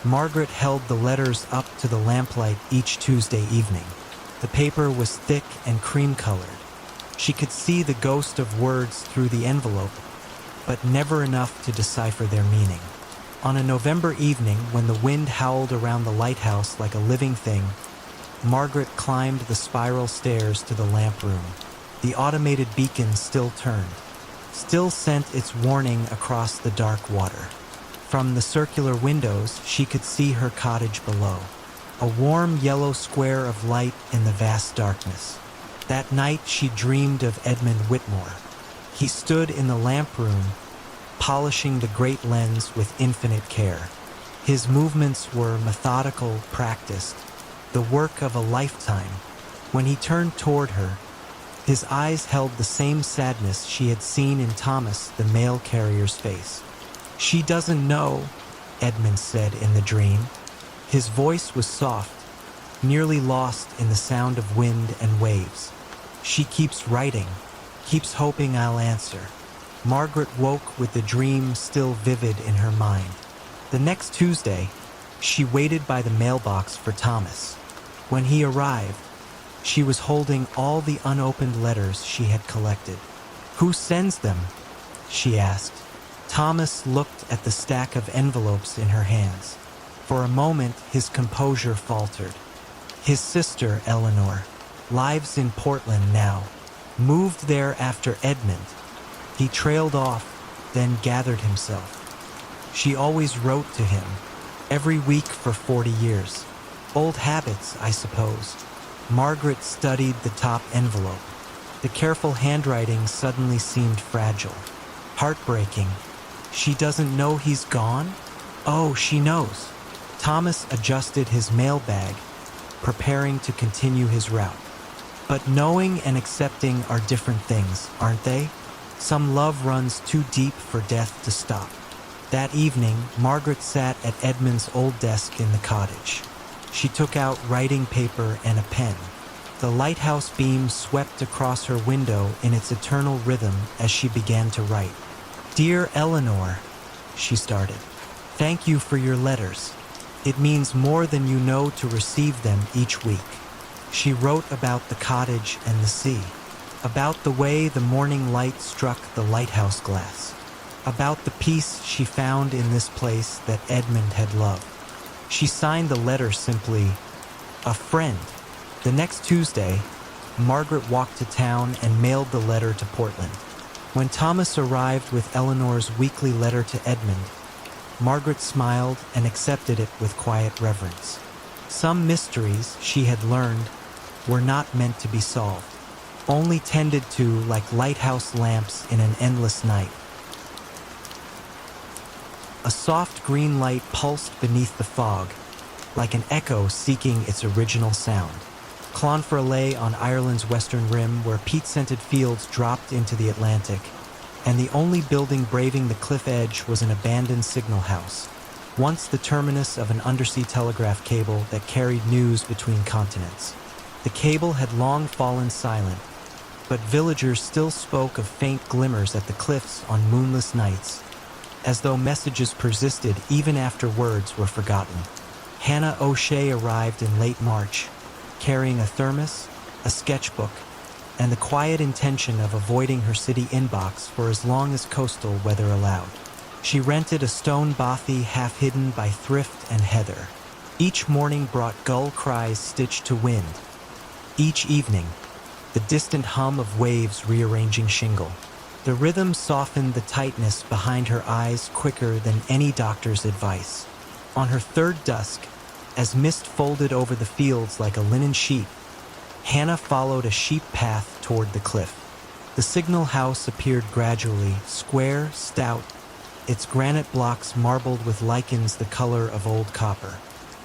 Margaret held the letters up to the lamplight each Tuesday evening. The paper was thick and cream-colored. She could see the ghost of words through the envelope, but never enough to decipher their meaning. On a November evening, when the wind howled around the lighthouse like a living thing, Margaret climbed the spiral stairs to the lamp room. The automated beacon still turned, still sent its warning across the dark water. From the circular windows, she could see her cottage below, a warm yellow square of light in the vast darkness. That night she dreamed of Edmund Whitmore. He stood in the lamp room, polishing the great lens with infinite care. His movements were methodical, practiced, the work of a lifetime. When he turned toward her, his eyes held the same sadness she had seen in Thomas, the mail carrier's face. "She doesn't know," Edmund said in the dream. His voice was soft, nearly lost in the sound of wind and waves. "She keeps writing, keeps hoping I'll answer." Margaret woke with the dream still vivid in her mind. The next Tuesday, she waited by the mailbox for Thomas. When he arrived, she was holding all the unopened letters she had collected. "Who sends them?" she asked. Thomas looked at the stack of envelopes in her hands. For a moment, his composure faltered. His sister, Eleanor, lives in Portland now. Moved there after Edmund. He trailed off, then gathered himself. She always wrote to him, every week for 40 years. Old habits, I suppose. Margaret studied the top envelope. The careful handwriting suddenly seemed fragile. Heartbreaking. She doesn't know he's gone? Oh, she knows. Thomas adjusted his mail bag, preparing to continue his route. But knowing and accepting are different things, aren't they? Some love runs too deep for death to stop. That evening, Margaret sat at Edmund's old desk in the cottage. She took out writing paper and a pen. The lighthouse beam swept across her window in its eternal rhythm as she began to write. "Dear Eleanor," she started, "thank you for your letters. It means more than you know to receive them each week." She wrote about the cottage and the sea, about the way the morning light struck the lighthouse glass, about the peace she found in this place that Edmund had loved. She signed the letter simply, "A friend." The next Tuesday, Margaret walked to town and mailed the letter to Portland. When Thomas arrived with Eleanor's weekly letter to Edmund, Margaret smiled and accepted it with quiet reverence. Some mysteries, she had learned, were not meant to be solved, only tended to like lighthouse lamps in an endless night. A soft green light pulsed beneath the fog, like an echo seeking its original sound. Clonfert lay on Ireland's western rim where peat-scented fields dropped into the Atlantic, and the only building braving the cliff edge was an abandoned signal house, once the terminus of an undersea telegraph cable that carried news between continents. The cable had long fallen silent, but villagers still spoke of faint glimmers at the cliffs on moonless nights, as though messages persisted even after words were forgotten. Hannah O'Shea arrived in late March, carrying a thermos, a sketchbook, and the quiet intention of avoiding her city inbox for as long as coastal weather allowed. She rented a stone bothy half hidden by thrift and heather. Each morning brought gull cries stitched to wind. Each evening, the distant hum of waves rearranging shingle. The rhythm softened the tightness behind her eyes quicker than any doctor's advice. On her third dusk, as mist folded over the fields like a linen sheet, Hannah followed a sheep path toward the cliff. The signal house appeared gradually, square, stout, its granite blocks marbled with lichens the color of old copper.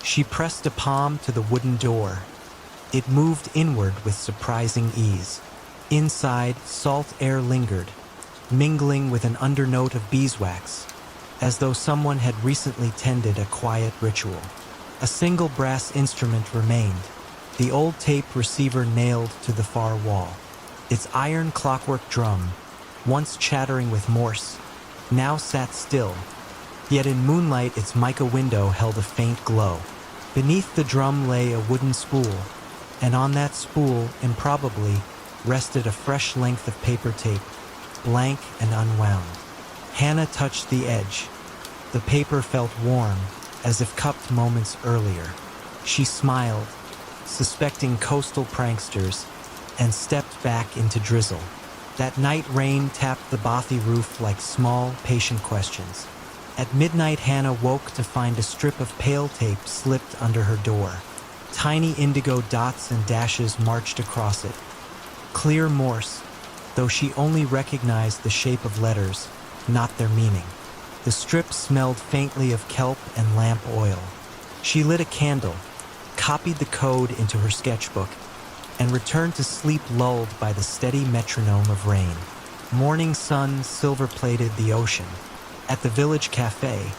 She pressed a palm to the wooden door. It moved inward with surprising ease. Inside, salt air lingered, mingling with an undernote of beeswax, as though someone had recently tended a quiet ritual. A single brass instrument remained, the old tape receiver nailed to the far wall. Its iron clockwork drum, once chattering with Morse, now sat still, yet in moonlight its mica window held a faint glow. Beneath the drum lay a wooden spool, and on that spool, improbably, rested a fresh length of paper tape, blank and unwound. Hannah touched the edge. The paper felt warm, as if cupped moments earlier. She smiled, suspecting coastal pranksters, and stepped back into drizzle. That night rain tapped the bothy roof like small, patient questions. At midnight, Hannah woke to find a strip of pale tape slipped under her door. Tiny indigo dots and dashes marched across it. Clear Morse, though she only recognized the shape of letters, not their meaning. The strip smelled faintly of kelp and lamp oil. She lit a candle, copied the code into her sketchbook, and returned to sleep lulled by the steady metronome of rain. Morning sun silver-plated the ocean. At the village cafe,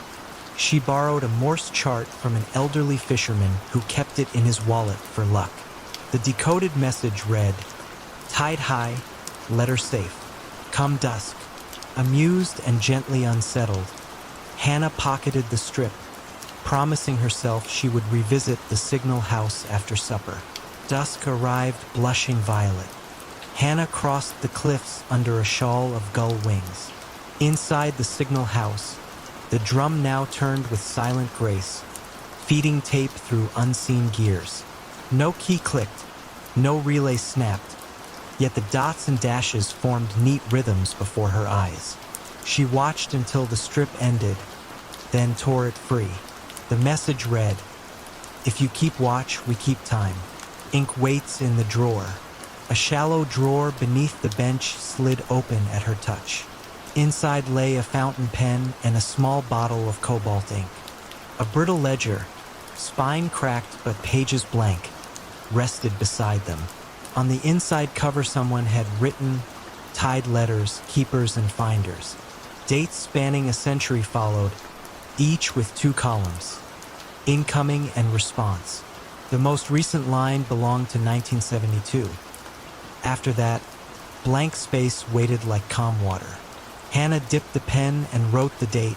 she borrowed a Morse chart from an elderly fisherman who kept it in his wallet for luck. The decoded message read, "Tide high, letter safe. Come dusk." Amused and gently unsettled, Hannah pocketed the strip, promising herself she would revisit the signal house after supper. Dusk arrived blushing violet. Hannah crossed the cliffs under a shawl of gull wings. Inside the signal house, the drum now turned with silent grace, feeding tape through unseen gears. No key clicked, no relay snapped, yet the dots and dashes formed neat rhythms before her eyes. She watched until the strip ended, then tore it free. The message read, "If you keep watch, we keep time. Ink waits in the drawer." A shallow drawer beneath the bench slid open at her touch. Inside lay a fountain pen and a small bottle of cobalt ink. A brittle ledger, spine cracked but pages blank, rested beside them. On the inside cover someone had written, tied letters, keepers and finders. Dates spanning a century followed, each with 2 columns, incoming and response. The most recent line belonged to 1972. After that, blank space waited like calm water. Hannah dipped the pen and wrote the date,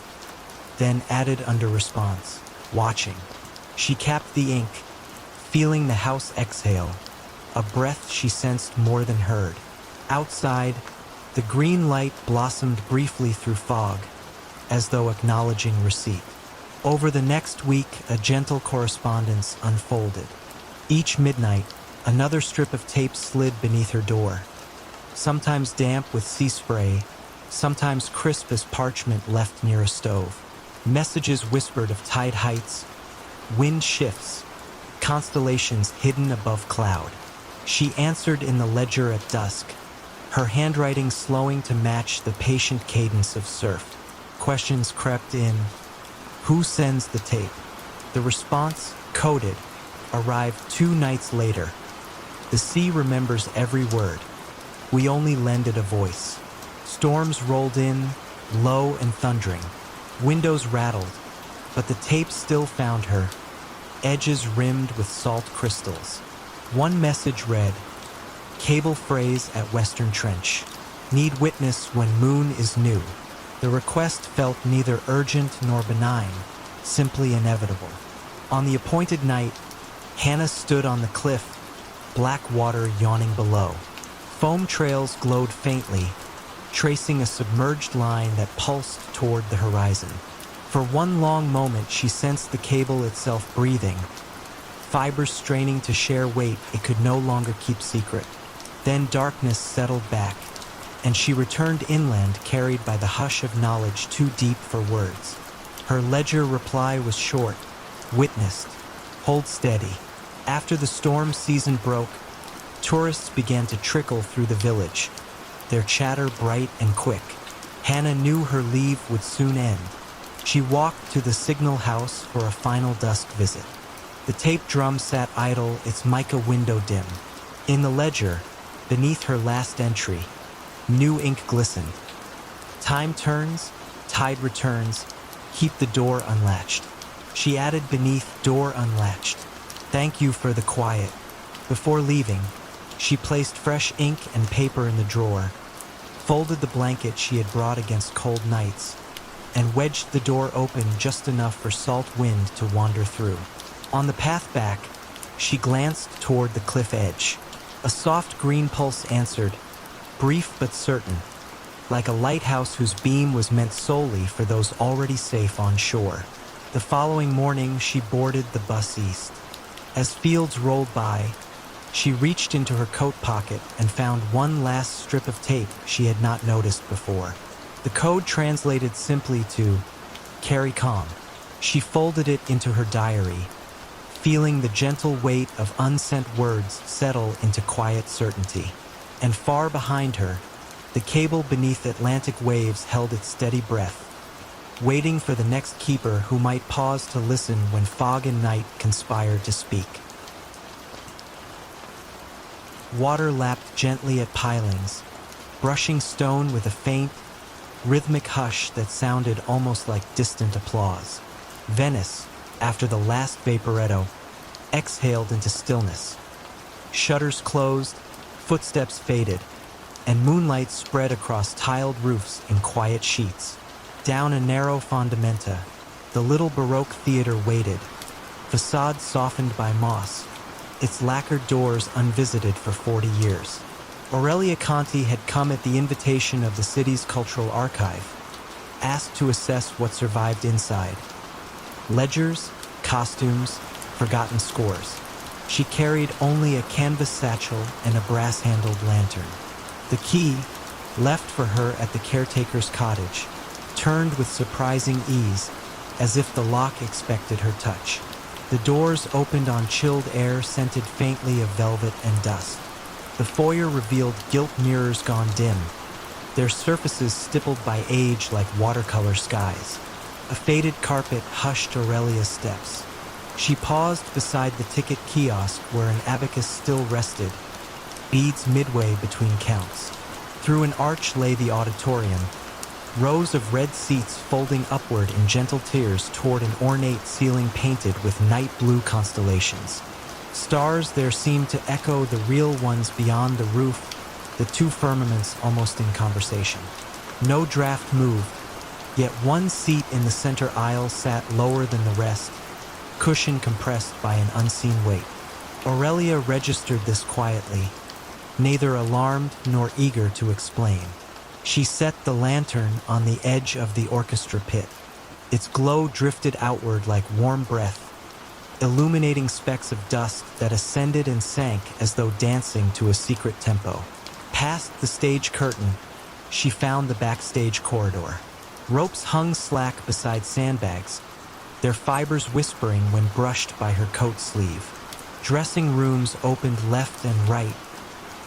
then added under response, "Watching." She capped the ink, feeling the house exhale, a breath she sensed more than heard. Outside, the green light blossomed briefly through fog, as though acknowledging receipt. Over the next week, a gentle correspondence unfolded. Each midnight, another strip of tape slid beneath her door, sometimes damp with sea spray, sometimes crisp as parchment left near a stove. Messages whispered of tide heights, wind shifts, constellations hidden above cloud. She answered in the ledger at dusk, her handwriting slowing to match the patient cadence of surf. Questions crept in. Who sends the tape? The response, coded, arrived 2 nights later. The sea remembers every word. We only lend it a voice. Storms rolled in, low and thundering. Windows rattled, but the tape still found her, edges rimmed with salt crystals. One message read, "Cable phrase at Western Trench. Need witness when moon is new." The request felt neither urgent nor benign, simply inevitable. On the appointed night, Hannah stood on the cliff, black water yawning below. Foam trails glowed faintly, tracing a submerged line that pulsed toward the horizon. For one long moment, she sensed the cable itself breathing, fibers straining to share weight it could no longer keep secret. Then darkness settled back, and she returned inland carried by the hush of knowledge too deep for words. Her ledger reply was short, witnessed, hold steady. After the storm season broke, tourists began to trickle through the village, their chatter bright and quick. Hannah knew her leave would soon end. She walked to the signal house for a final dusk visit. The tape drum sat idle, its mica window dim. In the ledger, beneath her last entry, new ink glistened. Time turns, tide returns, keep the door unlatched. She added beneath, door unlatched. Thank you for the quiet. Before leaving, she placed fresh ink and paper in the drawer, folded the blanket she had brought against cold nights, and wedged the door open just enough for salt wind to wander through. On the path back, she glanced toward the cliff edge. A soft green pulse answered, brief but certain, like a lighthouse whose beam was meant solely for those already safe on shore. The following morning, she boarded the bus east. As fields rolled by, she reached into her coat pocket and found one last strip of tape she had not noticed before. The code translated simply to carry calm. She folded it into her diary, feeling the gentle weight of unsent words settle into quiet certainty. And far behind her, the cable beneath Atlantic waves held its steady breath, waiting for the next keeper who might pause to listen when fog and night conspired to speak. Water lapped gently at pilings, brushing stone with a faint, rhythmic hush that sounded almost like distant applause. Venice, after the last vaporetto, exhaled into stillness. Shutters closed, footsteps faded, and moonlight spread across tiled roofs in quiet sheets. Down a narrow fondamenta, the little Baroque theater waited, facade softened by moss, its lacquered doors unvisited for 40 years. Aurelia Conti had come at the invitation of the city's cultural archive, asked to assess what survived inside. Ledgers, costumes, forgotten scores. She carried only a canvas satchel and a brass-handled lantern. The key, left for her at the caretaker's cottage, turned with surprising ease, as if the lock expected her touch. The doors opened on chilled air scented faintly of velvet and dust. The foyer revealed gilt mirrors gone dim, their surfaces stippled by age like watercolor skies. A faded carpet hushed Aurelia's steps. She paused beside the ticket kiosk where an abacus still rested, beads midway between counts. Through an arch lay the auditorium, rows of red seats folding upward in gentle tiers toward an ornate ceiling painted with night blue constellations. Stars there seemed to echo the real ones beyond the roof, the two firmaments almost in conversation. No draft moved, yet one seat in the center aisle sat lower than the rest, cushion compressed by an unseen weight. Aurelia registered this quietly, neither alarmed nor eager to explain. She set the lantern on the edge of the orchestra pit. Its glow drifted outward like warm breath, illuminating specks of dust that ascended and sank as though dancing to a secret tempo. Past the stage curtain, she found the backstage corridor. Ropes hung slack beside sandbags, their fibers whispering when brushed by her coat sleeve. Dressing rooms opened left and right,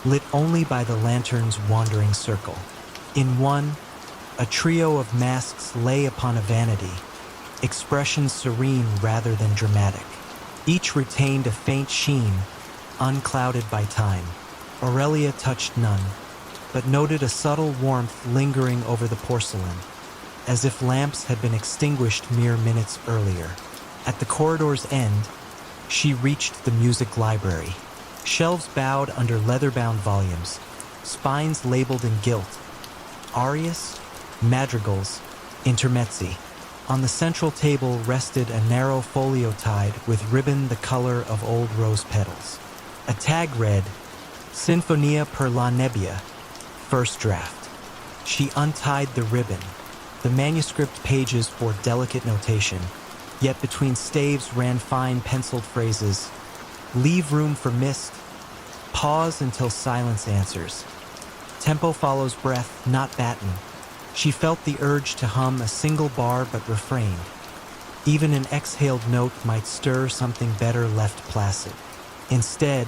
lit only by the lantern's wandering circle. In one, a trio of masks lay upon a vanity, expressions serene rather than dramatic. Each retained a faint sheen, unclouded by time. Aurelia touched none, but noted a subtle warmth lingering over the porcelain, as if lamps had been extinguished mere minutes earlier. At the corridor's end, she reached the music library. Shelves bowed under leather-bound volumes, spines labeled in gilt, arias, madrigals, intermezzi. On the central table rested a narrow folio tied with ribbon the color of old rose petals. A tag read, Sinfonia per la Nebbia, first draft. She untied the ribbon. The manuscript pages bore delicate notation, yet between staves ran fine penciled phrases. Leave room for mist. Pause until silence answers. Tempo follows breath, not baton. She felt the urge to hum a single bar but refrained. Even an exhaled note might stir something better left placid. Instead,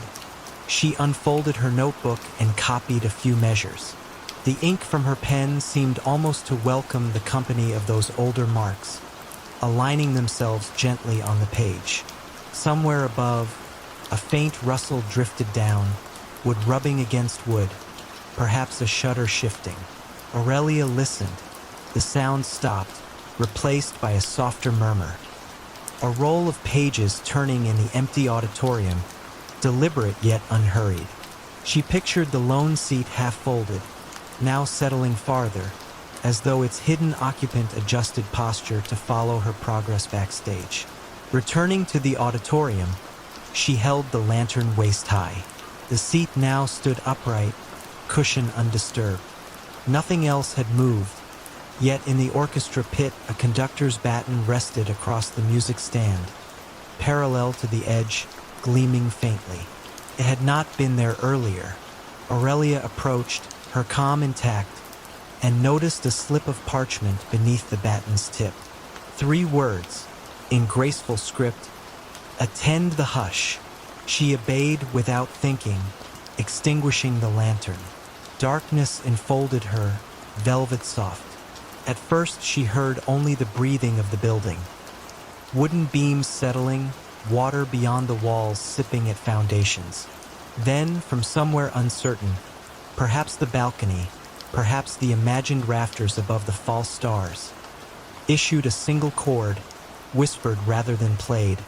she unfolded her notebook and copied a few measures. The ink from her pen seemed almost to welcome the company of those older marks, aligning themselves gently on the page. Somewhere above, a faint rustle drifted down, wood rubbing against wood, perhaps a shutter shifting. Aurelia listened. The sound stopped, replaced by a softer murmur. A roll of pages turning in the empty auditorium, deliberate yet unhurried. She pictured the lone seat half-folded, now settling farther, as though its hidden occupant adjusted posture to follow her progress backstage. Returning to the auditorium, she held the lantern waist-high. The seat now stood upright, cushion undisturbed. Nothing else had moved, yet in the orchestra pit a conductor's baton rested across the music stand, parallel to the edge, gleaming faintly. It had not been there earlier. Aurelia approached, her calm intact, and noticed a slip of parchment beneath the baton's tip. 3 words, in graceful script: "Attend the hush." She obeyed without thinking, extinguishing the lantern. Darkness enfolded her, velvet soft. At first she heard only the breathing of the building. Wooden beams settling, water beyond the walls sipping at foundations. Then, from somewhere uncertain, perhaps the balcony, perhaps the imagined rafters above the false stars, issued a single chord, whispered rather than played,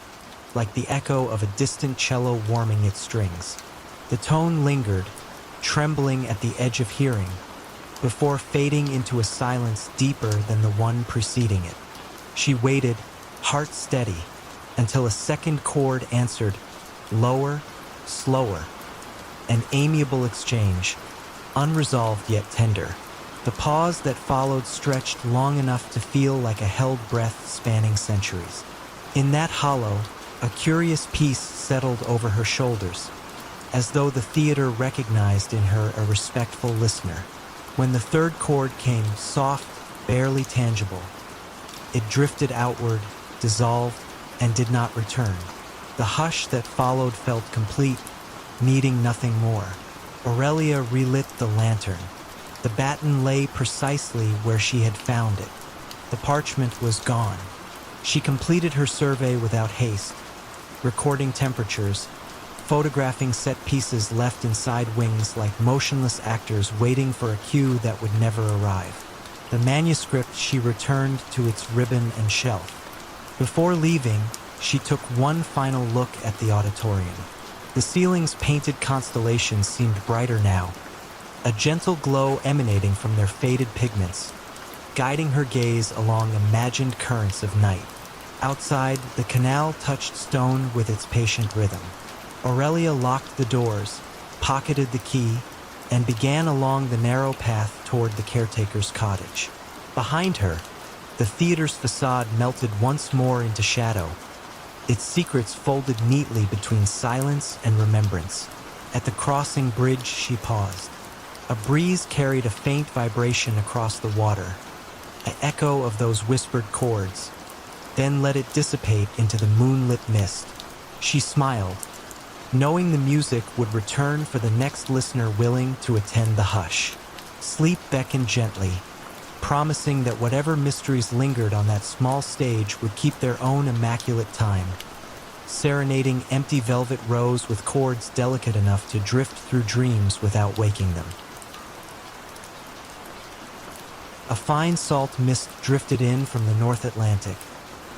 like the echo of a distant cello warming its strings. The tone lingered, trembling at the edge of hearing, before fading into a silence deeper than the one preceding it. She waited, heart steady, until a second chord answered, lower, slower. An amiable exchange, unresolved yet tender. The pause that followed stretched long enough to feel like a held breath spanning centuries. In that hollow, a curious peace settled over her shoulders, as though the theater recognized in her a respectful listener. When the third chord came, soft, barely tangible, it drifted outward, dissolved, and did not return. The hush that followed felt complete, needing nothing more. Aurelia relit the lantern. The baton lay precisely where she had found it. The parchment was gone. She completed her survey without haste, recording temperatures, photographing set pieces left inside wings like motionless actors waiting for a cue that would never arrive. The manuscript she returned to its ribbon and shelf. Before leaving, she took one final look at the auditorium. The ceiling's painted constellations seemed brighter now, a gentle glow emanating from their faded pigments, guiding her gaze along imagined currents of night. Outside, the canal touched stone with its patient rhythm. Aurelia locked the doors, pocketed the key, and began along the narrow path toward the caretaker's cottage. Behind her, the theater's facade melted once more into shadow, its secrets folded neatly between silence and remembrance. At the crossing bridge, she paused. A breeze carried a faint vibration across the water, an echo of those whispered chords, then let it dissipate into the moonlit mist. She smiled, knowing the music would return for the next listener willing to attend the hush. Sleep beckoned gently, promising that whatever mysteries lingered on that small stage would keep their own immaculate time, serenading empty velvet rows with chords delicate enough to drift through dreams without waking them. A fine salt mist drifted in from the North Atlantic,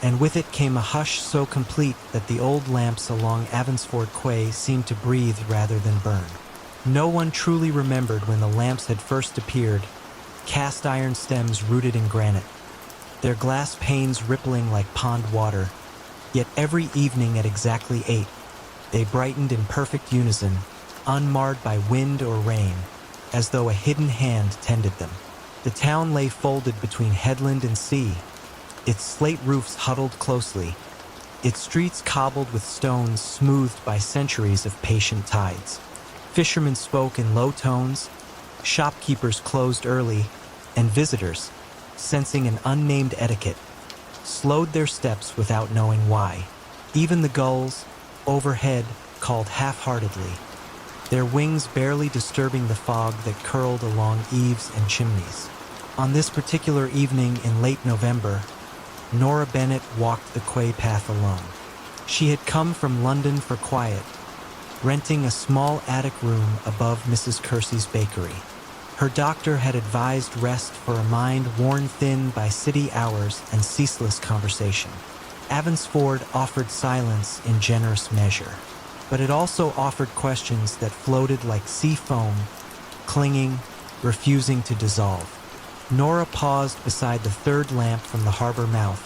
and with it came a hush so complete that the old lamps along Avansford Quay seemed to breathe rather than burn. No one truly remembered when the lamps had first appeared, cast iron stems rooted in granite, their glass panes rippling like pond water, yet every evening at exactly 8, they brightened in perfect unison, unmarred by wind or rain, as though a hidden hand tended them. The town lay folded between headland and sea, its slate roofs huddled closely, its streets cobbled with stones smoothed by centuries of patient tides. Fishermen spoke in low tones, Shopkeepers closed early, and visitors, sensing an unnamed etiquette, slowed their steps without knowing why. Even the gulls, overhead, called half-heartedly, their wings barely disturbing the fog that curled along eaves and chimneys. On this particular evening in late November, Nora Bennett walked the quay path alone. She had come from London for quiet, renting a small attic room above Mrs. Kersey's bakery. Her doctor had advised rest for a mind worn thin by city hours and ceaseless conversation. Avonsford offered silence in generous measure, but it also offered questions that floated like sea foam, clinging, refusing to dissolve. Nora paused beside the third lamp from the harbor mouth,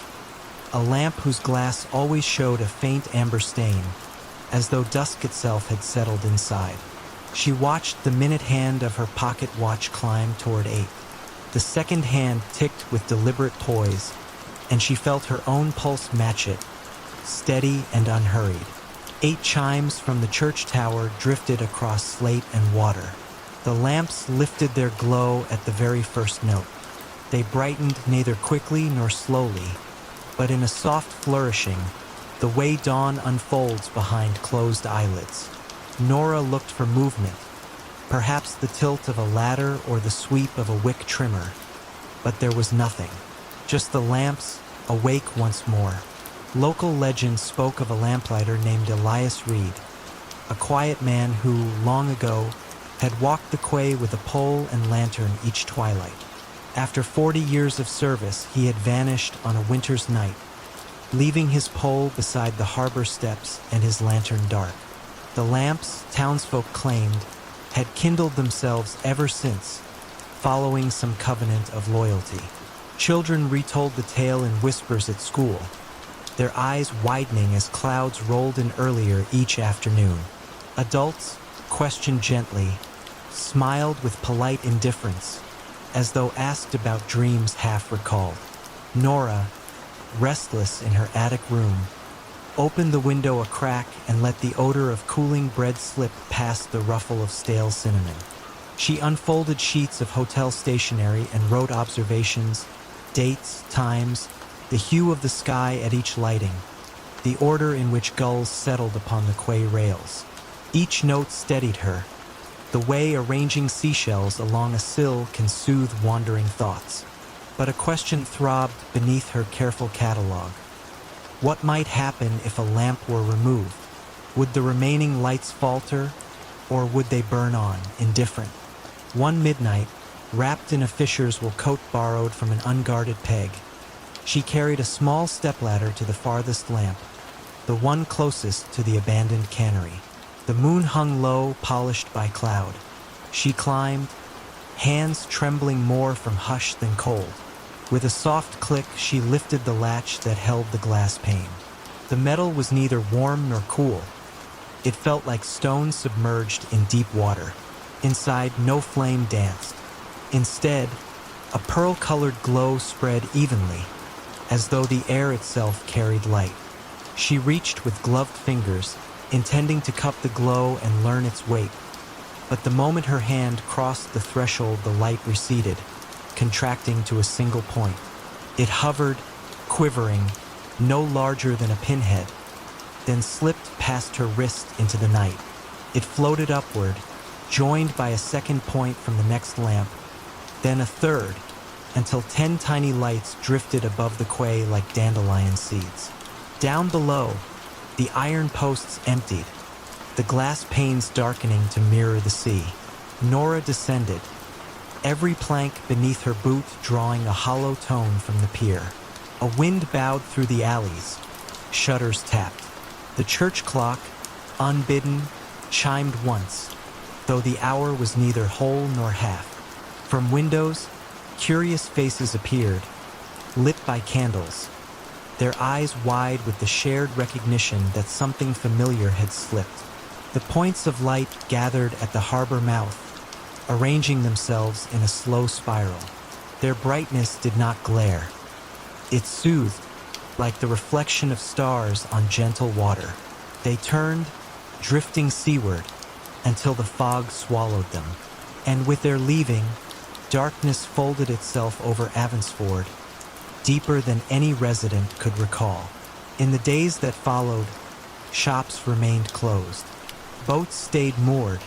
a lamp whose glass always showed a faint amber stain, as though dusk itself had settled inside. She watched the minute hand of her pocket watch climb toward 8. The second hand ticked with deliberate poise, and she felt her own pulse match it, steady and unhurried. 8 chimes from the church tower drifted across slate and water. The lamps lifted their glow at the very first note. They brightened neither quickly nor slowly, but in a soft flourishing, the way dawn unfolds behind closed eyelids. Nora looked for movement, perhaps the tilt of a ladder or the sweep of a wick trimmer, but there was nothing. Just the lamps, awake once more. Local legend spoke of a lamplighter named Elias Reed, a quiet man who, long ago, had walked the quay with a pole and lantern each twilight. After 40 years of service, he had vanished on a winter's night, leaving his pole beside the harbor steps and his lantern dark. The lamps, townsfolk claimed, had kindled themselves ever since, following some covenant of loyalty. Children retold the tale in whispers at school, their eyes widening as clouds rolled in earlier each afternoon. Adults, questioned gently, smiled with polite indifference, as though asked about dreams half recalled. Nora, restless in her attic room, opened the window a crack and let the odor of cooling bread slip past the ruffle of stale cinnamon. She unfolded sheets of hotel stationery and wrote observations, dates, times, the hue of the sky at each lighting, the order in which gulls settled upon the quay rails. Each note steadied her, the way arranging seashells along a sill can soothe wandering thoughts. But a question throbbed beneath her careful catalog. What might happen if a lamp were removed? Would the remaining lights falter, or would they burn on, indifferent? One midnight, wrapped in a fisher's wool coat borrowed from an unguarded peg, she carried a small stepladder to the farthest lamp, the one closest to the abandoned cannery. The moon hung low, polished by cloud. She climbed, hands trembling more from hush than cold. With a soft click, she lifted the latch that held the glass pane. The metal was neither warm nor cool. It felt like stone submerged in deep water. Inside, no flame danced. Instead, a pearl-colored glow spread evenly, as though the air itself carried light. She reached with gloved fingers, intending to cup the glow and learn its weight. But the moment her hand crossed the threshold, the light receded, contracting to a single point. It hovered, quivering, no larger than a pinhead, then slipped past her wrist into the night. It floated upward, joined by a second point from the next lamp, then a third, until 10 tiny lights drifted above the quay like dandelion seeds. Down below, the iron posts emptied, the glass panes darkening to mirror the sea. Nora descended, every plank beneath her boot drawing a hollow tone from the pier. A wind bowed through the alleys, shutters tapped. The church clock, unbidden, chimed once, though the hour was neither whole nor half. From windows, curious faces appeared, lit by candles, their eyes wide with the shared recognition that something familiar had slipped. The points of light gathered at the harbor mouth, arranging themselves in a slow spiral. Their brightness did not glare. It soothed, like the reflection of stars on gentle water. They turned, drifting seaward, until the fog swallowed them. And with their leaving, darkness folded itself over Avansford, deeper than any resident could recall. In the days that followed, shops remained closed. Boats stayed moored,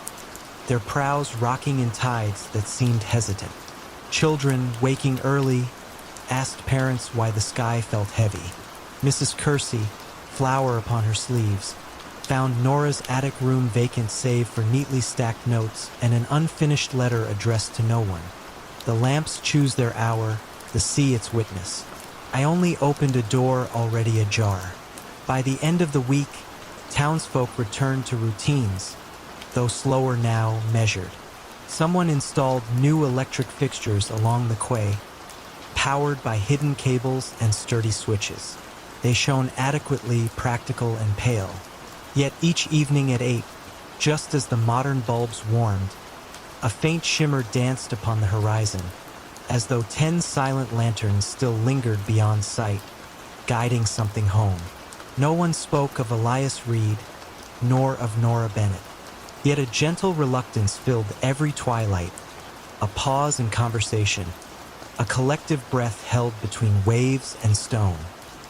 their prows rocking in tides that seemed hesitant. Children, waking early, asked parents why the sky felt heavy. Mrs. Kersey, flower upon her sleeves, found Nora's attic room vacant save for neatly stacked notes and an unfinished letter addressed to no one. The lamps choose their hour, the sea its witness. I only opened a door already ajar. By the end of the week, townsfolk returned to routines, though slower now, measured. Someone installed new electric fixtures along the quay, powered by hidden cables and sturdy switches. They shone adequately practical and pale. Yet each evening at 8, just as the modern bulbs warmed, a faint shimmer danced upon the horizon, as though 10 silent lanterns still lingered beyond sight, guiding something home. No one spoke of Elias Reed, nor of Nora Bennett. Yet a gentle reluctance filled every twilight, a pause in conversation, a collective breath held between waves and stone.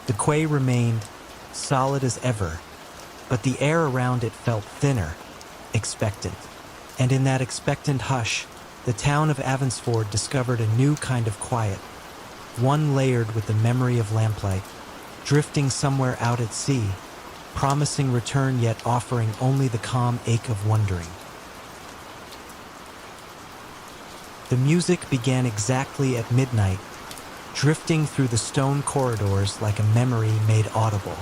The quay remained solid as ever, but the air around it felt thinner, expectant. And in that expectant hush, the town of Avansford discovered a new kind of quiet, one layered with the memory of lamplight, drifting somewhere out at sea, promising return yet offering only the calm ache of wondering. The music began exactly at midnight, drifting through the stone corridors like a memory made audible.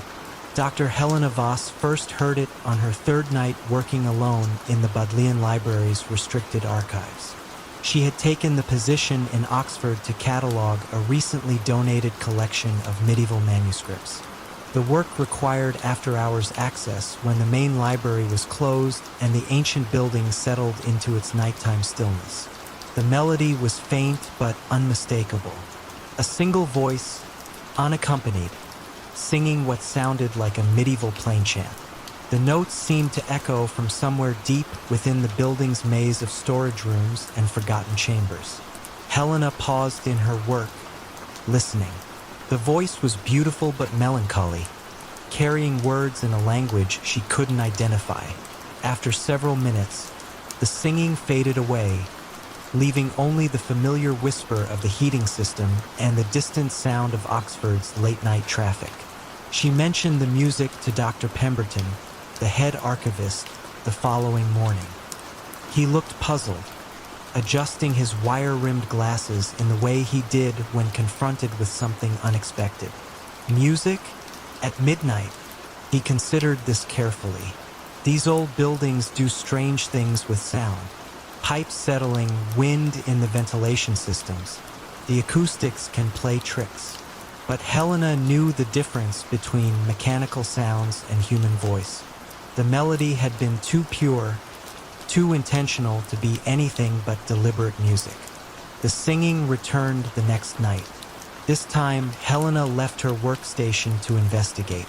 Dr. Helena Voss first heard it on her third night working alone in the Bodleian Library's restricted archives. She had taken the position in Oxford to catalogue a recently donated collection of medieval manuscripts. The work required after-hours access when the main library was closed and the ancient building settled into its nighttime stillness. The melody was faint but unmistakable. A single voice, unaccompanied, singing what sounded like a medieval plain chant. The notes seemed to echo from somewhere deep within the building's maze of storage rooms and forgotten chambers. Helena paused in her work, listening. The voice was beautiful but melancholy, carrying words in a language she couldn't identify. After several minutes, the singing faded away, leaving only the familiar whisper of the heating system and the distant sound of Oxford's late-night traffic. She mentioned the music to Dr. Pemberton, the head archivist, the following morning. He looked puzzled, adjusting his wire-rimmed glasses in the way he did when confronted with something unexpected. Music? At midnight. He considered this carefully. These old buildings do strange things with sound. Pipes settling, wind in the ventilation systems. The acoustics can play tricks. But Helena knew the difference between mechanical sounds and human voice. The melody had been too pure, too intentional to be anything but deliberate music. The singing returned the next night. This time, Helena left her workstation to investigate.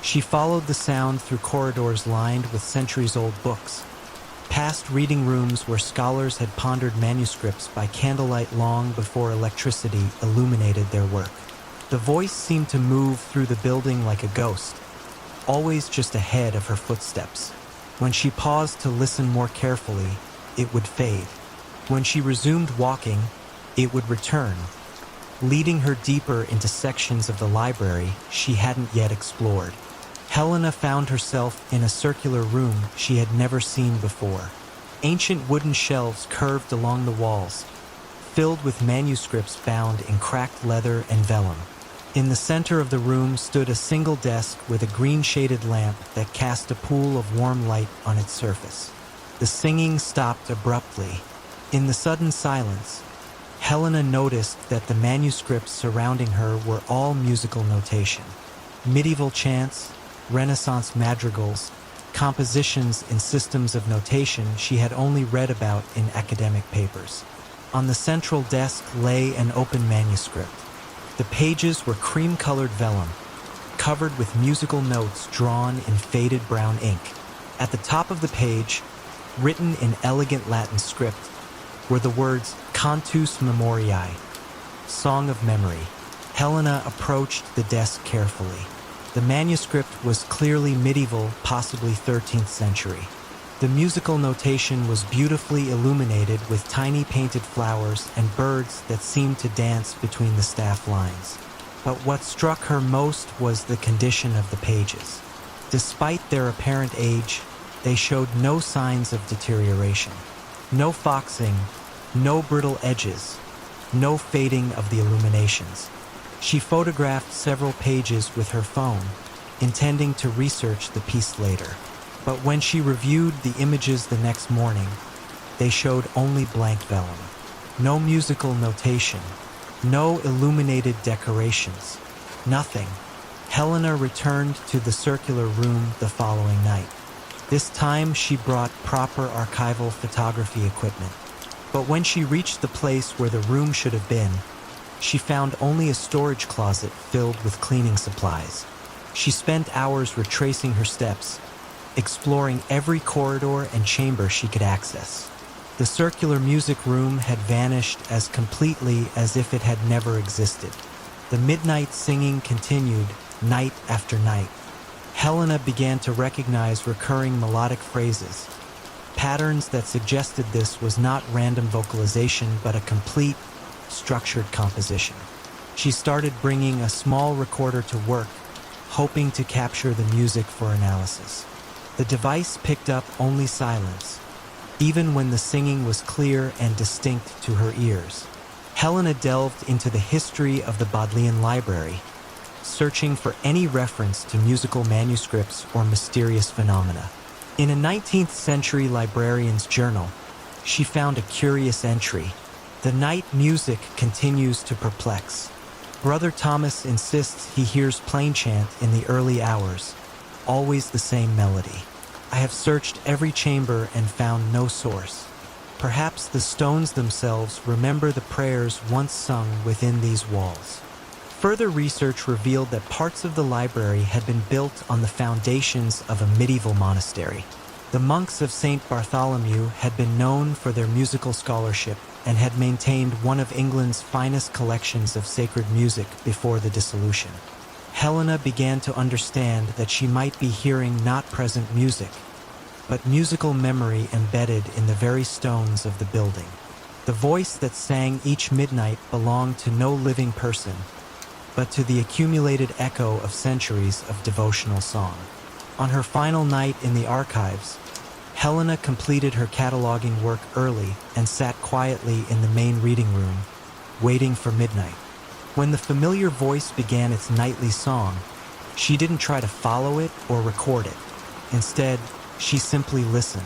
She followed the sound through corridors lined with centuries-old books, past reading rooms where scholars had pondered manuscripts by candlelight long before electricity illuminated their work. The voice seemed to move through the building like a ghost, always just ahead of her footsteps. When she paused to listen more carefully, it would fade. When she resumed walking, it would return, leading her deeper into sections of the library she hadn't yet explored. Helena found herself in a circular room she had never seen before. Ancient wooden shelves curved along the walls, filled with manuscripts bound in cracked leather and vellum. In the center of the room stood a single desk with a green-shaded lamp that cast a pool of warm light on its surface. The singing stopped abruptly. In the sudden silence, Helena noticed that the manuscripts surrounding her were all musical notation. Medieval chants, Renaissance madrigals, compositions in systems of notation she had only read about in academic papers. On the central desk lay an open manuscript. The pages were cream-colored vellum, covered with musical notes drawn in faded brown ink. At the top of the page, written in elegant Latin script, were the words Cantus Memoriae, Song of Memory. Helena approached the desk carefully. The manuscript was clearly medieval, possibly 13th century. The musical notation was beautifully illuminated with tiny painted flowers and birds that seemed to dance between the staff lines. But what struck her most was the condition of the pages. Despite their apparent age, they showed no signs of deterioration. No foxing, no brittle edges, no fading of the illuminations. She photographed several pages with her phone, intending to research the piece later. But when she reviewed the images the next morning, they showed only blank vellum. No musical notation, no illuminated decorations, nothing. Helena returned to the circular room the following night. This time she brought proper archival photography equipment. But when she reached the place where the room should have been, she found only a storage closet filled with cleaning supplies. She spent hours retracing her steps, exploring every corridor and chamber she could access. The circular music room had vanished as completely as if it had never existed. The midnight singing continued night after night. Helena began to recognize recurring melodic phrases, patterns that suggested this was not random vocalization but a complete, structured composition. She started bringing a small recorder to work, hoping to capture the music for analysis. The device picked up only silence, even when the singing was clear and distinct to her ears. Helena delved into the history of the Bodleian Library, searching for any reference to musical manuscripts or mysterious phenomena. In a 19th century librarian's journal, she found a curious entry. The night music continues to perplex. Brother Thomas insists he hears plain chant in the early hours, always the same melody. I have searched every chamber and found no source. Perhaps the stones themselves remember the prayers once sung within these walls. Further research revealed that parts of the library had been built on the foundations of a medieval monastery. The monks of St. Bartholomew had been known for their musical scholarship and had maintained one of England's finest collections of sacred music before the dissolution. Helena began to understand that she might be hearing not present music, but musical memory embedded in the very stones of the building. The voice that sang each midnight belonged to no living person, but to the accumulated echo of centuries of devotional song. On her final night in the archives, Helena completed her cataloging work early and sat quietly in the main reading room, waiting for midnight. When the familiar voice began its nightly song, she didn't try to follow it or record it. Instead, she simply listened.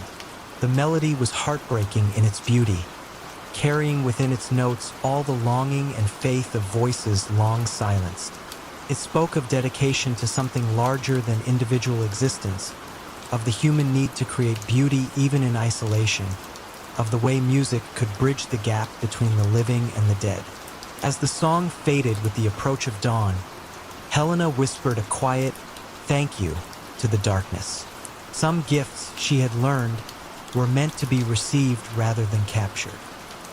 The melody was heartbreaking in its beauty, carrying within its notes all the longing and faith of voices long silenced. It spoke of dedication to something larger than individual existence, of the human need to create beauty even in isolation, of the way music could bridge the gap between the living and the dead. As the song faded with the approach of dawn, Helena whispered a quiet "thank you" to the darkness. Some gifts, she had learned, were meant to be received rather than captured.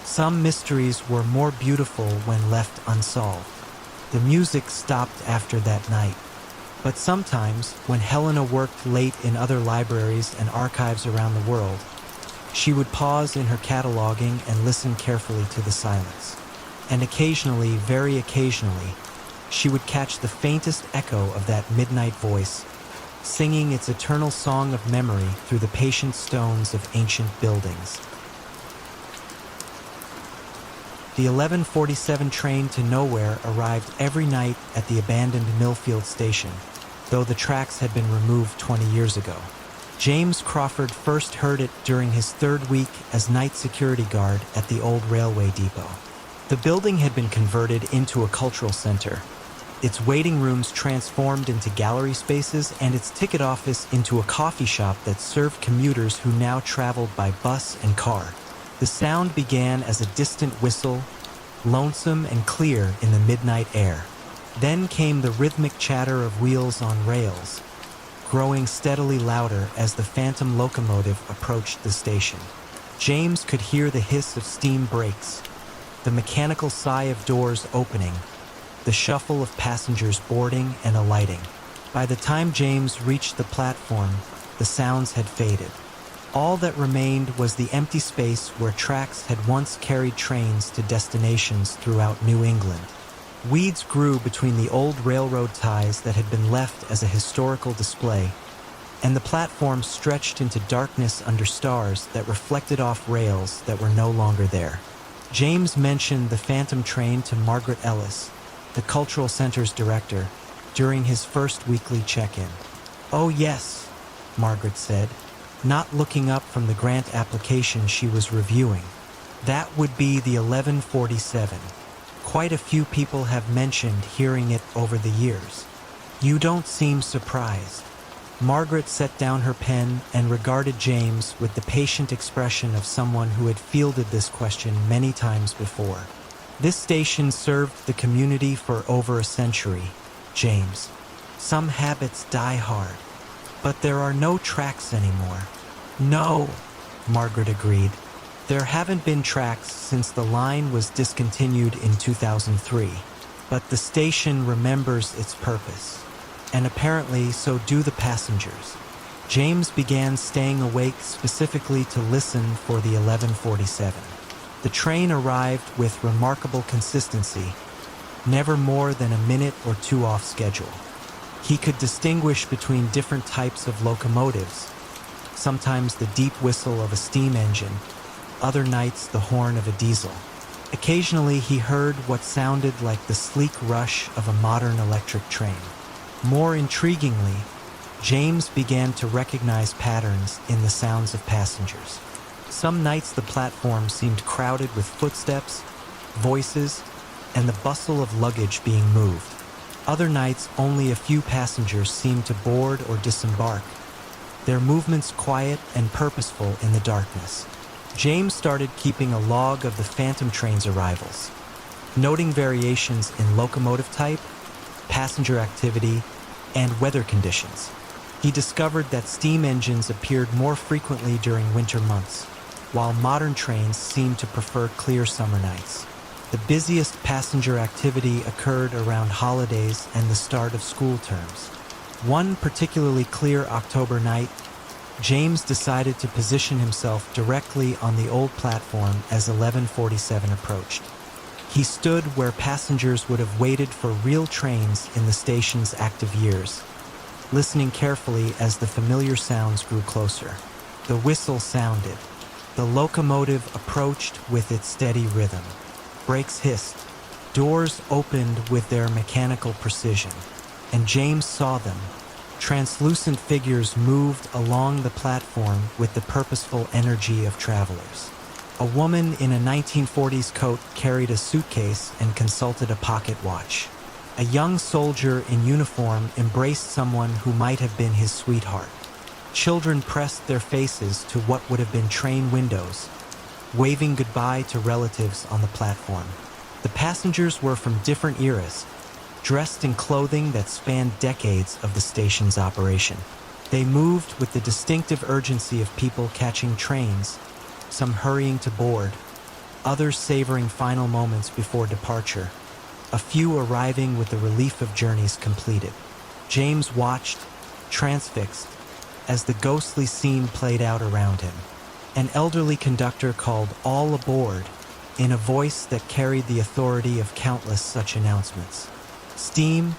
Some mysteries were more beautiful when left unsolved. The music stopped after that night. But sometimes, when Helena worked late in other libraries and archives around the world, she would pause in her cataloging and listen carefully to the silence. And occasionally, very occasionally, she would catch the faintest echo of that midnight voice, singing its eternal song of memory through the patient stones of ancient buildings. The 11:47 train to Nowhere arrived every night at the abandoned Millfield station, though the tracks had been removed 20 years ago. James Crawford first heard it during his third week as night security guard at the old railway depot. The building had been converted into a cultural center, its waiting rooms transformed into gallery spaces, and its ticket office into a coffee shop that served commuters who now traveled by bus and car. The sound began as a distant whistle, lonesome and clear in the midnight air. Then came the rhythmic chatter of wheels on rails, growing steadily louder as the phantom locomotive approached the station. James could hear the hiss of steam brakes, the mechanical sigh of doors opening, the shuffle of passengers boarding and alighting. By the time James reached the platform, the sounds had faded. All that remained was the empty space where tracks had once carried trains to destinations throughout New England. Weeds grew between the old railroad ties that had been left as a historical display, and the platform stretched into darkness under stars that reflected off rails that were no longer there. James mentioned the phantom train to Margaret Ellis, the Cultural Center's director, during his first weekly check-in. "Oh yes," Margaret said, not looking up from the grant application she was reviewing. "That would be the 1147. Quite a few people have mentioned hearing it over the years." "You don't seem surprised." Margaret set down her pen and regarded James with the patient expression of someone who had fielded this question many times before. "This station served the community for over a century, James. Some habits die hard, but there are no tracks anymore." "No," Margaret agreed. "There haven't been tracks since the line was discontinued in 2003, but the station remembers its purpose. And apparently so do the passengers." James began staying awake specifically to listen for the 1147. The train arrived with remarkable consistency, never more than a minute or two off schedule. He could distinguish between different types of locomotives, sometimes the deep whistle of a steam engine, other nights the horn of a diesel. Occasionally he heard what sounded like the sleek rush of a modern electric train. More intriguingly, James began to recognize patterns in the sounds of passengers. Some nights the platform seemed crowded with footsteps, voices, and the bustle of luggage being moved. Other nights only a few passengers seemed to board or disembark, their movements quiet and purposeful in the darkness. James started keeping a log of the phantom train's arrivals, noting variations in locomotive type, passenger activity, and weather conditions. He discovered that steam engines appeared more frequently during winter months, while modern trains seemed to prefer clear summer nights. The busiest passenger activity occurred around holidays and the start of school terms. One particularly clear October night, James decided to position himself directly on the old platform as 1147 approached. He stood where passengers would have waited for real trains in the station's active years, listening carefully as the familiar sounds grew closer. The whistle sounded. The locomotive approached with its steady rhythm. Brakes hissed. Doors opened with their mechanical precision, and James saw them. Translucent figures moved along the platform with the purposeful energy of travelers. A woman in a 1940s coat carried a suitcase and consulted a pocket watch. A young soldier in uniform embraced someone who might have been his sweetheart. Children pressed their faces to what would have been train windows, waving goodbye to relatives on the platform. The passengers were from different eras, dressed in clothing that spanned decades of the station's operation. They moved with the distinctive urgency of people catching trains, some hurrying to board, others savoring final moments before departure, a few arriving with the relief of journeys completed. James watched, transfixed, as the ghostly scene played out around him. An elderly conductor called "All aboard" in a voice that carried the authority of countless such announcements. Steam,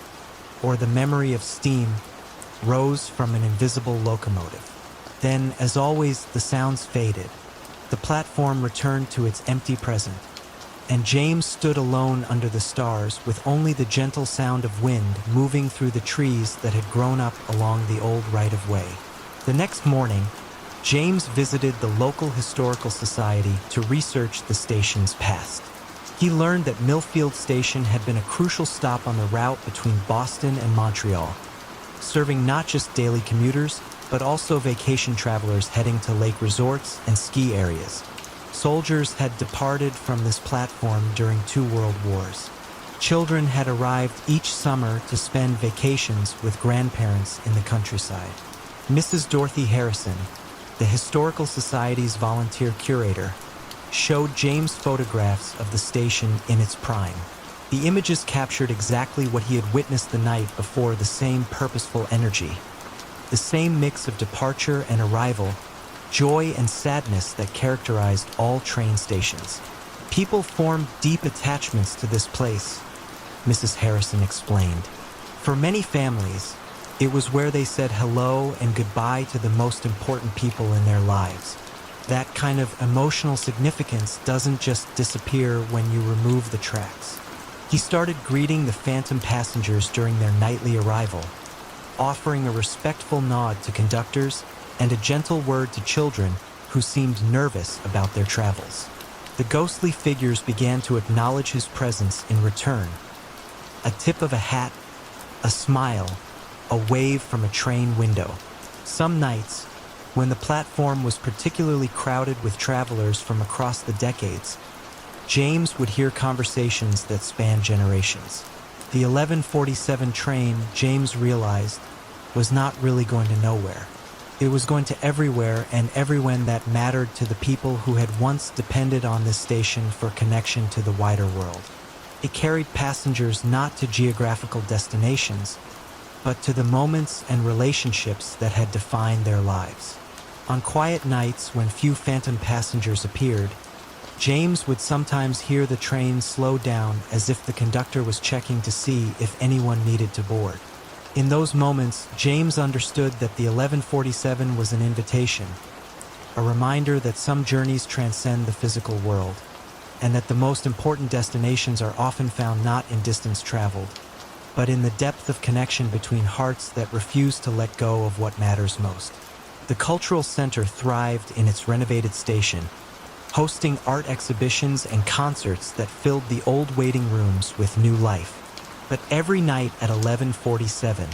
or the memory of steam, rose from an invisible locomotive. Then, as always, the sounds faded. The platform returned to its empty present, and James stood alone under the stars with only the gentle sound of wind moving through the trees that had grown up along the old right-of-way. The next morning, James visited the local historical society to research the station's past. He learned that Millfield Station had been a crucial stop on the route between Boston and Montreal, serving not just daily commuters, but also vacation travelers heading to lake resorts and ski areas. Soldiers had departed from this platform during 2 world wars. Children had arrived each summer to spend vacations with grandparents in the countryside. Mrs. Dorothy Harrison, the Historical Society's volunteer curator, showed James photographs of the station in its prime. The images captured exactly what he had witnessed the night before, the same purposeful energy, the same mix of departure and arrival, joy and sadness that characterized all train stations. People formed deep attachments to this place, Mrs. Harrison explained. For many families, it was where they said hello and goodbye to the most important people in their lives. That kind of emotional significance doesn't just disappear when you remove the tracks. He started greeting the phantom passengers during their nightly arrival, offering a respectful nod to conductors and a gentle word to children who seemed nervous about their travels. The ghostly figures began to acknowledge his presence in return. A tip of a hat, a smile, a wave from a train window. Some nights, when the platform was particularly crowded with travelers from across the decades, James would hear conversations that spanned generations. The 11:47 train, James realized, was not really going to nowhere. It was going to everywhere and everyone that mattered to the people who had once depended on this station for connection to the wider world. It carried passengers not to geographical destinations, but to the moments and relationships that had defined their lives. On quiet nights when few phantom passengers appeared, James would sometimes hear the train slow down as if the conductor was checking to see if anyone needed to board. In those moments, James understood that the 11:47 was an invitation, a reminder that some journeys transcend the physical world, and that the most important destinations are often found not in distance traveled, but in the depth of connection between hearts that refuse to let go of what matters most. The cultural center thrived in its renovated station, hosting art exhibitions and concerts that filled the old waiting rooms with new life. But every night at 11:47,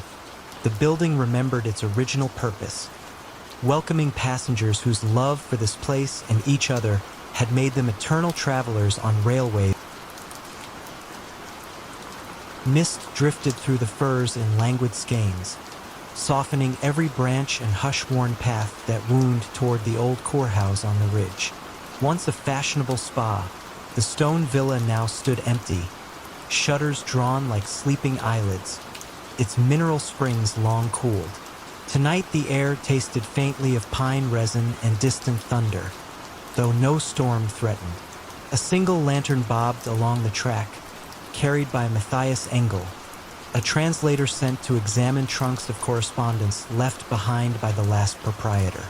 the building remembered its original purpose, welcoming passengers whose love for this place and each other had made them eternal travelers on railways. Mist drifted through the firs in languid skeins, softening every branch and hush-worn path that wound toward the old courthouse on the ridge. Once a fashionable spa, the stone villa now stood empty, shutters drawn like sleeping eyelids, its mineral springs long cooled. Tonight the air tasted faintly of pine resin and distant thunder, though no storm threatened. A single lantern bobbed along the track, carried by Matthias Engel, a translator sent to examine trunks of correspondence left behind by the last proprietor.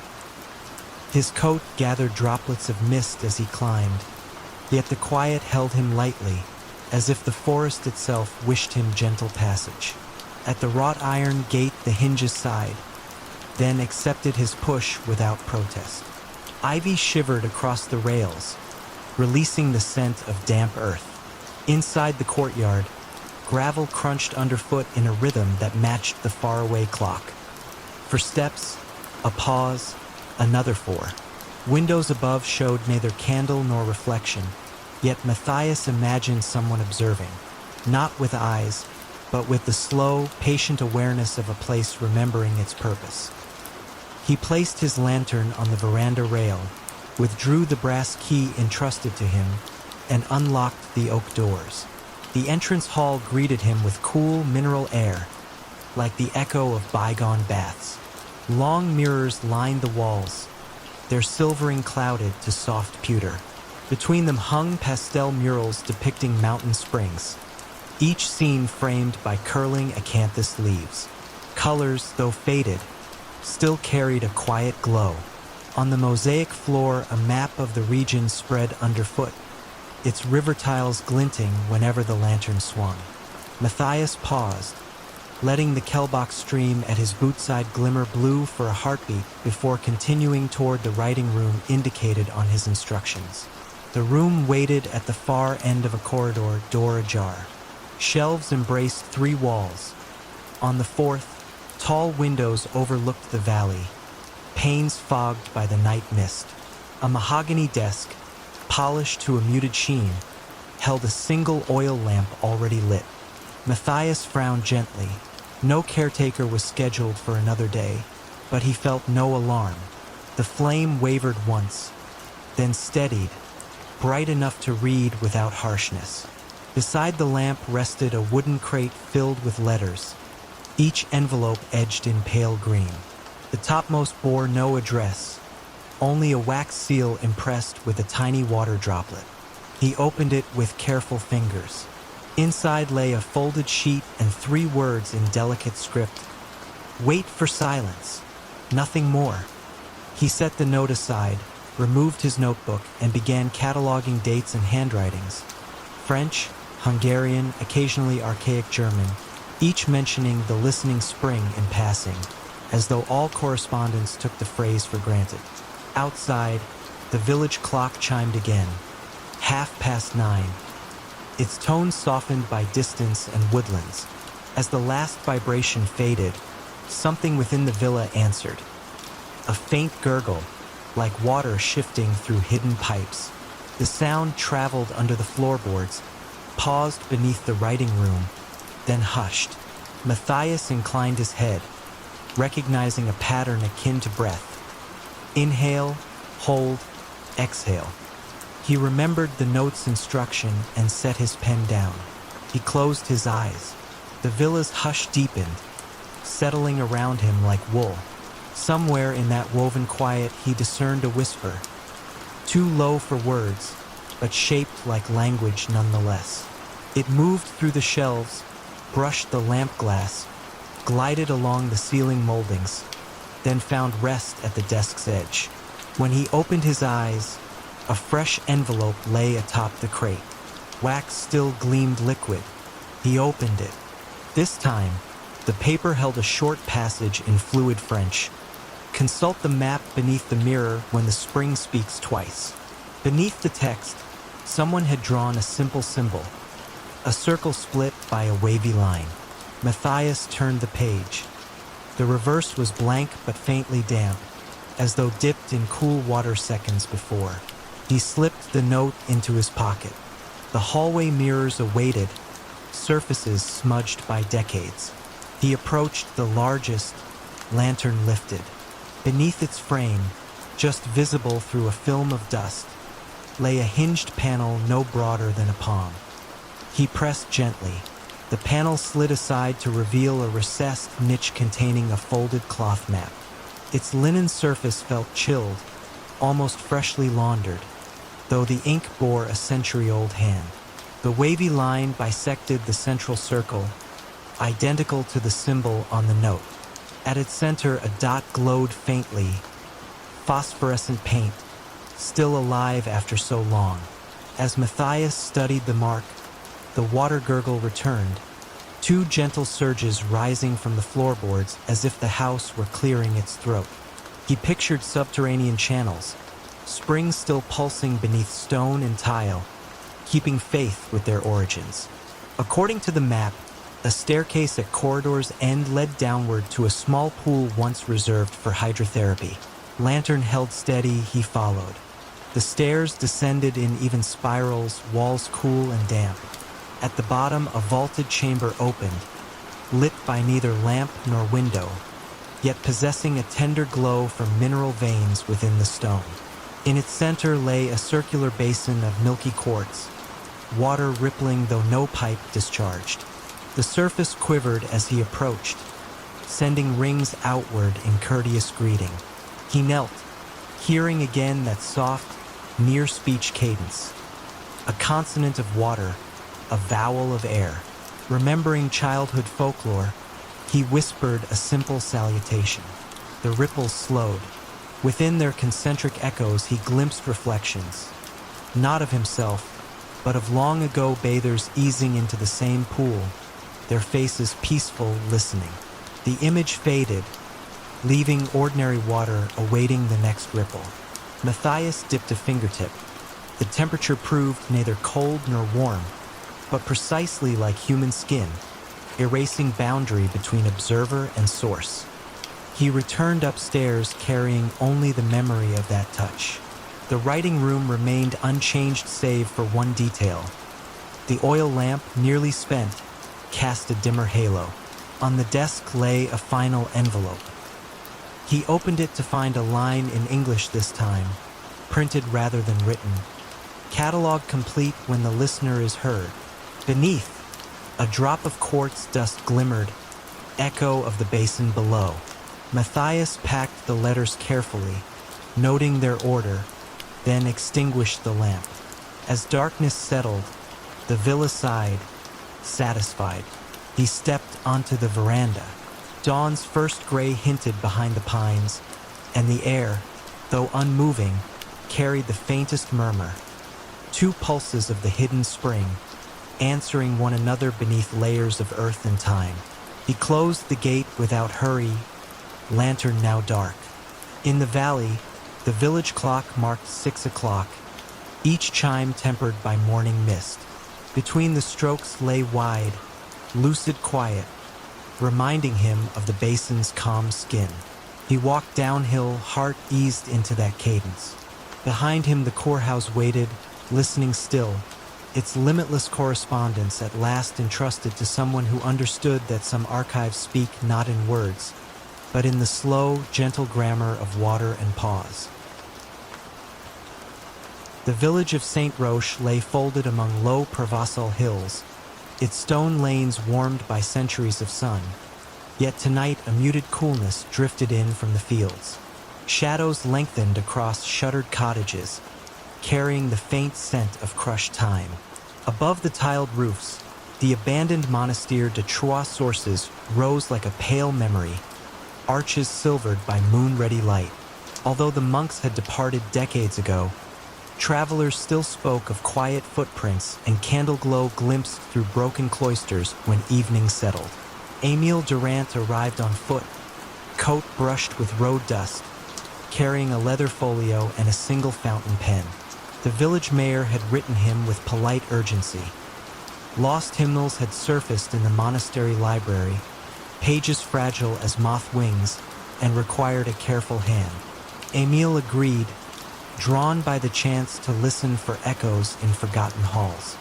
His coat gathered droplets of mist as he climbed, yet the quiet held him lightly, as if the forest itself wished him gentle passage. At the wrought iron gate the hinges sighed, then accepted his push without protest. Ivy shivered across the rails, releasing the scent of damp earth. Inside the courtyard, gravel crunched underfoot in a rhythm that matched the faraway clock. For steps, a pause, another 4. Windows above showed neither candle nor reflection, yet Matthias imagined someone observing, not with eyes, but with the slow, patient awareness of a place remembering its purpose. He placed his lantern on the veranda rail, withdrew the brass key entrusted to him, and unlocked the oak doors. The entrance hall greeted him with cool mineral air, like the echo of bygone baths. Long mirrors lined the walls, their silvering clouded to soft pewter. Between them hung pastel murals depicting mountain springs, each scene framed by curling acanthus leaves. Colors, though faded, still carried a quiet glow. On the mosaic floor, a map of the region spread underfoot, its river tiles glinting whenever the lantern swung. Matthias paused, letting the Kelbach stream at his bootside glimmer blue for a heartbeat before continuing toward the writing room indicated on his instructions. The room waited at the far end of a corridor, door ajar. Shelves embraced 3 walls. On the 4th, tall windows overlooked the valley, panes fogged by the night mist. A mahogany desk, polished to a muted sheen, held a single oil lamp already lit. Matthias frowned gently. No caretaker was scheduled for another day, but he felt no alarm. The flame wavered once, then steadied, bright enough to read without harshness. Beside the lamp rested a wooden crate filled with letters, each envelope edged in pale green. The topmost bore no address, only a wax seal impressed with a tiny water droplet. He opened it with careful fingers. Inside lay a folded sheet and 3 words in delicate script. "Wait for silence. Nothing more." He set the note aside, removed his notebook, and began cataloging dates and handwritings. French, Hungarian, occasionally archaic German, each mentioning the listening spring in passing, as though all correspondence took the phrase for granted. Outside, the village clock chimed again, 9:30. Its tone softened by distance and woodlands. As the last vibration faded, something within the villa answered. A faint gurgle, like water shifting through hidden pipes. The sound traveled under the floorboards, paused beneath the writing room, then hushed. Matthias inclined his head, recognizing a pattern akin to breath. Inhale, hold, exhale. He remembered the note's instruction and set his pen down. He closed his eyes. The villa's hush deepened, settling around him like wool. Somewhere in that woven quiet he discerned a whisper, too low for words, but shaped like language nonetheless. It moved through the shelves, brushed the lamp glass, glided along the ceiling moldings, then found rest at the desk's edge. When he opened his eyes, a fresh envelope lay atop the crate. Wax still gleamed liquid. He opened it. This time, the paper held a short passage in fluid French. Consult the map beneath the mirror when the spring speaks twice. Beneath the text, someone had drawn a simple symbol, a circle split by a wavy line. Matthias turned the page. The reverse was blank but faintly damp, as though dipped in cool water seconds before. He slipped the note into his pocket. The hallway mirrors awaited, surfaces smudged by decades. He approached the largest, lantern lifted. Beneath its frame, just visible through a film of dust, lay a hinged panel no broader than a palm. He pressed gently. The panel slid aside to reveal a recessed niche containing a folded cloth map. Its linen surface felt chilled, almost freshly laundered, though the ink bore a century-old hand. The wavy line bisected the central circle, identical to the symbol on the note. At its center, a dot glowed faintly, phosphorescent paint, still alive after so long. As Matthias studied the mark, the water gurgle returned, 2 gentle surges rising from the floorboards as if the house were clearing its throat. He pictured subterranean channels, springs still pulsing beneath stone and tile, keeping faith with their origins. According to the map, a staircase at corridor's end led downward to a small pool once reserved for hydrotherapy. Lantern held steady, he followed. The stairs descended in even spirals, walls cool and damp. At the bottom, a vaulted chamber opened, lit by neither lamp nor window, yet possessing a tender glow from mineral veins within the stone. In its center lay a circular basin of milky quartz, water rippling though no pipe discharged. The surface quivered as he approached, sending rings outward in courteous greeting. He knelt, hearing again that soft, near-speech cadence, a consonant of water, a vowel of air. Remembering childhood folklore, he whispered a simple salutation. The ripples slowed. Within their concentric echoes he glimpsed reflections, not of himself, but of long-ago bathers easing into the same pool, their faces peaceful, listening. The image faded, leaving ordinary water awaiting the next ripple. Matthias dipped a fingertip. The temperature proved neither cold nor warm, but precisely like human skin, erasing boundary between observer and source. He returned upstairs carrying only the memory of that touch. The writing room remained unchanged save for one detail. The oil lamp, nearly spent, cast a dimmer halo. On the desk lay a final envelope. He opened it to find a line in English this time, printed rather than written. Catalog complete when the listener is heard. Beneath, a drop of quartz dust glimmered, echo of the basin below. Matthias packed the letters carefully, noting their order, then extinguished the lamp. As darkness settled, the villa sighed, satisfied. He stepped onto the veranda. Dawn's first gray hinted behind the pines, and the air, though unmoving, carried the faintest murmur. Two pulses of the hidden spring, answering one another beneath layers of earth and time. He closed the gate without hurry, lantern now dark. In the valley, the village clock marked 6 o'clock, each chime tempered by morning mist. Between the strokes lay wide, lucid quiet, reminding him of the basin's calm skin. He walked downhill, heart eased into that cadence. Behind him the courthouse waited, listening still, its limitless correspondence at last entrusted to someone who understood that some archives speak not in words, but in the slow, gentle grammar of water and pause. The village of St. Roche lay folded among low Provençal hills, its stone lanes warmed by centuries of sun. Yet tonight a muted coolness drifted in from the fields. Shadows lengthened across shuttered cottages, carrying the faint scent of crushed time. Above the tiled roofs, the abandoned Monastère de Trois Sources rose like a pale memory, arches silvered by moon-ready light. Although the monks had departed decades ago, travelers still spoke of quiet footprints and candle-glow glimpsed through broken cloisters when evening settled. Émile Durant arrived on foot, coat brushed with road dust, carrying a leather folio and a single fountain pen. The village mayor had written him with polite urgency. Lost hymnals had surfaced in the monastery library, pages fragile as moth wings, and required a careful hand. Émile agreed, drawn by the chance to listen for echoes in forgotten halls.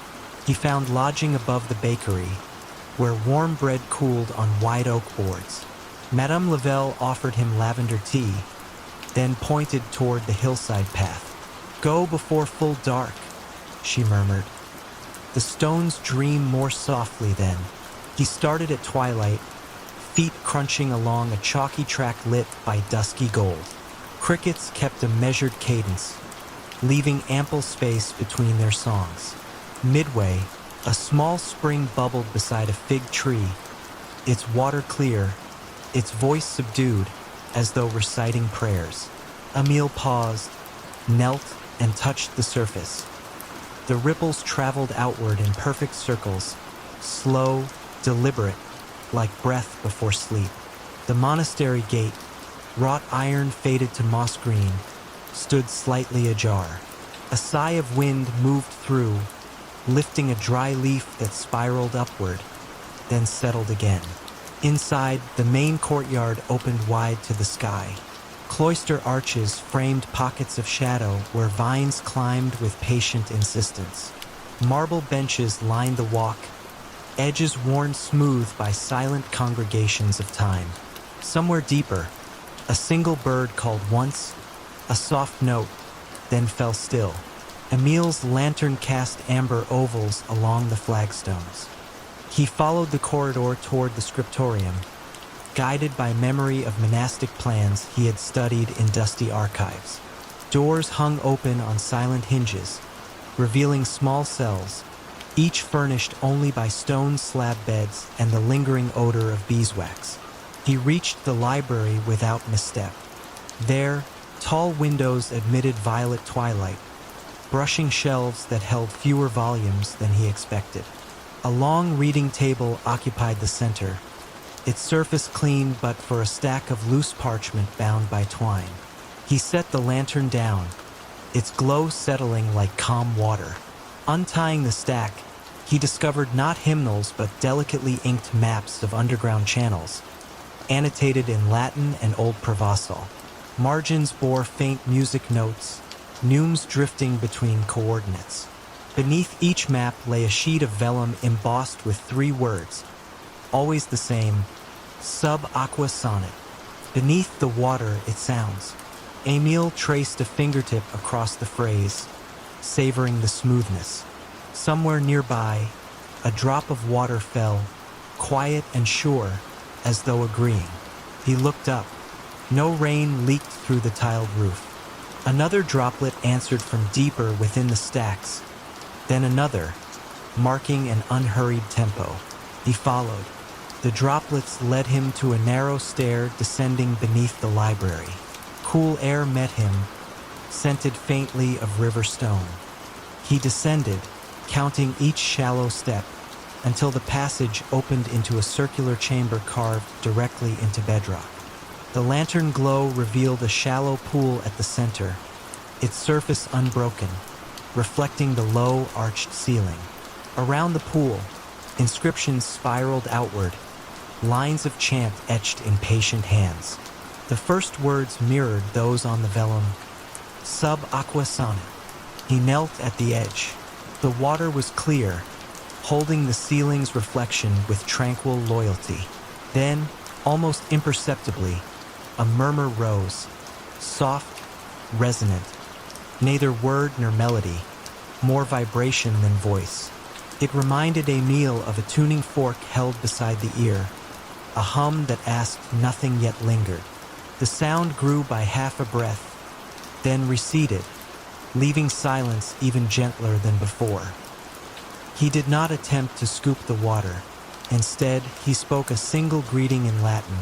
He found lodging above the bakery, where warm bread cooled on wide oak boards. Madame Lavelle offered him lavender tea, then pointed toward the hillside path. "Go before full dark," she murmured. The stones dream more softly then. He started at twilight, feet crunching along a chalky track lit by dusky gold. Crickets kept a measured cadence, leaving ample space between their songs. Midway, a small spring bubbled beside a fig tree, its water clear, its voice subdued, as though reciting prayers. Émile paused, knelt, and touched the surface. The ripples traveled outward in perfect circles, slow, deliberate, like breath before sleep. The monastery gate, wrought iron faded to moss green, stood slightly ajar. A sigh of wind moved through, lifting a dry leaf that spiraled upward, then settled again. Inside, the main courtyard opened wide to the sky. Cloister arches framed pockets of shadow where vines climbed with patient insistence. Marble benches lined the walk, edges worn smooth by silent congregations of time. Somewhere deeper, a single bird called once, a soft note, then fell still. Émile's lantern cast amber ovals along the flagstones. He followed the corridor toward the scriptorium, guided by memory of monastic plans he had studied in dusty archives. Doors hung open on silent hinges, revealing small cells, each furnished only by stone slab beds and the lingering odor of beeswax. He reached the library without misstep. There, tall windows admitted violet twilight, brushing shelves that held fewer volumes than he expected. A long reading table occupied the center, its surface clean but for a stack of loose parchment bound by twine. He set the lantern down, its glow settling like calm water. Untying the stack, he discovered not hymnals but delicately inked maps of underground channels, annotated in Latin and Old Provençal. Margins bore faint music notes, neumes drifting between coordinates. Beneath each map lay a sheet of vellum embossed with 3 words, always the same: sub aqua sonnet, Beneath the water, it sounds. Emile traced a fingertip across the phrase, savoring the smoothness. Somewhere nearby, a drop of water fell, quiet and sure, as though agreeing. He looked up. No rain leaked through the tiled roof. Another droplet answered from deeper within the stacks. Then another, marking an unhurried tempo. He followed. The droplets led him to a narrow stair descending beneath the library. Cool air met him, scented faintly of river stone. He descended, counting each shallow step, until the passage opened into a circular chamber carved directly into bedrock. The lantern glow revealed a shallow pool at the center, its surface unbroken, reflecting the low, arched ceiling. Around the pool, inscriptions spiraled outward, lines of chant etched in patient hands. The first words mirrored those on the vellum, sub aqua sana. He knelt at the edge. The water was clear, holding the ceiling's reflection with tranquil loyalty. Then, almost imperceptibly, a murmur rose, soft, resonant, neither word nor melody, more vibration than voice. It reminded Emile of a tuning fork held beside the ear, a hum that asked nothing yet lingered. The sound grew by half a breath, then receded, leaving silence even gentler than before. He did not attempt to scoop the water. Instead, he spoke a single greeting in Latin,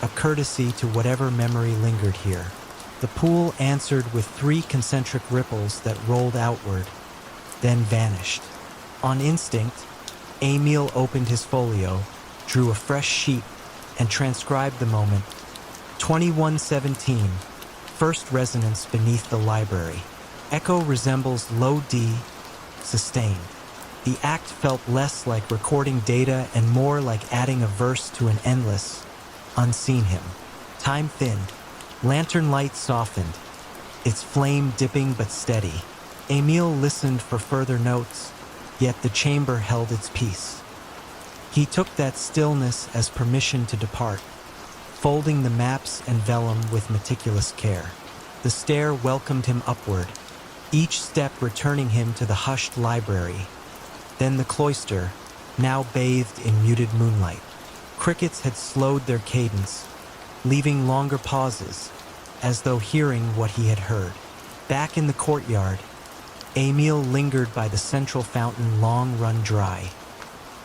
a courtesy to whatever memory lingered here. The pool answered with 3 concentric ripples that rolled outward, then vanished. On instinct, Emile opened his folio, drew a fresh sheet, and transcribed the moment. 2117, first resonance beneath the library. Echo resembles low D, sustained. The act felt less like recording data and more like adding a verse to an endless, unseen hymn. Time thinned. Lantern light softened, its flame dipping but steady. Emile listened for further notes, yet the chamber held its peace. He took that stillness as permission to depart, folding the maps and vellum with meticulous care. The stair welcomed him upward, each step returning him to the hushed library. Then the cloister, now bathed in muted moonlight. Crickets had slowed their cadence, leaving longer pauses, as though hearing what he had heard. Back in the courtyard, Emile lingered by the central fountain long run dry.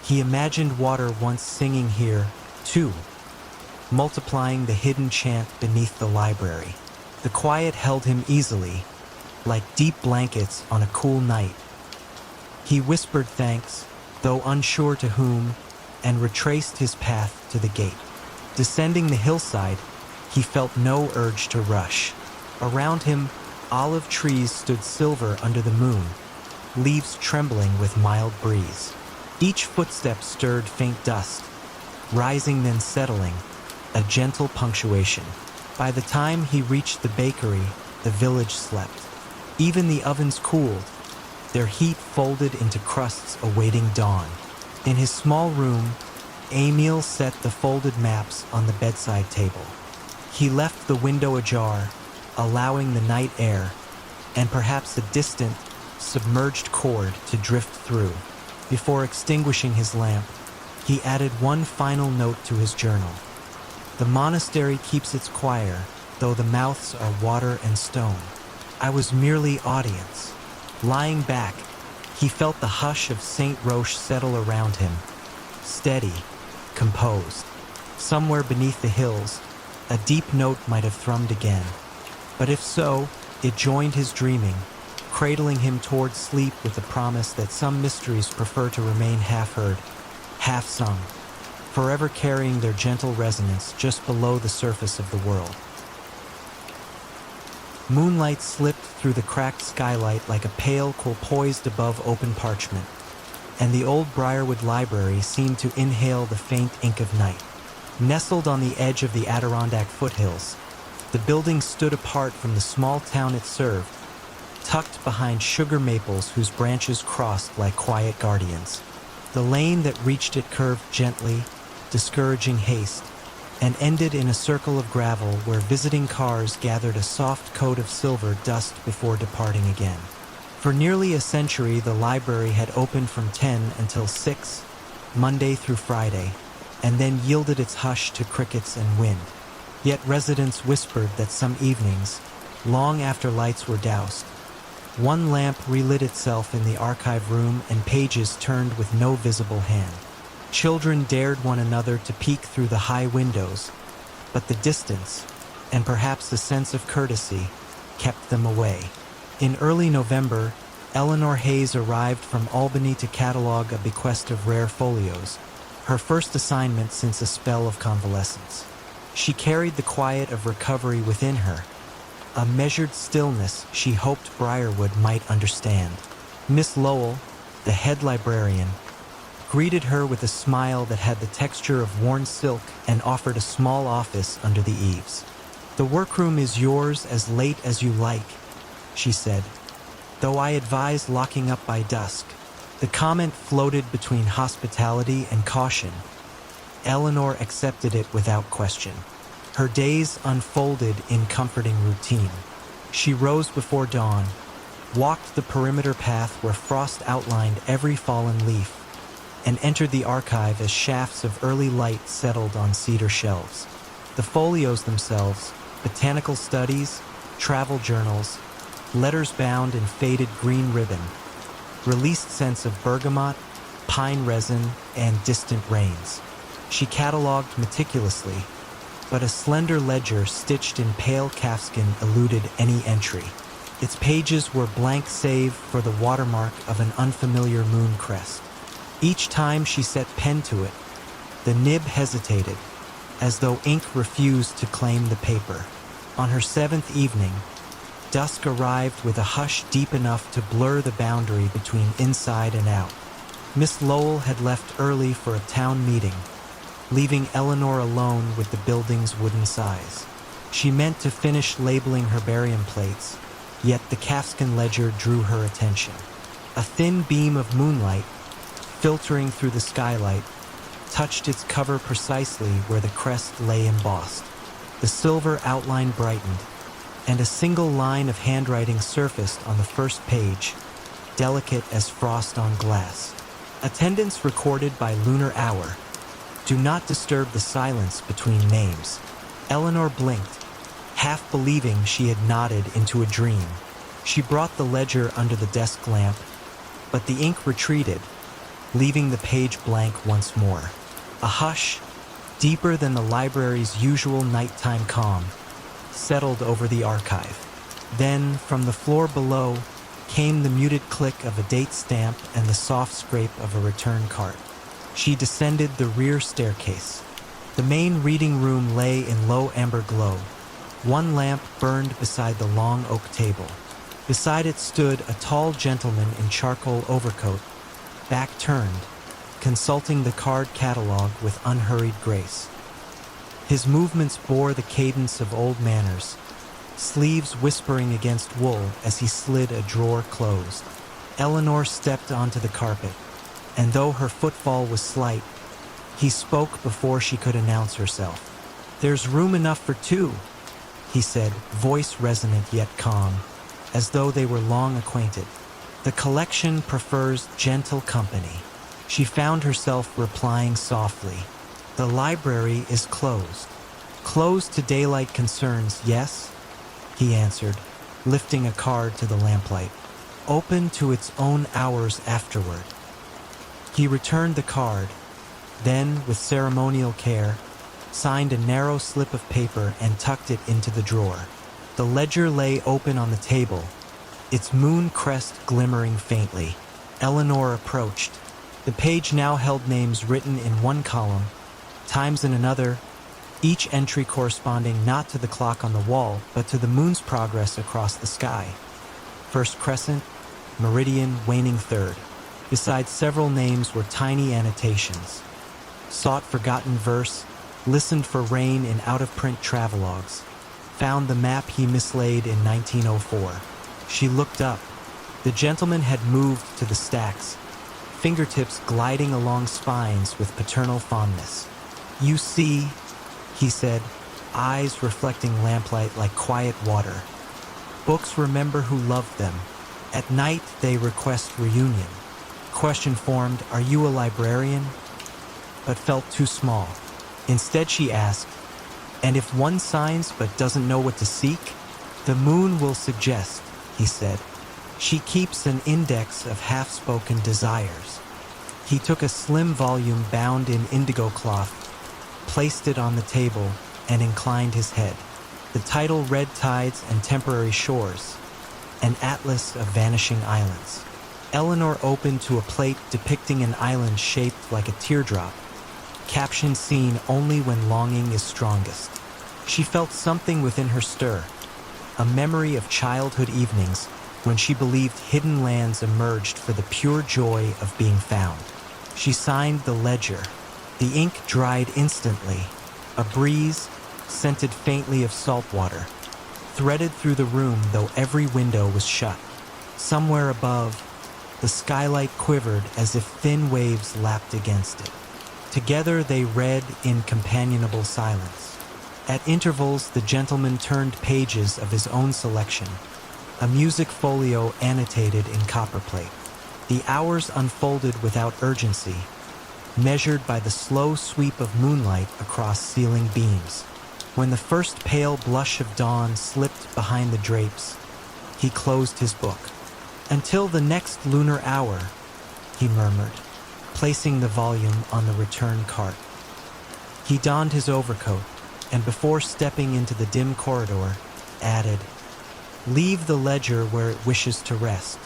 He imagined water once singing here, too, multiplying the hidden chant beneath the library. The quiet held him easily, like deep blankets on a cool night. He whispered thanks, though unsure to whom, and retraced his path to the gate. Descending the hillside, he felt no urge to rush. Around him, olive trees stood silver under the moon, leaves trembling with mild breeze. Each footstep stirred faint dust, rising then settling, a gentle punctuation. By the time he reached the bakery, the village slept. Even the ovens cooled, their heat folded into crusts awaiting dawn. In his small room, Emile set the folded maps on the bedside table. He left the window ajar, allowing the night air, and perhaps a distant, submerged chord to drift through. Before extinguishing his lamp, he added one final note to his journal. The monastery keeps its choir, though the mouths are water and stone. I was merely audience. Lying back, he felt the hush of Saint Roche settle around him, steady, composed. Somewhere beneath the hills, a deep note might have thrummed again. But if so, it joined his dreaming, cradling him toward sleep with the promise that some mysteries prefer to remain half-heard, half-sung, forever carrying their gentle resonance just below the surface of the world. Moonlight slipped through the cracked skylight like a pale quill poised above open parchment, and the old Briarwood Library seemed to inhale the faint ink of night. Nestled on the edge of the Adirondack foothills, the building stood apart from the small town it served, tucked behind sugar maples whose branches crossed like quiet guardians. The lane that reached it curved gently, discouraging haste, and ended in a circle of gravel where visiting cars gathered a soft coat of silver dust before departing again. For nearly a century, the library had opened from 10 until 6, Monday through Friday, and then yielded its hush to crickets and wind. Yet residents whispered that some evenings, long after lights were doused, one lamp relit itself in the archive room and pages turned with no visible hand. Children dared one another to peek through the high windows, but the distance, and perhaps a sense of courtesy, kept them away. In early November, Eleanor Hayes arrived from Albany to catalog a bequest of rare folios, her first assignment since a spell of convalescence. She carried the quiet of recovery within her, a measured stillness she hoped Briarwood might understand. Miss Lowell, the head librarian, greeted her with a smile that had the texture of worn silk and offered a small office under the eaves. "The workroom is yours as late as you like," she said, "though I advise locking up by dusk." The comment floated between hospitality and caution. Eleanor accepted it without question. Her days unfolded in comforting routine. She rose before dawn, walked the perimeter path where frost outlined every fallen leaf, and entered the archive as shafts of early light settled on cedar shelves. The folios themselves, botanical studies, travel journals, letters bound in faded green ribbon, released scents of bergamot, pine resin, and distant rains. She cataloged meticulously, but a slender ledger stitched in pale calfskin eluded any entry. Its pages were blank save for the watermark of an unfamiliar moon crest. Each time she set pen to it, the nib hesitated, as though ink refused to claim the paper. On her 7th evening, dusk arrived with a hush deep enough to blur the boundary between inside and out. Miss Lowell had left early for a town meeting, leaving Eleanor alone with the building's wooden size. She meant to finish labeling herbarium plates, yet the calfskin ledger drew her attention. A thin beam of moonlight, filtering through the skylight, touched its cover precisely where the crest lay embossed. The silver outline brightened, and a single line of handwriting surfaced on the first page, delicate as frost on glass. Attendance recorded by lunar hour. Do not disturb the silence between names. Eleanor blinked, half believing she had nodded into a dream. She brought the ledger under the desk lamp, but the ink retreated, leaving the page blank once more. A hush, deeper than the library's usual nighttime calm, settled over the archive. Then, from the floor below, came the muted click of a date stamp and the soft scrape of a return cart. She descended the rear staircase. The main reading room lay in low amber glow. One lamp burned beside the long oak table. Beside it stood a tall gentleman in charcoal overcoat, back turned, consulting the card catalog with unhurried grace. His movements bore the cadence of old manners, sleeves whispering against wool as he slid a drawer closed. Eleanor stepped onto the carpet, and though her footfall was slight, he spoke before she could announce herself. "There's room enough for two," he said, voice resonant yet calm, as though they were long acquainted. "The collection prefers gentle company." She found herself replying softly, "The library is closed." "Closed to daylight concerns, yes?" he answered, lifting a card to the lamplight. "Open to its own hours afterward." He returned the card, then, with ceremonial care, signed a narrow slip of paper and tucked it into the drawer. The ledger lay open on the table, its moon crest glimmering faintly. Eleanor approached. The page now held names written in one column, times in another, each entry corresponding not to the clock on the wall, but to the moon's progress across the sky. First crescent, meridian, waning third. Beside several names were tiny annotations. Sought forgotten verse, listened for rain in out-of-print travelogues, found the map he mislaid in 1904. She looked up. The gentleman had moved to the stacks, fingertips gliding along spines with paternal fondness. "You see," he said, eyes reflecting lamplight like quiet water. Books remember who loved them. At night, they request reunion. Question formed, "Are you a librarian?" But felt too small. Instead, she asked, "And if one signs but doesn't know what to seek?" "The moon will suggest," he said. "She keeps an index of half-spoken desires." He took a slim volume bound in indigo cloth, placed it on the table, and inclined his head. The title read Tides and Temporary Shores, an atlas of vanishing islands. Eleanor opened to a plate depicting an island shaped like a teardrop, caption seen only when longing is strongest. She felt something within her stir, a memory of childhood evenings when she believed hidden lands emerged for the pure joy of being found. She signed the ledger. The ink dried instantly. A breeze, scented faintly of salt water, threaded through the room though every window was shut. Somewhere above, the skylight quivered as if thin waves lapped against it. Together they read in companionable silence. At intervals, the gentleman turned pages of his own selection, a music folio annotated in copperplate. The hours unfolded without urgency, measured by the slow sweep of moonlight across ceiling beams. When the first pale blush of dawn slipped behind the drapes, he closed his book. "Until the next lunar hour," he murmured, placing the volume on the return cart. He donned his overcoat, and before stepping into the dim corridor, added, "Leave the ledger where it wishes to rest."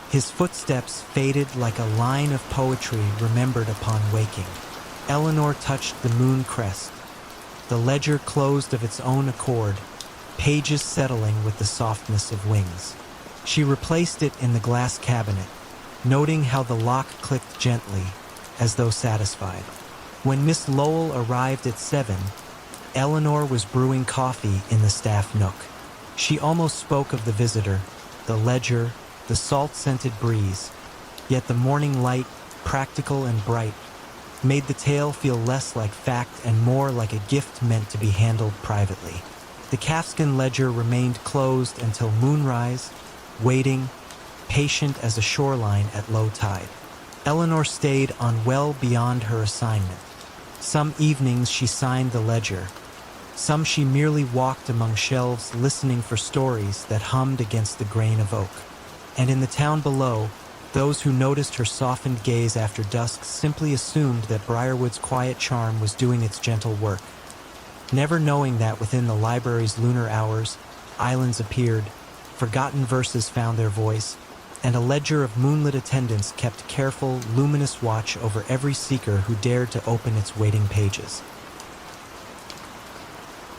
His footsteps faded like a line of poetry remembered upon waking. Eleanor touched the moon crest. The ledger closed of its own accord, pages settling with the softness of wings. She replaced it in the glass cabinet, noting how the lock clicked gently, as though satisfied. When Miss Lowell arrived at 7, Eleanor was brewing coffee in the staff nook. She almost spoke of the visitor, the ledger, the salt-scented breeze, yet the morning light, practical and bright, made the tale feel less like fact and more like a gift meant to be handled privately. The calfskin ledger remained closed until moonrise, waiting, patient as a shoreline at low tide. Eleanor stayed on well beyond her assignment. Some evenings she signed the ledger. Some she merely walked among shelves listening for stories that hummed against the grain of oak. And in the town below, those who noticed her softened gaze after dusk simply assumed that Briarwood's quiet charm was doing its gentle work, never knowing that within the library's lunar hours, islands appeared, forgotten verses found their voice, and a ledger of moonlit attendants kept careful, luminous watch over every seeker who dared to open its waiting pages.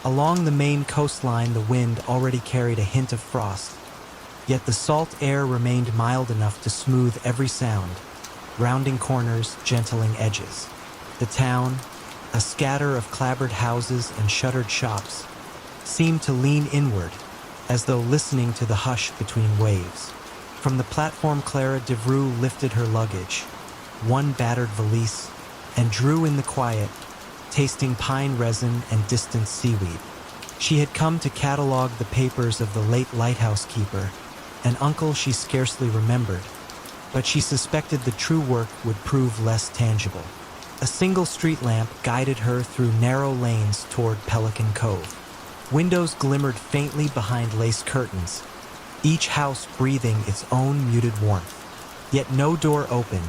Along the main coastline, the wind already carried a hint of frost, yet the salt air remained mild enough to smooth every sound, rounding corners, gentling edges. The town, a scatter of clapboard houses and shuttered shops, seemed to lean inward, as though listening to the hush between waves. From the platform, Clara Devreux lifted her luggage, one battered valise, and drew in the quiet, tasting pine resin and distant seaweed. She had come to catalog the papers of the late lighthouse keeper, an uncle she scarcely remembered, but she suspected the true work would prove less tangible. A single street lamp guided her through narrow lanes toward Pelican Cove. Windows glimmered faintly behind lace curtains, each house breathing its own muted warmth. Yet no door opened,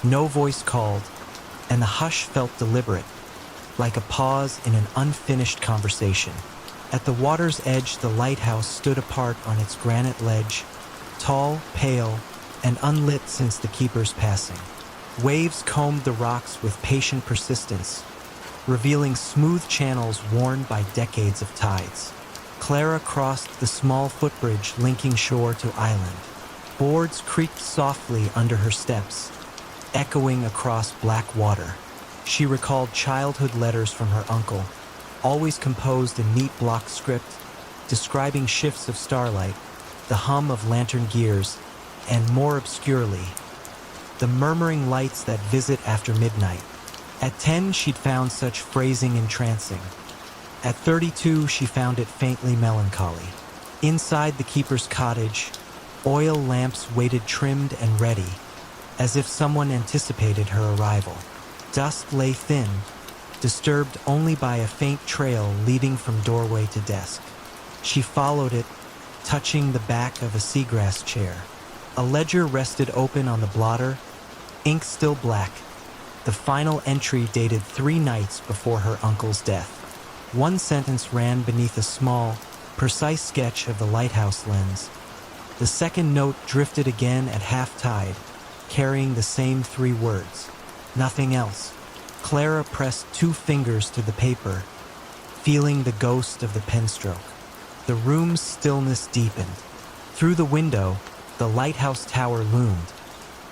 no voice called, and the hush felt deliberate, like a pause in an unfinished conversation. At the water's edge, the lighthouse stood apart on its granite ledge, tall, pale, and unlit since the keeper's passing. Waves combed the rocks with patient persistence, revealing smooth channels worn by decades of tides. Clara crossed the small footbridge linking shore to island. Boards creaked softly under her steps, echoing across black water. She recalled childhood letters from her uncle, always composed in neat block script, describing shifts of starlight, the hum of lantern gears, and more obscurely, the murmuring lights that visit after midnight. At 10, she'd found such phrasing entrancing. At 32, she found it faintly melancholy. Inside the keeper's cottage, oil lamps waited trimmed and ready, as if someone anticipated her arrival. Dust lay thin, disturbed only by a faint trail leading from doorway to desk. She followed it, touching the back of a seagrass chair. A ledger rested open on the blotter, ink still black. The final entry dated 3 nights before her uncle's death. One sentence ran beneath a small, precise sketch of the lighthouse lens. The second note drifted again at half-tide, carrying the same 3 words. Nothing else. Clara pressed 2 fingers to the paper, feeling the ghost of the penstroke. The room's stillness deepened. Through the window, the lighthouse tower loomed,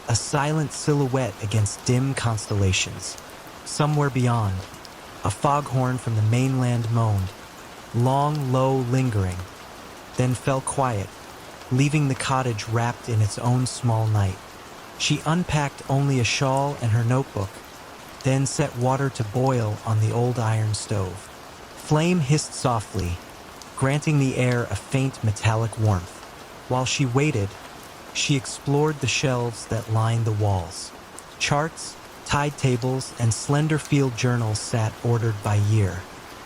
a silent silhouette against dim constellations. Somewhere beyond, a foghorn from the mainland moaned, long, low, lingering, then fell quiet, leaving the cottage wrapped in its own small night. She unpacked only a shawl and her notebook, then set water to boil on the old iron stove. Flame hissed softly, granting the air a faint metallic warmth. While she waited, she explored the shelves that lined the walls. Charts, tide tables, and slender field journals sat ordered by year.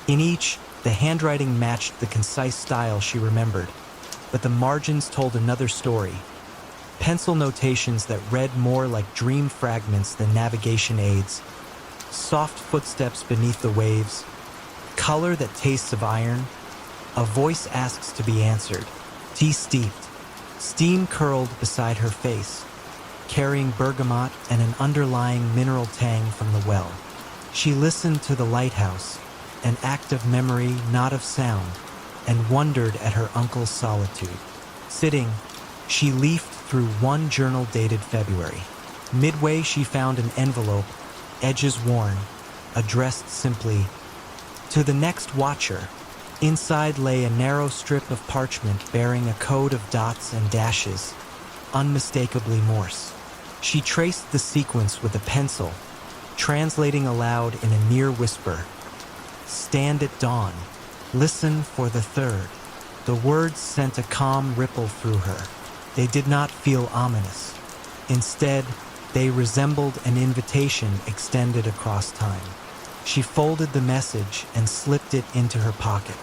In each, the handwriting matched the concise style she remembered, but the margins told another story. Pencil notations that read more like dream fragments than navigation aids, soft footsteps beneath the waves, color that tastes of iron. A voice asks to be answered. Tea steeped. Steam curled beside her face, carrying bergamot and an underlying mineral tang from the well. She listened to the lighthouse, an act of memory, not of sound, and wondered at her uncle's solitude. Sitting, she leafed through one journal dated February. Midway, she found an envelope, edges worn, addressed simply, "To the next watcher." Inside lay a narrow strip of parchment bearing a code of dots and dashes, unmistakably Morse. She traced the sequence with a pencil, translating aloud in a near whisper. "Stand at dawn. Listen for the third." The words sent a calm ripple through her. They did not feel ominous. Instead, they resembled an invitation extended across time. She folded the message and slipped it into her pocket.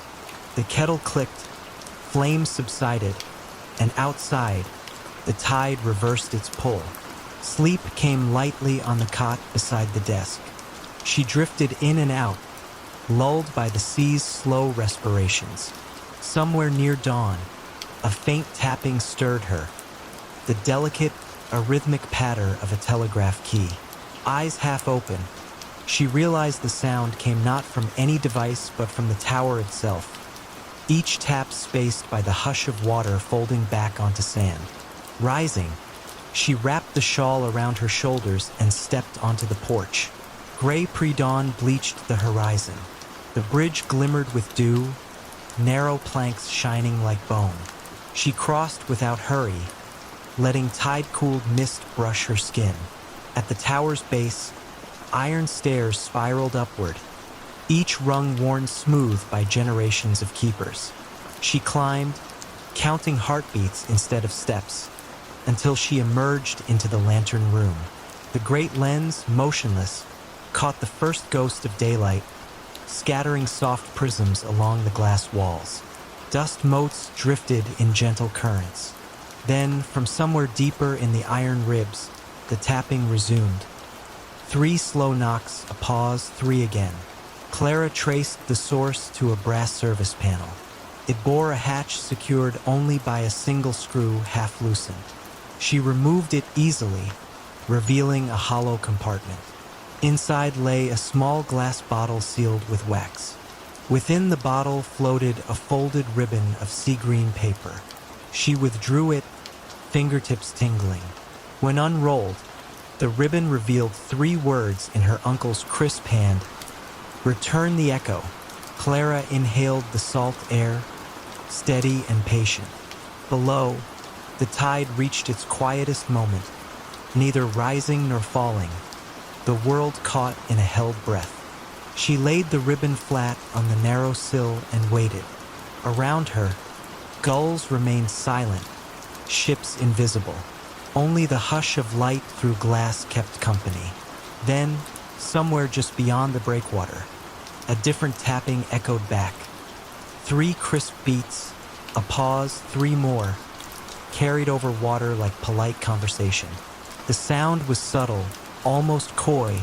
The kettle clicked, flames subsided, and outside, the tide reversed its pull. Sleep came lightly on the cot beside the desk. She drifted in and out, lulled by the sea's slow respirations. Somewhere near dawn, a faint tapping stirred her, the delicate, arrhythmic patter of a telegraph key. Eyes half open, she realized the sound came not from any device but from the tower itself, each tap spaced by the hush of water folding back onto sand. Rising, she wrapped the shawl around her shoulders and stepped onto the porch. Gray pre-dawn bleached the horizon. The bridge glimmered with dew, narrow planks shining like bone. She crossed without hurry, letting tide-cooled mist brush her skin. At the tower's base, iron stairs spiraled upward, each rung worn smooth by generations of keepers. She climbed, counting heartbeats instead of steps, until she emerged into the lantern room. The great lens, motionless, caught the first ghost of daylight, scattering soft prisms along the glass walls. Dust motes drifted in gentle currents. Then, from somewhere deeper in the iron ribs, the tapping resumed. 3 slow knocks, a pause, 3 again. Clara traced the source to a brass service panel. It bore a hatch secured only by a single screw half loosened. She removed it easily, revealing a hollow compartment. Inside lay a small glass bottle sealed with wax. Within the bottle floated a folded ribbon of sea green paper. She withdrew it, fingertips tingling. When unrolled, the ribbon revealed 3 words in her uncle's crisp hand. "Return the echo." Clara inhaled the salt air, steady and patient. Below, the tide reached its quietest moment, neither rising nor falling, the world caught in a held breath. She laid the ribbon flat on the narrow sill and waited. Around her, gulls remained silent, ships invisible. Only the hush of light through glass kept company. Then, somewhere just beyond the breakwater, a different tapping echoed back. 3 crisp beats, a pause, 3 more, carried over water like polite conversation. The sound was subtle, almost coy,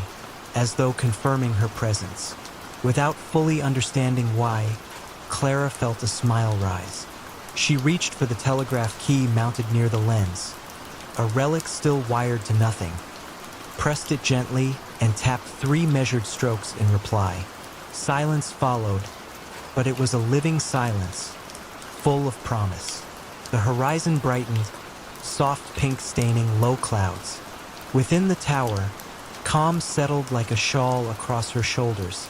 as though confirming her presence. Without fully understanding why, Clara felt a smile rise. She reached for the telegraph key mounted near the lens, a relic still wired to nothing, pressed it gently, and tapped 3 measured strokes in reply. Silence followed, but it was a living silence, full of promise. The horizon brightened, soft pink staining low clouds. Within the tower, calm settled like a shawl across her shoulders,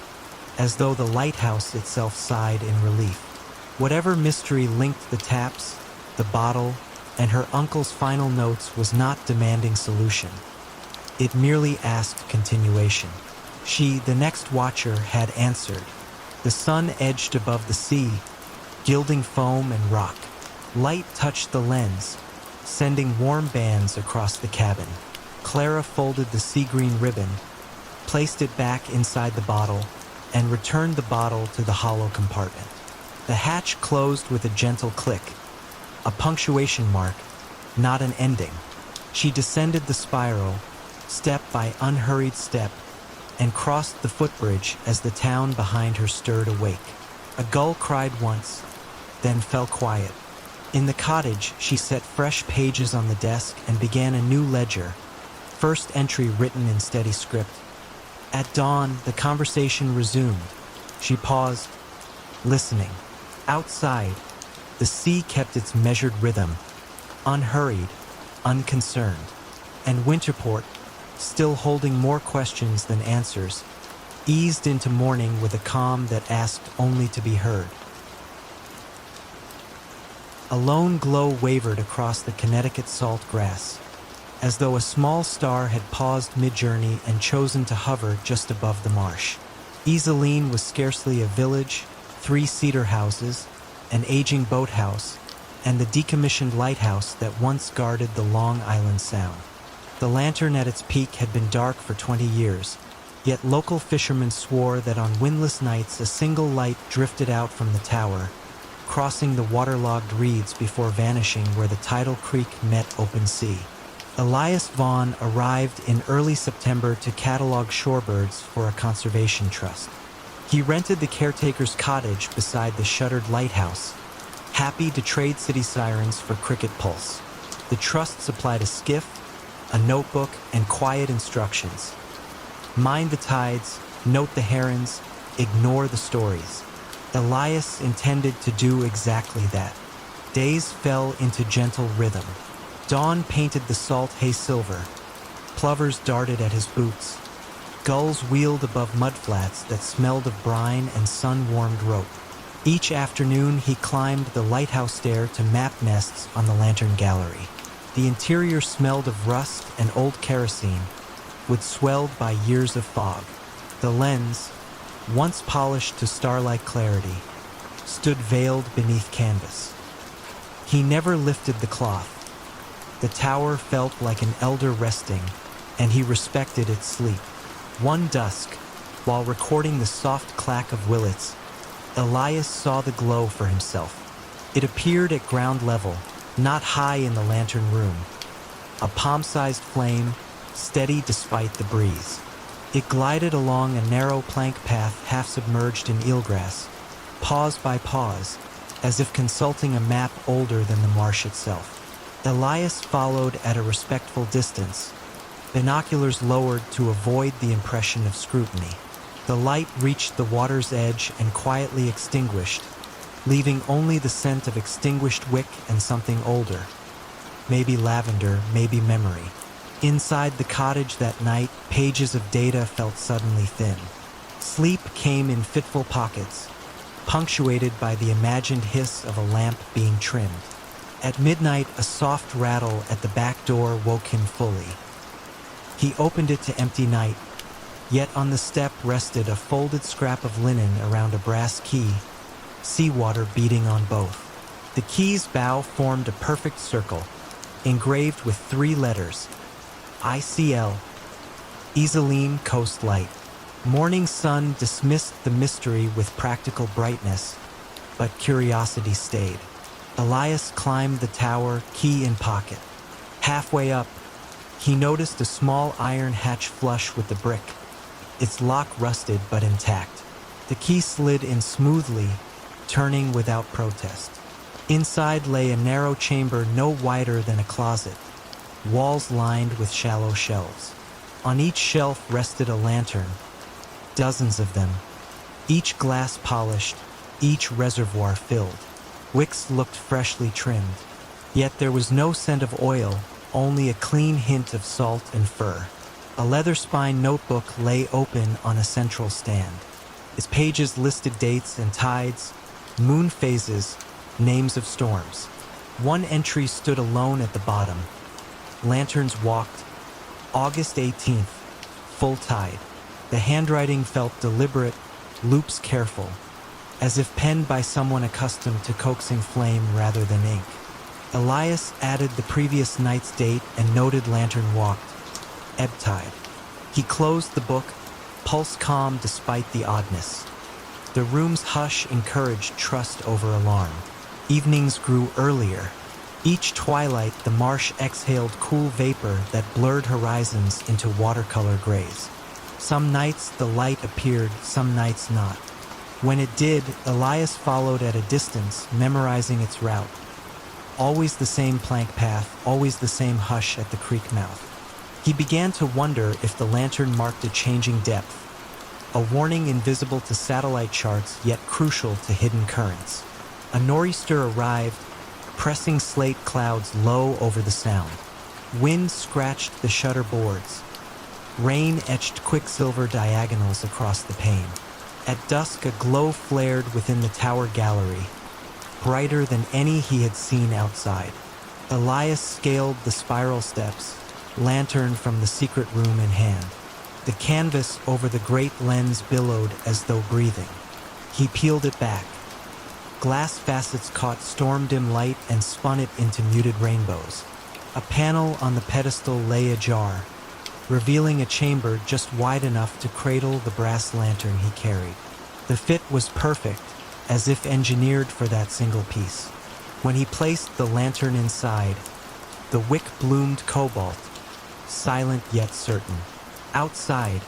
as though the lighthouse itself sighed in relief. Whatever mystery linked the taps, the bottle, and her uncle's final notes was not demanding solution. It merely asked continuation. She, the next watcher, had answered. The sun edged above the sea, gilding foam and rock. Light touched the lens, sending warm bands across the cabin. Clara folded the sea green ribbon, placed it back inside the bottle, and returned the bottle to the hollow compartment. The hatch closed with a gentle click, a punctuation mark, not an ending. She descended the spiral, step by unhurried step, and crossed the footbridge as the town behind her stirred awake. A gull cried once, then fell quiet. In the cottage, she set fresh pages on the desk and began a new ledger, first entry written in steady script. At dawn, the conversation resumed. She paused, listening. Outside, the sea kept its measured rhythm, unhurried, unconcerned, and Winterport, still holding more questions than answers, eased into morning with a calm that asked only to be heard. A lone glow wavered across the Connecticut salt grass, as though a small star had paused mid-journey and chosen to hover just above the marsh. Iselin was scarcely a village, 3 cedar houses, an aging boathouse, and the decommissioned lighthouse that once guarded the Long Island Sound. The lantern at its peak had been dark for 20 years, yet local fishermen swore that on windless nights a single light drifted out from the tower, crossing the waterlogged reeds before vanishing where the tidal creek met open sea. Elias Vaughn arrived in early September to catalog shorebirds for a conservation trust. He rented the caretaker's cottage beside the shuttered lighthouse, happy to trade city sirens for cricket pulse. The trust supplied a skiff, a notebook, and quiet instructions. Mind the tides, note the herons, ignore the stories. Elias intended to do exactly that. Days fell into gentle rhythm. Dawn painted the salt hay silver. Plovers darted at his boots. Gulls wheeled above mudflats that smelled of brine and sun-warmed rope. Each afternoon, he climbed the lighthouse stair to map nests on the lantern gallery. The interior smelled of rust and old kerosene, wood swelled by years of fog. The lens, once polished to star-like clarity, stood veiled beneath canvas. He never lifted the cloth. The tower felt like an elder resting, and he respected its sleep. One dusk, while recording the soft clack of willets, Elias saw the glow for himself. It appeared at ground level, not high in the lantern room. A palm-sized flame, steady despite the breeze. It glided along a narrow plank path half submerged in eelgrass, pause by pause, as if consulting a map older than the marsh itself. Elias followed at a respectful distance, binoculars lowered to avoid the impression of scrutiny. The light reached the water's edge and quietly extinguished, leaving only the scent of extinguished wick and something older. Maybe lavender, maybe memory. Inside the cottage that night, pages of data felt suddenly thin. Sleep came in fitful pockets, punctuated by the imagined hiss of a lamp being trimmed. At midnight, a soft rattle at the back door woke him fully. He opened it to empty night, Yet on the step rested a folded scrap of linen around a brass key, seawater beating on both. The key's bow formed a perfect circle, engraved with 3 letters, ICL, Iselin Coast Light. Morning sun dismissed the mystery with practical brightness, but curiosity stayed. Elias climbed the tower, key in pocket. Halfway up, he noticed a small iron hatch flush with the brick, its lock rusted but intact. The key slid in smoothly, turning without protest. Inside lay a narrow chamber no wider than a closet, walls lined with shallow shelves. On each shelf rested a lantern, dozens of them, each glass polished, each reservoir filled. Wicks looked freshly trimmed, yet there was no scent of oil, only a clean hint of salt and fur. A leather-spined notebook lay open on a central stand. Its pages listed dates and tides, moon phases, names of storms. One entry stood alone at the bottom. Lanterns walked, August 18th, full tide. The handwriting felt deliberate, loops careful, as if penned by someone accustomed to coaxing flame rather than ink. Elias added the previous night's date and noted lantern walked, ebb tide. He closed the book, pulse calm despite the oddness. The room's hush encouraged trust over alarm. Evenings grew earlier. Each twilight, the marsh exhaled cool vapor that blurred horizons into watercolor grays. Some nights the light appeared, some nights not. When it did, Elias followed at a distance, memorizing its route. Always the same plank path, always the same hush at the creek mouth. He began to wonder if the lantern marked a changing depth, a warning invisible to satellite charts yet crucial to hidden currents. A nor'easter arrived, pressing slate clouds low over the sound. Wind scratched the shutter boards. Rain etched quicksilver diagonals across the pane. At dusk, a glow flared within the tower gallery, brighter than any he had seen outside. Elias scaled the spiral steps, lantern from the secret room in hand. The canvas over the great lens billowed as though breathing. He peeled it back. Glass facets caught storm-dim light and spun it into muted rainbows. A panel on the pedestal lay ajar, revealing a chamber just wide enough to cradle the brass lantern he carried. The fit was perfect, as if engineered for that single piece. When he placed the lantern inside, the wick bloomed cobalt, silent yet certain. Outside,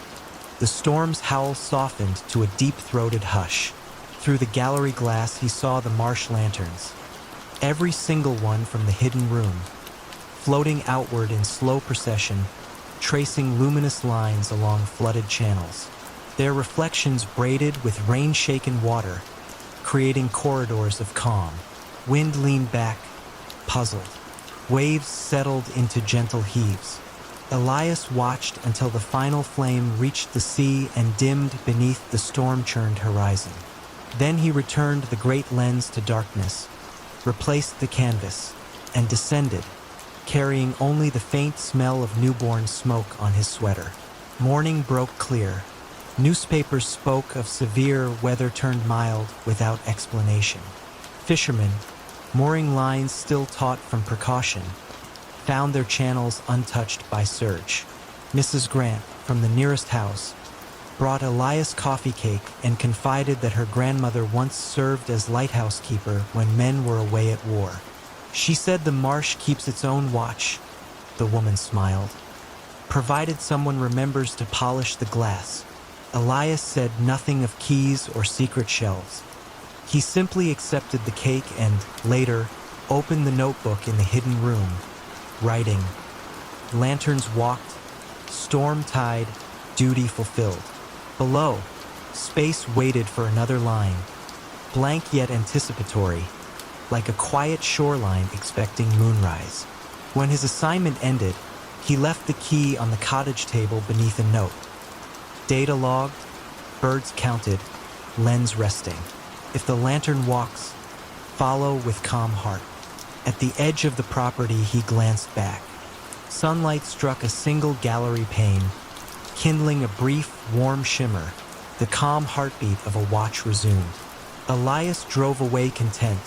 the storm's howl softened to a deep-throated hush. Through the gallery glass, he saw the marsh lanterns, every single one from the hidden room, floating outward in slow procession, tracing luminous lines along flooded channels. Their reflections braided with rain-shaken water, creating corridors of calm. Wind leaned back, puzzled. Waves settled into gentle heaves. Elias watched until the final flame reached the sea and dimmed beneath the storm-churned horizon. Then he returned the great lens to darkness, replaced the canvas, and descended, carrying only the faint smell of newborn smoke on his sweater. Morning broke clear. Newspapers spoke of severe weather turned mild without explanation. Fishermen, mooring lines still taut from precaution, found their channels untouched by surge. Mrs. Grant, from the nearest house, brought Elias coffee cake and confided that her grandmother once served as lighthouse keeper when men were away at war. She said the marsh keeps its own watch, the woman smiled, provided someone remembers to polish the glass. Elias said nothing of keys or secret shelves. He simply accepted the cake and, later, opened the notebook in the hidden room, writing, "Lanterns walked, storm tide, duty fulfilled." Below, space waited for another line, blank yet anticipatory, like a quiet shoreline expecting moonrise. When his assignment ended, he left the key on the cottage table beneath a note. Data logged, birds counted, lens resting. If the lantern walks, follow with calm heart. At the edge of the property, he glanced back. Sunlight struck a single gallery pane, kindling a brief, warm shimmer. The calm heartbeat of a watch resumed. Elias drove away content,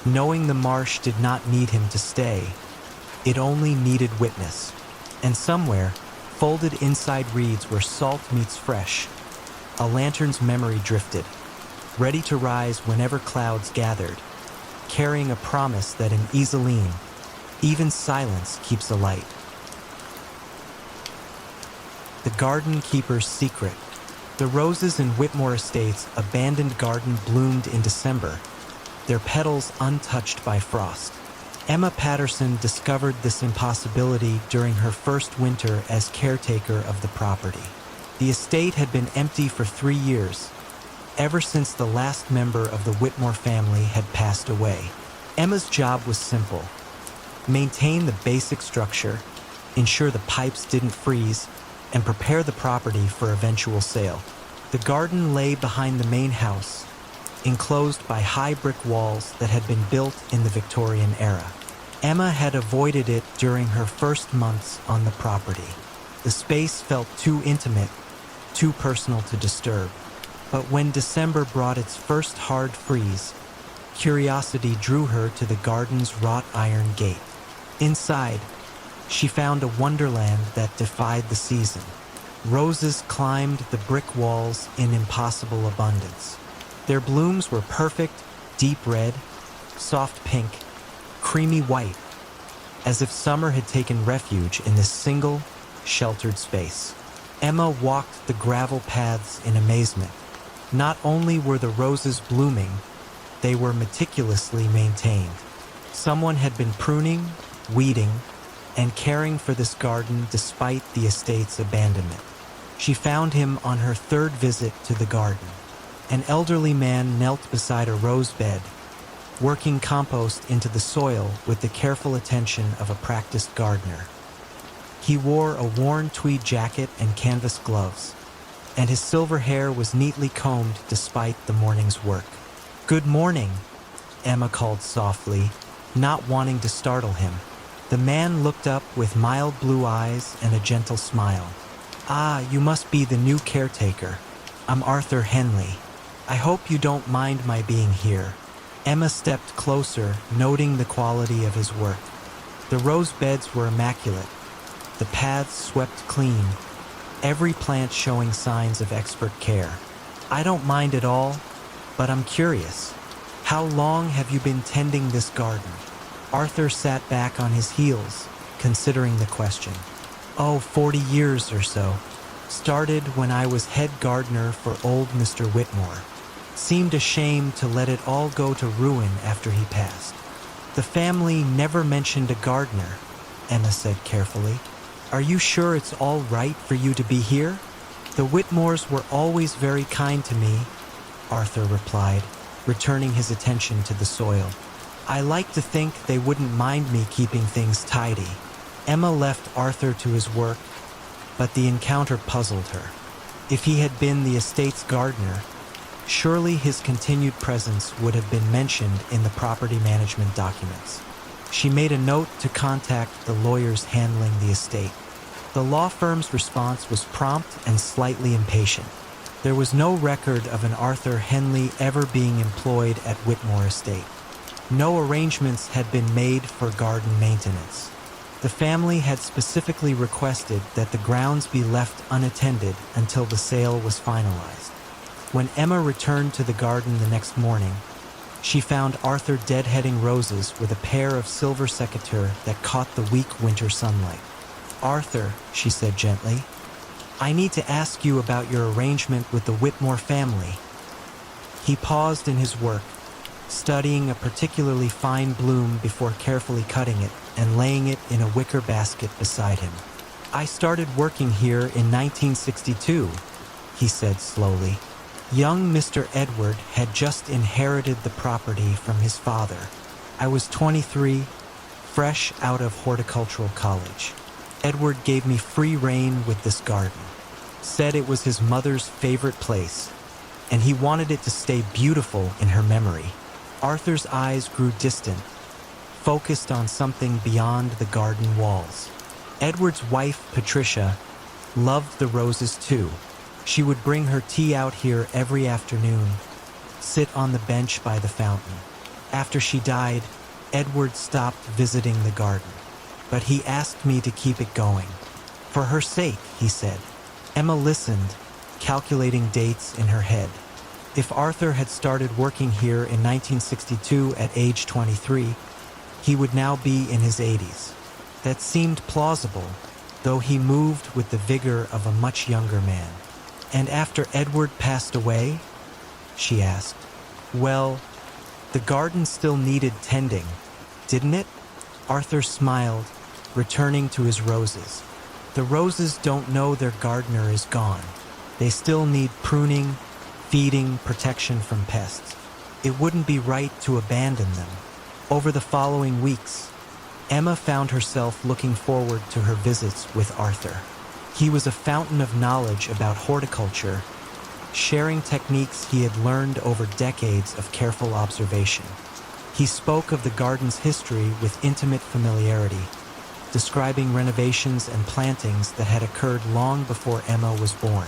knowing the marsh did not need him to stay. It only needed witness. And somewhere, folded inside reeds where salt meets fresh, a lantern's memory drifted, ready to rise whenever clouds gathered, carrying a promise that in Iselin, even silence keeps alight. The Garden Keeper's Secret. The roses in Whitmore Estate's abandoned garden bloomed in December, their petals untouched by frost. Emma Patterson discovered this impossibility during her first winter as caretaker of the property. The estate had been empty for 3 years, ever since the last member of the Whitmore family had passed away. Emma's job was simple: maintain the basic structure, ensure the pipes didn't freeze, and prepare the property for eventual sale. The garden lay behind the main house, enclosed by high brick walls that had been built in the Victorian era. Emma had avoided it during her first months on the property. The space felt too intimate, too personal to disturb. But when December brought its first hard freeze, curiosity drew her to the garden's wrought iron gate. Inside, she found a wonderland that defied the season. Roses climbed the brick walls in impossible abundance. Their blooms were perfect, deep red, soft pink, creamy white, as if summer had taken refuge in this single, sheltered space. Emma walked the gravel paths in amazement. Not only were the roses blooming, they were meticulously maintained. Someone had been pruning, weeding, and caring for this garden despite the estate's abandonment. She found him on her third visit to the garden. An elderly man knelt beside a rose bed, working compost into the soil with the careful attention of a practiced gardener. He wore a worn tweed jacket and canvas gloves, and his silver hair was neatly combed despite the morning's work. "Good morning," Emma called softly, not wanting to startle him. The man looked up with mild blue eyes and a gentle smile. "Ah, you must be the new caretaker. I'm Arthur Henley. I hope you don't mind my being here." Emma stepped closer, noting the quality of his work. The rose beds were immaculate, the paths swept clean, every plant showing signs of expert care. "I don't mind at all, but I'm curious. How long have you been tending this garden?" Arthur sat back on his heels, considering the question. "Oh, 40 years or so. Started when I was head gardener for old Mr. Whitmore. Seemed a shame to let it all go to ruin after he passed." "The family never mentioned a gardener," Emma said carefully. "Are you sure it's all right for you to be here?" "The Whitmores were always very kind to me," Arthur replied, returning his attention to the soil. "I like to think they wouldn't mind me keeping things tidy." Emma left Arthur to his work, but the encounter puzzled her. If he had been the estate's gardener, surely his continued presence would have been mentioned in the property management documents. She made a note to contact the lawyers handling the estate. The law firm's response was prompt and slightly impatient. There was no record of an Arthur Henley ever being employed at Whitmore Estate. No arrangements had been made for garden maintenance. The family had specifically requested that the grounds be left unattended until the sale was finalized. When Emma returned to the garden the next morning, she found Arthur deadheading roses with a pair of silver secateurs that caught the weak winter sunlight. "Arthur," she said gently, "I need to ask you about your arrangement with the Whitmore family." He paused in his work, studying a particularly fine bloom before carefully cutting it and laying it in a wicker basket beside him. "I started working here in 1962, he said slowly. Young Mr. Edward had just inherited the property from his father. I was 23, fresh out of horticultural college. Edward gave me free rein with this garden, said it was his mother's favorite place, and he wanted it to stay beautiful in her memory." Arthur's eyes grew distant, focused on something beyond the garden walls. Edward's wife, Patricia, loved the roses too. She would bring her tea out here every afternoon, sit on the bench by the fountain. After she died, Edward stopped visiting the garden, but he asked me to keep it going. For her sake, he said. Emma listened, calculating dates in her head. If Arthur had started working here in 1962 at age 23, he would now be in his 80s. That seemed plausible, though he moved with the vigor of a much younger man. And after Edward passed away? She asked. Well, the garden still needed tending, didn't it? Arthur smiled, returning to his roses. The roses don't know their gardener is gone. They still need pruning, feeding, protection from pests. It wouldn't be right to abandon them. Over the following weeks, Emma found herself looking forward to her visits with Arthur. He was a fountain of knowledge about horticulture, sharing techniques he had learned over decades of careful observation. He spoke of the garden's history with intimate familiarity, describing renovations and plantings that had occurred long before Emma was born.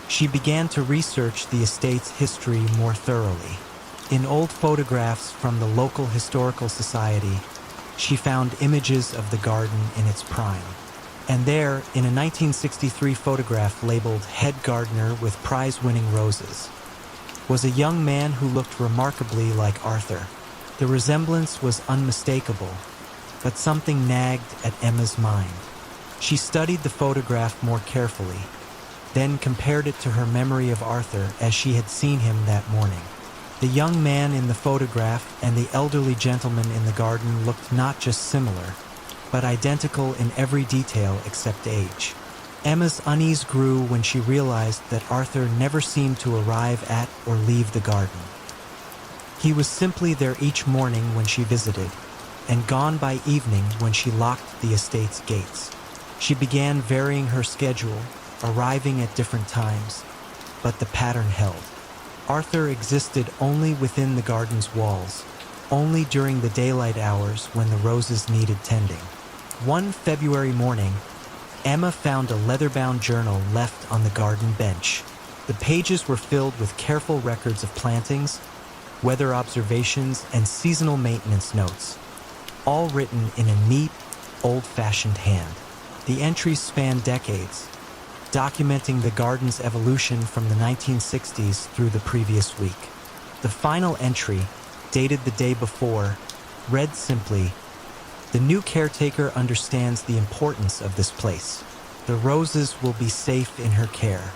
She began to research the estate's history more thoroughly. In old photographs from the local historical society, she found images of the garden in its prime. And there, in a 1963 photograph labeled Head Gardener with Prize-Winning Roses, was a young man who looked remarkably like Arthur. The resemblance was unmistakable, but something nagged at Emma's mind. She studied the photograph more carefully, then compared it to her memory of Arthur as she had seen him that morning. The young man in the photograph and the elderly gentleman in the garden looked not just similar, but identical in every detail except age. Emma's unease grew when she realized that Arthur never seemed to arrive at or leave the garden. He was simply there each morning when she visited, and gone by evening when she locked the estate's gates. She began varying her schedule, arriving at different times, but the pattern held. Arthur existed only within the garden's walls, only during the daylight hours when the roses needed tending. One February morning, Emma found a leather-bound journal left on the garden bench. The pages were filled with careful records of plantings, weather observations, and seasonal maintenance notes, all written in a neat, old-fashioned hand. The entries span decades, documenting the garden's evolution from the 1960s through the previous week. The final entry, dated the day before, read simply, "The new caretaker understands the importance of this place. The roses will be safe in her care.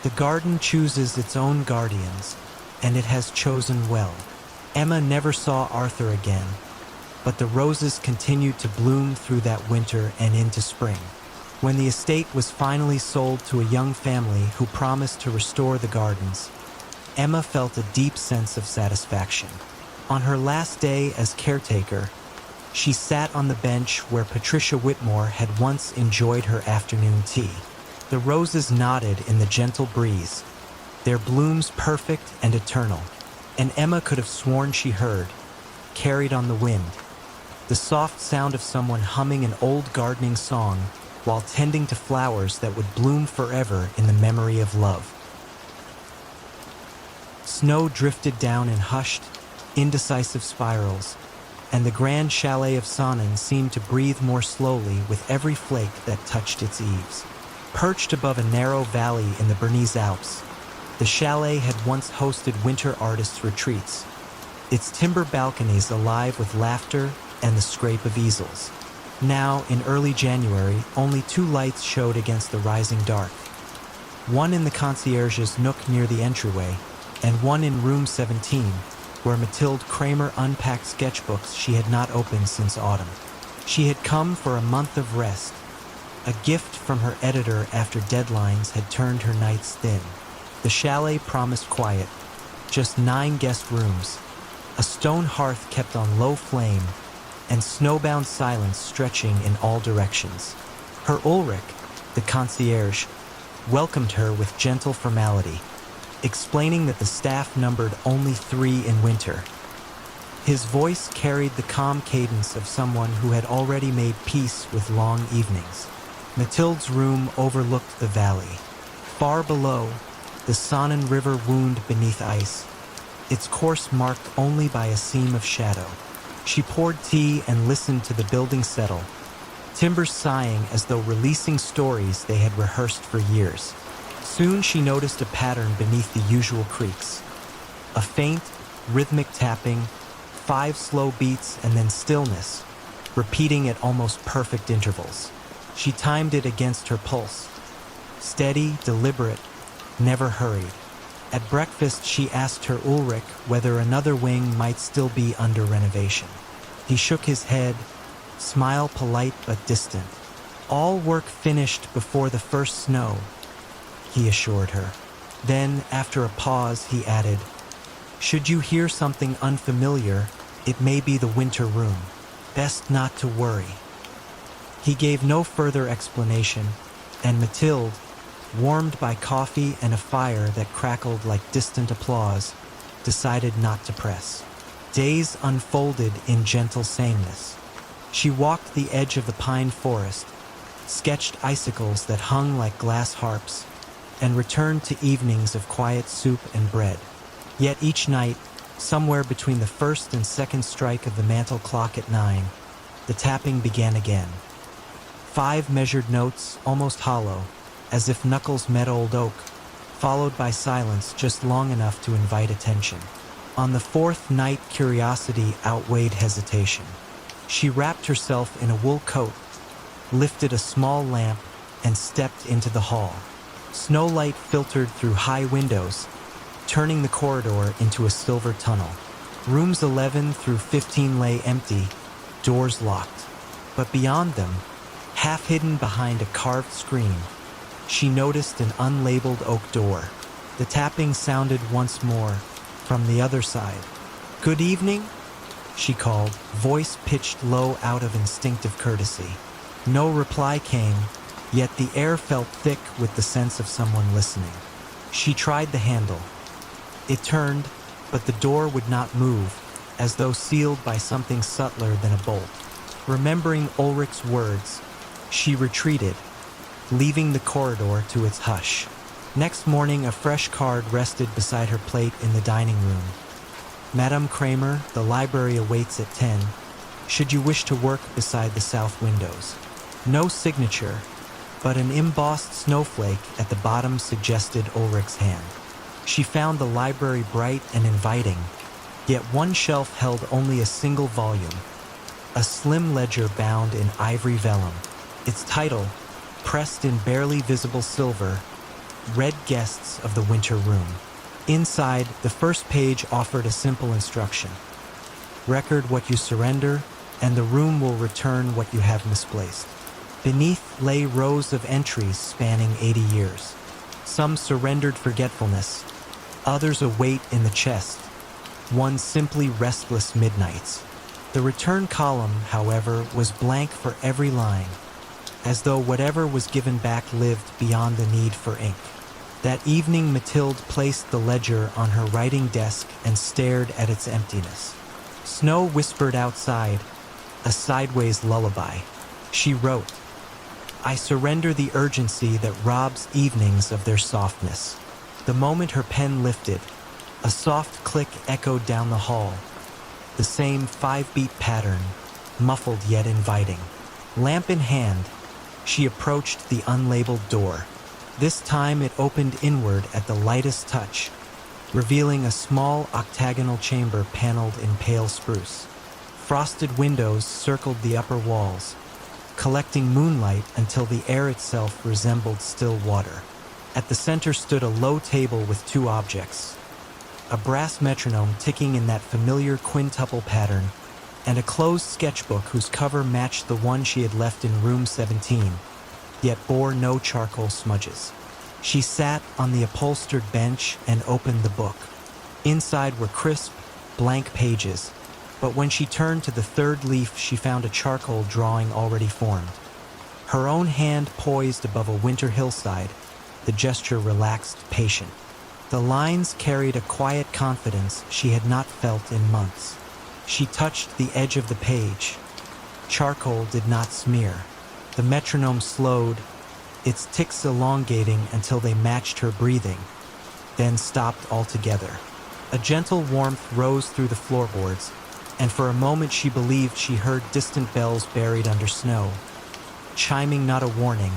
The garden chooses its own guardians, and it has chosen well." Emma never saw Arthur again, but the roses continued to bloom through that winter and into spring. When the estate was finally sold to a young family who promised to restore the gardens, Emma felt a deep sense of satisfaction. On her last day as caretaker, she sat on the bench where Patricia Whitmore had once enjoyed her afternoon tea. The roses nodded in the gentle breeze, their blooms perfect and eternal, and Emma could have sworn she heard, carried on the wind, the soft sound of someone humming an old gardening song while tending to flowers that would bloom forever in the memory of love. Snow drifted down in hushed, indecisive spirals, and the grand chalet of Sonnen seemed to breathe more slowly with every flake that touched its eaves. Perched above a narrow valley in the Bernese Alps, the chalet had once hosted winter artists' retreats, its timber balconies alive with laughter and the scrape of easels. Now, in early January, only 2 lights showed against the rising dark. One in the concierge's nook near the entryway, and one in room 17, where Mathilde Kramer unpacked sketchbooks she had not opened since autumn. She had come for a month of rest, a gift from her editor after deadlines had turned her nights thin. The chalet promised quiet, just 9 guest rooms, a stone hearth kept on low flame, and snowbound silence stretching in all directions. Herr Ulrich, the concierge, welcomed her with gentle formality, explaining that the staff numbered only 3 in winter. His voice carried the calm cadence of someone who had already made peace with long evenings. Mathilde's room overlooked the valley. Far below, the Sonnen River wound beneath ice, its course marked only by a seam of shadow. She poured tea and listened to the building settle, timbers sighing as though releasing stories they had rehearsed for years. Soon she noticed a pattern beneath the usual creaks. A faint, rhythmic tapping, 5 slow beats and then stillness, repeating at almost perfect intervals. She timed it against her pulse. Steady, deliberate, never hurried. At breakfast, she asked her Ulrich whether another wing might still be under renovation. He shook his head, smile polite but distant. All work finished before the first snow, he assured her. Then, after a pause, he added, "Should you hear something unfamiliar, it may be the winter room. Best not to worry." He gave no further explanation, and Mathilde, warmed by coffee and a fire that crackled like distant applause, decided not to press. Days unfolded in gentle sameness. She walked the edge of the pine forest, sketched icicles that hung like glass harps, and returned to evenings of quiet soup and bread. Yet each night, somewhere between the first and second strike of the mantel clock at 9, the tapping began again. 5 measured notes, almost hollow, as if knuckles met old oak, followed by silence just long enough to invite attention. On the 4th night, curiosity outweighed hesitation. She wrapped herself in a wool coat, lifted a small lamp, and stepped into the hall. Snowlight filtered through high windows, turning the corridor into a silver tunnel. Rooms 11 through 15 lay empty, doors locked. But beyond them, half hidden behind a carved screen, she noticed an unlabeled oak door. The tapping sounded once more, from the other side. "Good evening?" she called, voice pitched low out of instinctive courtesy. No reply came, yet the air felt thick with the sense of someone listening. She tried the handle. It turned, but the door would not move, as though sealed by something subtler than a bolt. Remembering Ulrich's words, she retreated, leaving the corridor to its hush. Next morning, a fresh card rested beside her plate in the dining room. "Madame Kramer, the library awaits at 10. Should you wish to work beside the south windows." No signature, but an embossed snowflake at the bottom suggested Ulrich's hand. She found the library bright and inviting, yet one shelf held only a single volume, a slim ledger bound in ivory vellum. Its title, pressed in barely visible silver, read "Guests of the Winter Room." Inside, the first page offered a simple instruction. "Record what you surrender, and the room will return what you have misplaced." Beneath lay rows of entries spanning 80 years. Some surrendered forgetfulness, others a weight in the chest, one simply restless midnights. The return column, however, was blank for every line, as though whatever was given back lived beyond the need for ink. That evening, Mathilde placed the ledger on her writing desk and stared at its emptiness. Snow whispered outside, a sideways lullaby. She wrote, "I surrender the urgency that robs evenings of their softness." The moment her pen lifted, a soft click echoed down the hall, the same 5-beat pattern, muffled yet inviting. Lamp in hand, she approached the unlabeled door. This time it opened inward at the lightest touch, revealing a small octagonal chamber paneled in pale spruce. Frosted windows circled the upper walls, collecting moonlight until the air itself resembled still water. At the center stood a low table with 2 objects, a brass metronome ticking in that familiar quintuple pattern, and a closed sketchbook whose cover matched the one she had left in room 17, yet bore no charcoal smudges. She sat on the upholstered bench and opened the book. Inside were crisp, blank pages, but when she turned to the 3rd leaf, she found a charcoal drawing already formed. Her own hand poised above a winter hillside, the gesture relaxed, patient. The lines carried a quiet confidence she had not felt in months. She touched the edge of the page. Charcoal did not smear. The metronome slowed, its ticks elongating until they matched her breathing, then stopped altogether. A gentle warmth rose through the floorboards, and for a moment she believed she heard distant bells buried under snow, chiming not a warning,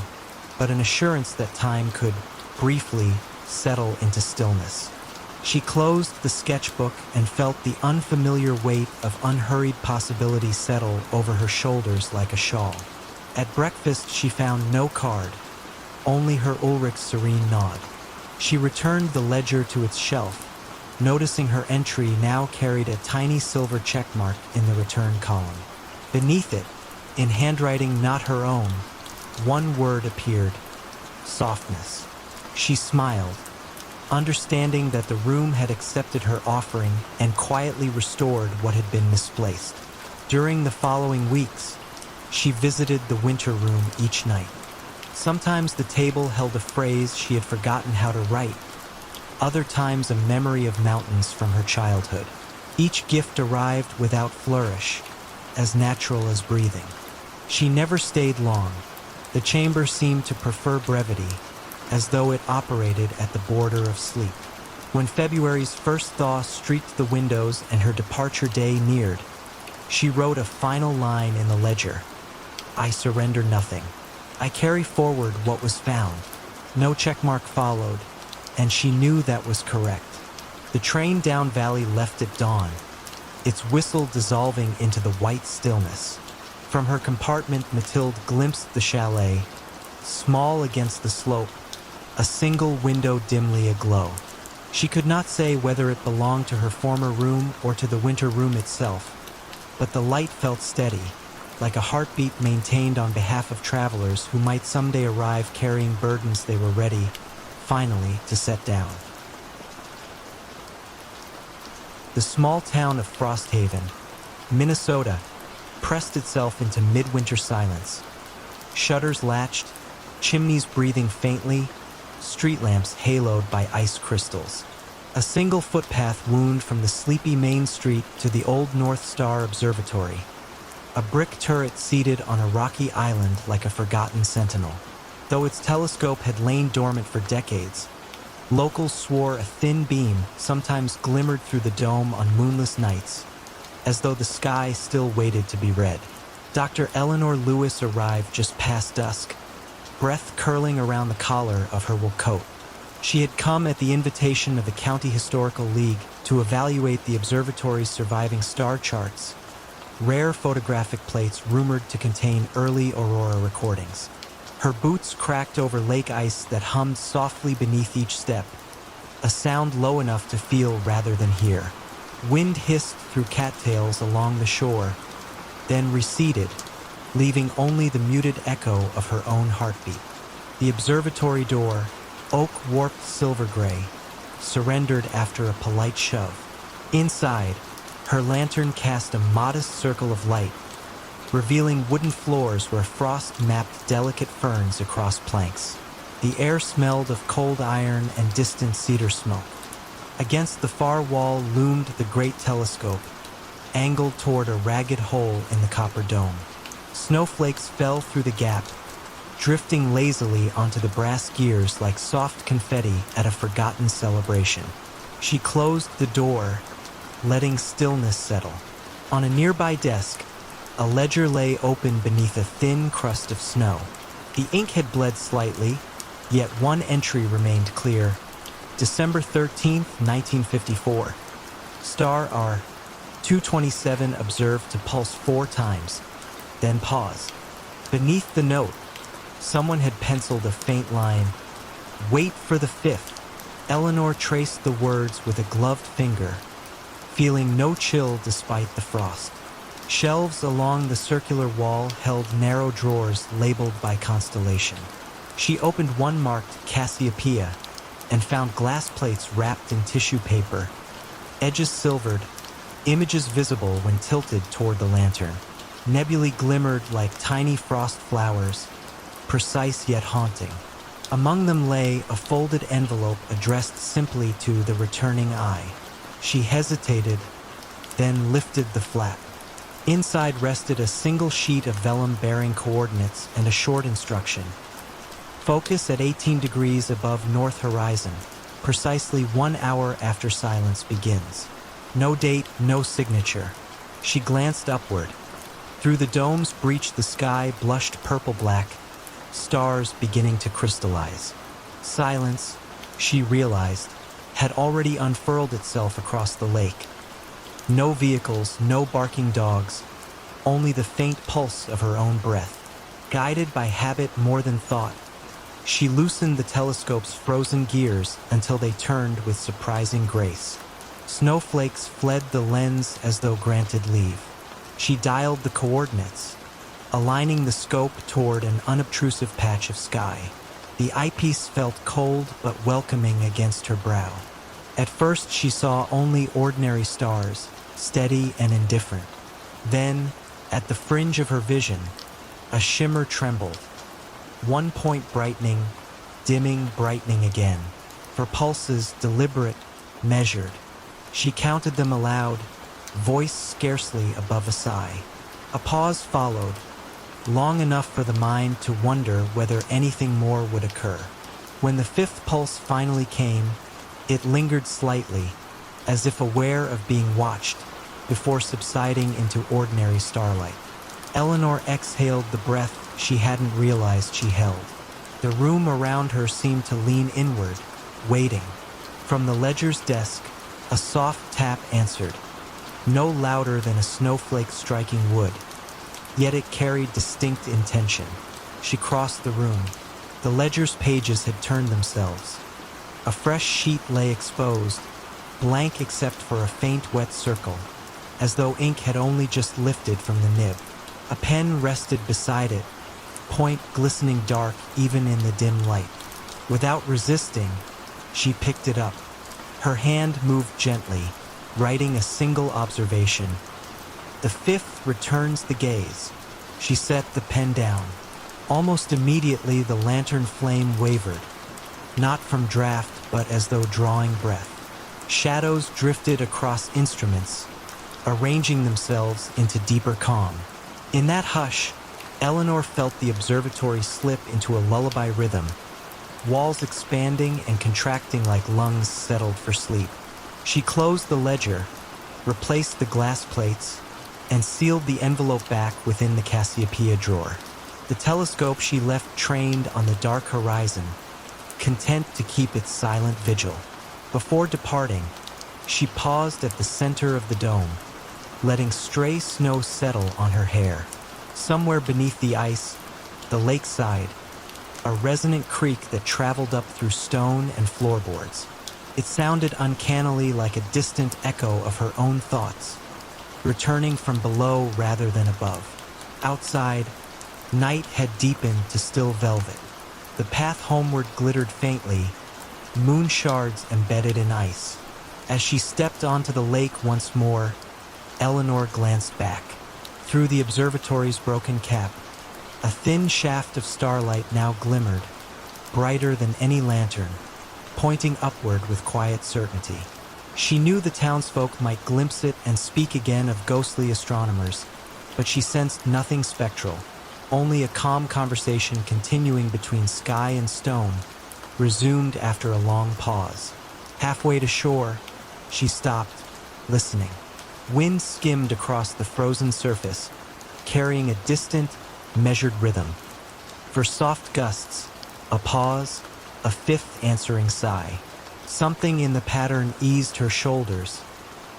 but an assurance that time could, briefly, settle into stillness. She closed the sketchbook and felt the unfamiliar weight of unhurried possibility settle over her shoulders like a shawl. At breakfast she found no card, only her Ulrich's serene nod. She returned the ledger to its shelf, noticing her entry now carried a tiny silver checkmark in the return column. Beneath it, in handwriting not her own, one word appeared: softness. She smiled, understanding that the room had accepted her offering and quietly restored what had been misplaced. During the following weeks, she visited the winter room each night. Sometimes the table held a phrase she had forgotten how to write, other times a memory of mountains from her childhood. Each gift arrived without flourish, as natural as breathing. She never stayed long. The chamber seemed to prefer brevity, as though it operated at the border of sleep. When February's first thaw streaked the windows and her departure day neared, she wrote a final line in the ledger: "I surrender nothing. I carry forward what was found." No checkmark followed, and she knew that was correct. The train down valley left at dawn, its whistle dissolving into the white stillness. From her compartment, Mathilde glimpsed the chalet, small against the slope, a single window dimly aglow. She could not say whether it belonged to her former room or to the winter room itself, but the light felt steady, like a heartbeat maintained on behalf of travelers who might someday arrive carrying burdens they were ready, finally, to set down. The small town of Frosthaven, Minnesota, pressed itself into midwinter silence. Shutters latched, chimneys breathing faintly, street lamps haloed by ice crystals. A single footpath wound from the sleepy main street to the old North Star Observatory, a brick turret seated on a rocky island like a forgotten sentinel. Though its telescope had lain dormant for decades, locals swore a thin beam sometimes glimmered through the dome on moonless nights, as though the sky still waited to be read. Dr. Eleanor Lewis arrived just past dusk, breath curling around the collar of her wool coat. She had come at the invitation of the County Historical League to evaluate the observatory's surviving star charts, rare photographic plates rumored to contain early aurora recordings. Her boots cracked over lake ice that hummed softly beneath each step, a sound low enough to feel rather than hear. Wind hissed through cattails along the shore, then receded, leaving only the muted echo of her own heartbeat. The observatory door, oak warped silver gray, surrendered after a polite shove. Inside, her lantern cast a modest circle of light, revealing wooden floors where frost mapped delicate ferns across planks. The air smelled of cold iron and distant cedar smoke. Against the far wall loomed the great telescope, angled toward a ragged hole in the copper dome. Snowflakes fell through the gap, drifting lazily onto the brass gears like soft confetti at a forgotten celebration. She closed the door, letting stillness settle. On a nearby desk, a ledger lay open beneath a thin crust of snow. The ink had bled slightly, yet one entry remained clear: December 13th, 1954. Star R 227 observed to pulse 4 times, then pause. Beneath the note, someone had penciled a faint line: "Wait for the 5th." Eleanor traced the words with a gloved finger, feeling no chill despite the frost. Shelves along the circular wall held narrow drawers labeled by constellation. She opened one marked Cassiopeia and found glass plates wrapped in tissue paper, edges silvered, images visible when tilted toward the lantern. Nebulae glimmered like tiny frost flowers, precise yet haunting. Among them lay a folded envelope addressed simply to the returning eye. She hesitated, then lifted the flap. Inside rested a single sheet of vellum bearing coordinates and a short instruction. Focus at 18 degrees above north horizon, precisely 1 hour after silence begins. No date, no signature. She glanced upward. Through the dome's breach the sky blushed purple-black, stars beginning to crystallize. Silence, she realized, had already unfurled itself across the lake. No vehicles, no barking dogs, only the faint pulse of her own breath. Guided by habit more than thought, she loosened the telescope's frozen gears until they turned with surprising grace. Snowflakes fled the lens as though granted leave. She dialed the coordinates, aligning the scope toward an unobtrusive patch of sky. The eyepiece felt cold but welcoming against her brow. At first she saw only ordinary stars, steady and indifferent. Then, at the fringe of her vision, a shimmer trembled. 1 point brightening, dimming, brightening again. For pulses deliberate, measured. She counted them aloud, voice scarcely above a sigh. A pause followed, long enough for the mind to wonder whether anything more would occur. When the 5th pulse finally came, it lingered slightly, as if aware of being watched, before subsiding into ordinary starlight. Eleanor exhaled the breath she hadn't realized she held. The room around her seemed to lean inward, waiting. From the ledger's desk, a soft tap answered, no louder than a snowflake striking wood. Yet it carried distinct intention. She crossed the room. The ledger's pages had turned themselves. A fresh sheet lay exposed, blank except for a faint wet circle, as though ink had only just lifted from the nib. A pen rested beside it, point glistening dark even in the dim light. Without resisting, she picked it up. Her hand moved gently, writing a single observation. The 5th returns the gaze. She set the pen down. Almost immediately the lantern flame wavered, not from draft but as though drawing breath. Shadows drifted across instruments, arranging themselves into deeper calm. In that hush, Eleanor felt the observatory slip into a lullaby rhythm, walls expanding and contracting like lungs settled for sleep. She closed the ledger, replaced the glass plates, and sealed the envelope back within the Cassiopeia drawer. The telescope she left trained on the dark horizon, content to keep its silent vigil. Before departing, she paused at the center of the dome, letting stray snow settle on her hair. Somewhere beneath the ice, the lakeside, a resonant creak that traveled up through stone and floorboards. It sounded uncannily like a distant echo of her own thoughts, returning from below rather than above. Outside, night had deepened to still velvet. The path homeward glittered faintly, moon shards embedded in ice. As she stepped onto the lake once more, Eleanor glanced back. Through the observatory's broken cap, a thin shaft of starlight now glimmered, brighter than any lantern, pointing upward with quiet certainty. She knew the townsfolk might glimpse it and speak again of ghostly astronomers, but she sensed nothing spectral, only a calm conversation continuing between sky and stone, resumed after a long pause. Halfway to shore, she stopped, listening. Wind skimmed across the frozen surface, carrying a distant, measured rhythm. For soft gusts, a pause, a 5th answering sigh. Something in the pattern eased her shoulders,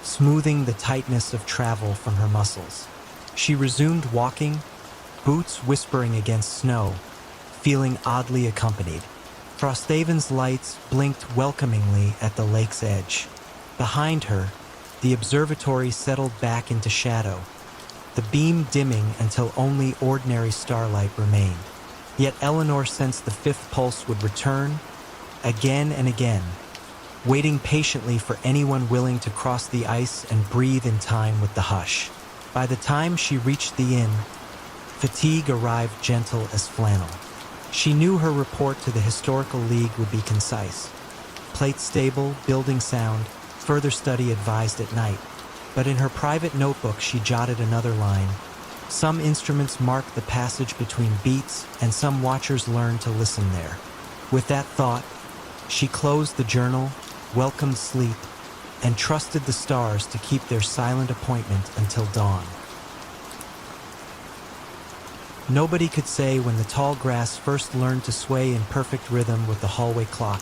smoothing the tightness of travel from her muscles. She resumed walking, boots whispering against snow, feeling oddly accompanied. Frosthaven's lights blinked welcomingly at the lake's edge. Behind her, the observatory settled back into shadow, the beam dimming until only ordinary starlight remained. Yet Eleanor sensed the 5th pulse would return, again and again, waiting patiently for anyone willing to cross the ice and breathe in time with the hush. By the time she reached the inn, fatigue arrived gentle as flannel. She knew her report to the Historical League would be concise. Plate stable, building sound, further study advised at night. but in her private notebook she jotted another line. Some instruments mark the passage between beats, and some watchers learn to listen there. With that thought, she closed the journal, welcomed sleep, and trusted the stars to keep their silent appointment until dawn. Nobody could say when the tall grass first learned to sway in perfect rhythm with the hallway clock,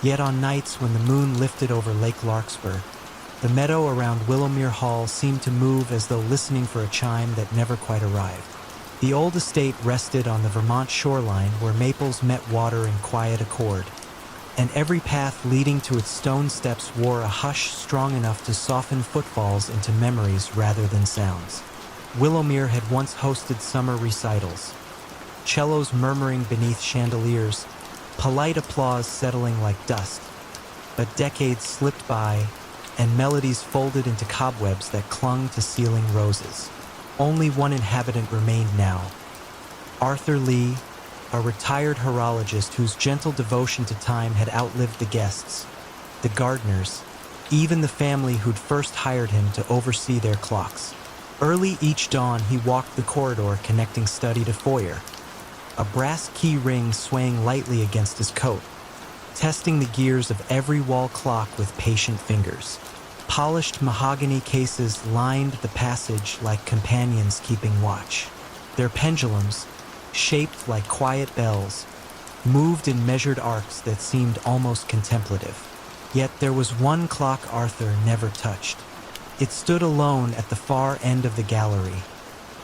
yet on nights when the moon lifted over Lake Larkspur, the meadow around Willowmere Hall seemed to move as though listening for a chime that never quite arrived. The old estate rested on the Vermont shoreline where maples met water in quiet accord, and every path leading to its stone steps wore a hush strong enough to soften footfalls into memories rather than sounds. Willowmere had once hosted summer recitals, cellos murmuring beneath chandeliers, polite applause settling like dust. But decades slipped by, and melodies folded into cobwebs that clung to ceiling roses. Only one inhabitant remained now. Arthur Lee, a retired horologist whose gentle devotion to time had outlived the guests, the gardeners, even the family who'd first hired him to oversee their clocks. Early each dawn he walked the corridor connecting study to foyer, a brass key ring swaying lightly against his coat, testing the gears of every wall clock with patient fingers. Polished mahogany cases lined the passage like companions keeping watch. Their pendulums, shaped like quiet bells, moved in measured arcs that seemed almost contemplative. Yet there was one clock Arthur never touched. It stood alone at the far end of the gallery,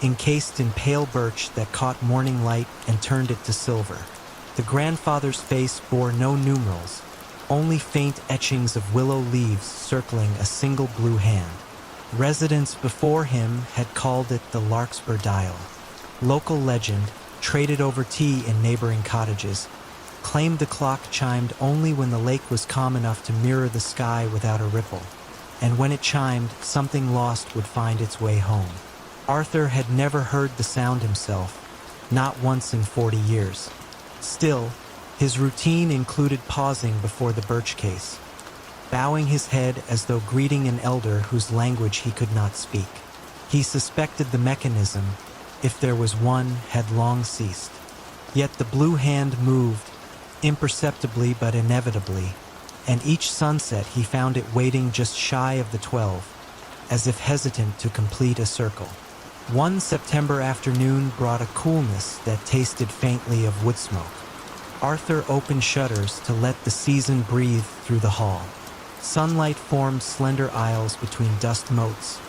encased in pale birch that caught morning light and turned it to silver. The grandfather's face bore no numerals, only faint etchings of willow leaves circling a single blue hand. Residents before him had called it the Larkspur Dial. Local legend, traded over tea in neighboring cottages, claimed the clock chimed only when the lake was calm enough to mirror the sky without a ripple, and when it chimed, something lost would find its way home. Arthur had never heard the sound himself, not once in 40 years. Still, his routine included pausing before the birch case, bowing his head as though greeting an elder whose language he could not speak. He suspected the mechanism, if there was one, had long ceased. Yet the blue hand moved, imperceptibly but inevitably, and each sunset he found it waiting just shy of the 12, as if hesitant to complete a circle. One September afternoon brought a coolness that tasted faintly of wood smoke. Arthur opened shutters to let the season breathe through the hall. Sunlight formed slender aisles between dust motes,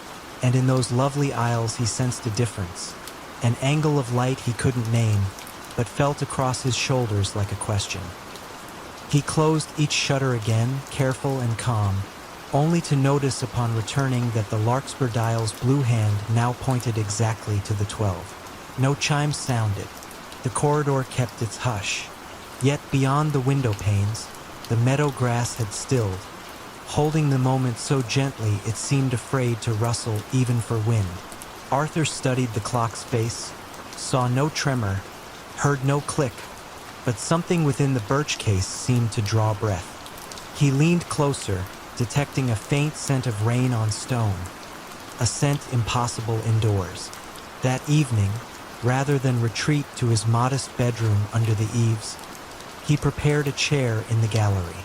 and in those lovely aisles he sensed a difference, an angle of light he couldn't name, but felt across his shoulders like a question. He closed each shutter again, careful and calm, only to notice upon returning that the Larkspur Dial's blue hand now pointed exactly to the 12. No chimes sounded. The corridor kept its hush. Yet beyond the window panes, the meadow grass had stilled, holding the moment so gently it seemed afraid to rustle even for wind. Arthur studied the clock's face, saw no tremor, heard no click, but something within the birch case seemed to draw breath. He leaned closer, detecting a faint scent of rain on stone, a scent impossible indoors. That evening, rather than retreat to his modest bedroom under the eaves, he prepared a chair in the gallery.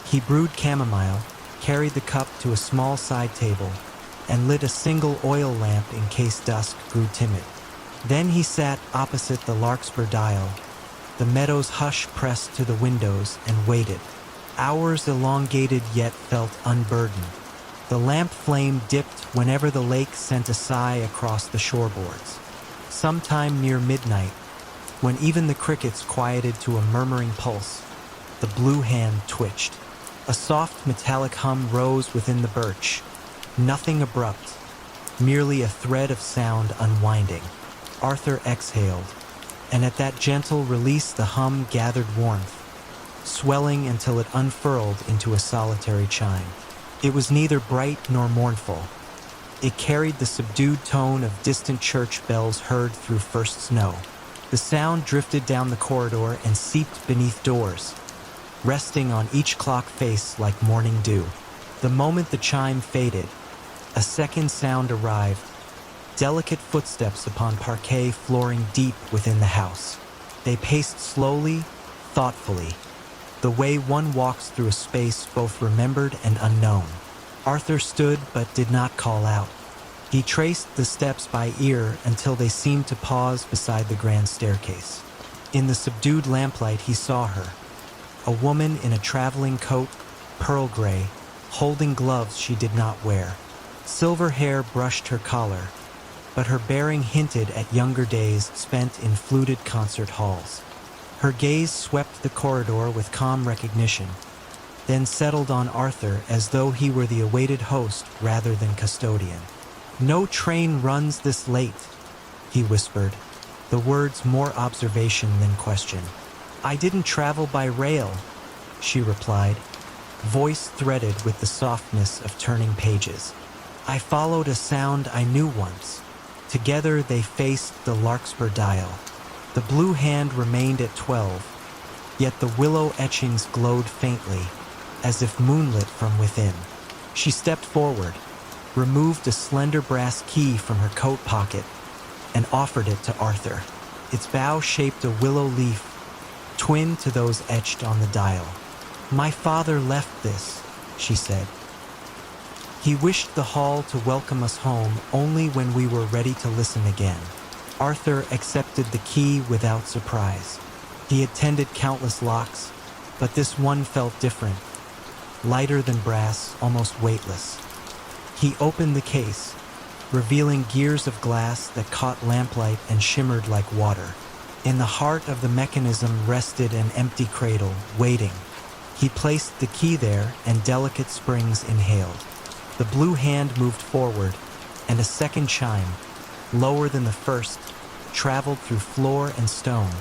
He brewed chamomile, carried the cup to a small side table, and lit a single oil lamp in case dusk grew timid. Then he sat opposite the Larkspur Dial, the meadow's hush pressed to the windows, and waited. Hours elongated yet felt unburdened. The lamp flame dipped whenever the lake sent a sigh across the shoreboards. Sometime near midnight, when even the crickets quieted to a murmuring pulse, the blue hand twitched. A soft metallic hum rose within the birch, nothing abrupt, merely a thread of sound unwinding. Arthur exhaled, and at that gentle release the hum gathered warmth, swelling until it unfurled into a solitary chime. It was neither bright nor mournful. It carried the subdued tone of distant church bells heard through first snow. The sound drifted down the corridor and seeped beneath doors, resting on each clock face like morning dew. The moment the chime faded, A second sound arrived, delicate footsteps upon parquet flooring deep within the house. They paced slowly, thoughtfully, the way one walks through a space both remembered and unknown. Arthur stood but did not call out. He traced the steps by ear until they seemed to pause beside the grand staircase. In the subdued lamplight he saw her, a woman in a traveling coat, pearl gray, holding gloves she did not wear. Silver hair brushed her collar, but her bearing hinted at younger days spent in fluted concert halls. Her gaze swept the corridor with calm recognition, then settled on Arthur as though he were the awaited host rather than custodian. "No train runs this late," he whispered, the words more observation than question. "I didn't travel by rail," she replied, voice threaded with the softness of turning pages. "I followed a sound I knew once." Together they faced the Larkspur dial. The blue hand remained at 12, yet the willow etchings glowed faintly, as if moonlit from within. She stepped forward, removed a slender brass key from her coat pocket, and offered it to Arthur. Its bow shaped a willow leaf, twin to those etched on the dial. "My father left this," she said. "He wished the hall to welcome us home only when we were ready to listen again." Arthur accepted the key without surprise. He had tended countless locks, but this one felt different, lighter than brass, almost weightless. He opened the case, revealing gears of glass that caught lamplight and shimmered like water. In the heart of the mechanism rested an empty cradle, waiting. He placed the key there, and delicate springs inhaled. The blue hand moved forward, and a second chime, lower than the first, traveled through floor and stone,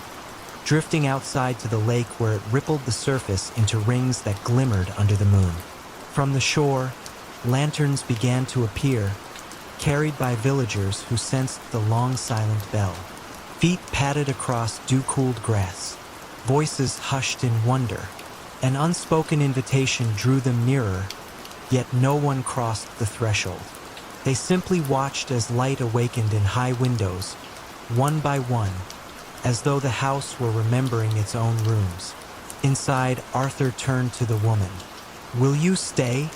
drifting outside to the lake where it rippled the surface into rings that glimmered under the moon. From the shore, lanterns began to appear, carried by villagers who sensed the long silent bell. Feet padded across dew-cooled grass. Voices hushed in wonder. An unspoken invitation drew them nearer, yet no one crossed the threshold. They simply watched as light awakened in high windows, one by one, as though the house were remembering its own rooms. Inside, Arthur turned to the woman. "Will you stay?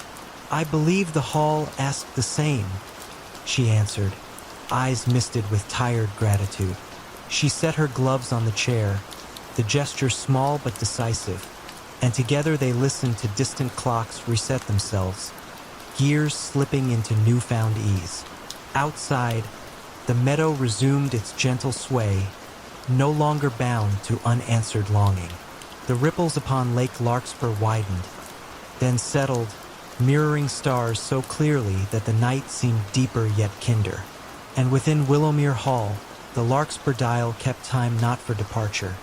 I believe the hall asked the same," she answered, eyes misted with tired gratitude. She set her gloves on the chair, the gesture small but decisive, and together they listened to distant clocks reset themselves, gears slipping into newfound ease. Outside, the meadow resumed its gentle sway, no longer bound to unanswered longing. The ripples upon Lake Larkspur widened, then settled, mirroring stars so clearly that the night seemed deeper yet kinder. And within Willowmere Hall, the Larkspur dial kept time not for departure,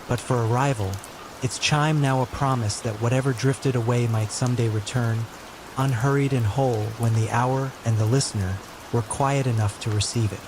but for arrival, its chime now a promise that whatever drifted away might someday return, unhurried and whole when the hour and the listener were quiet enough to receive it.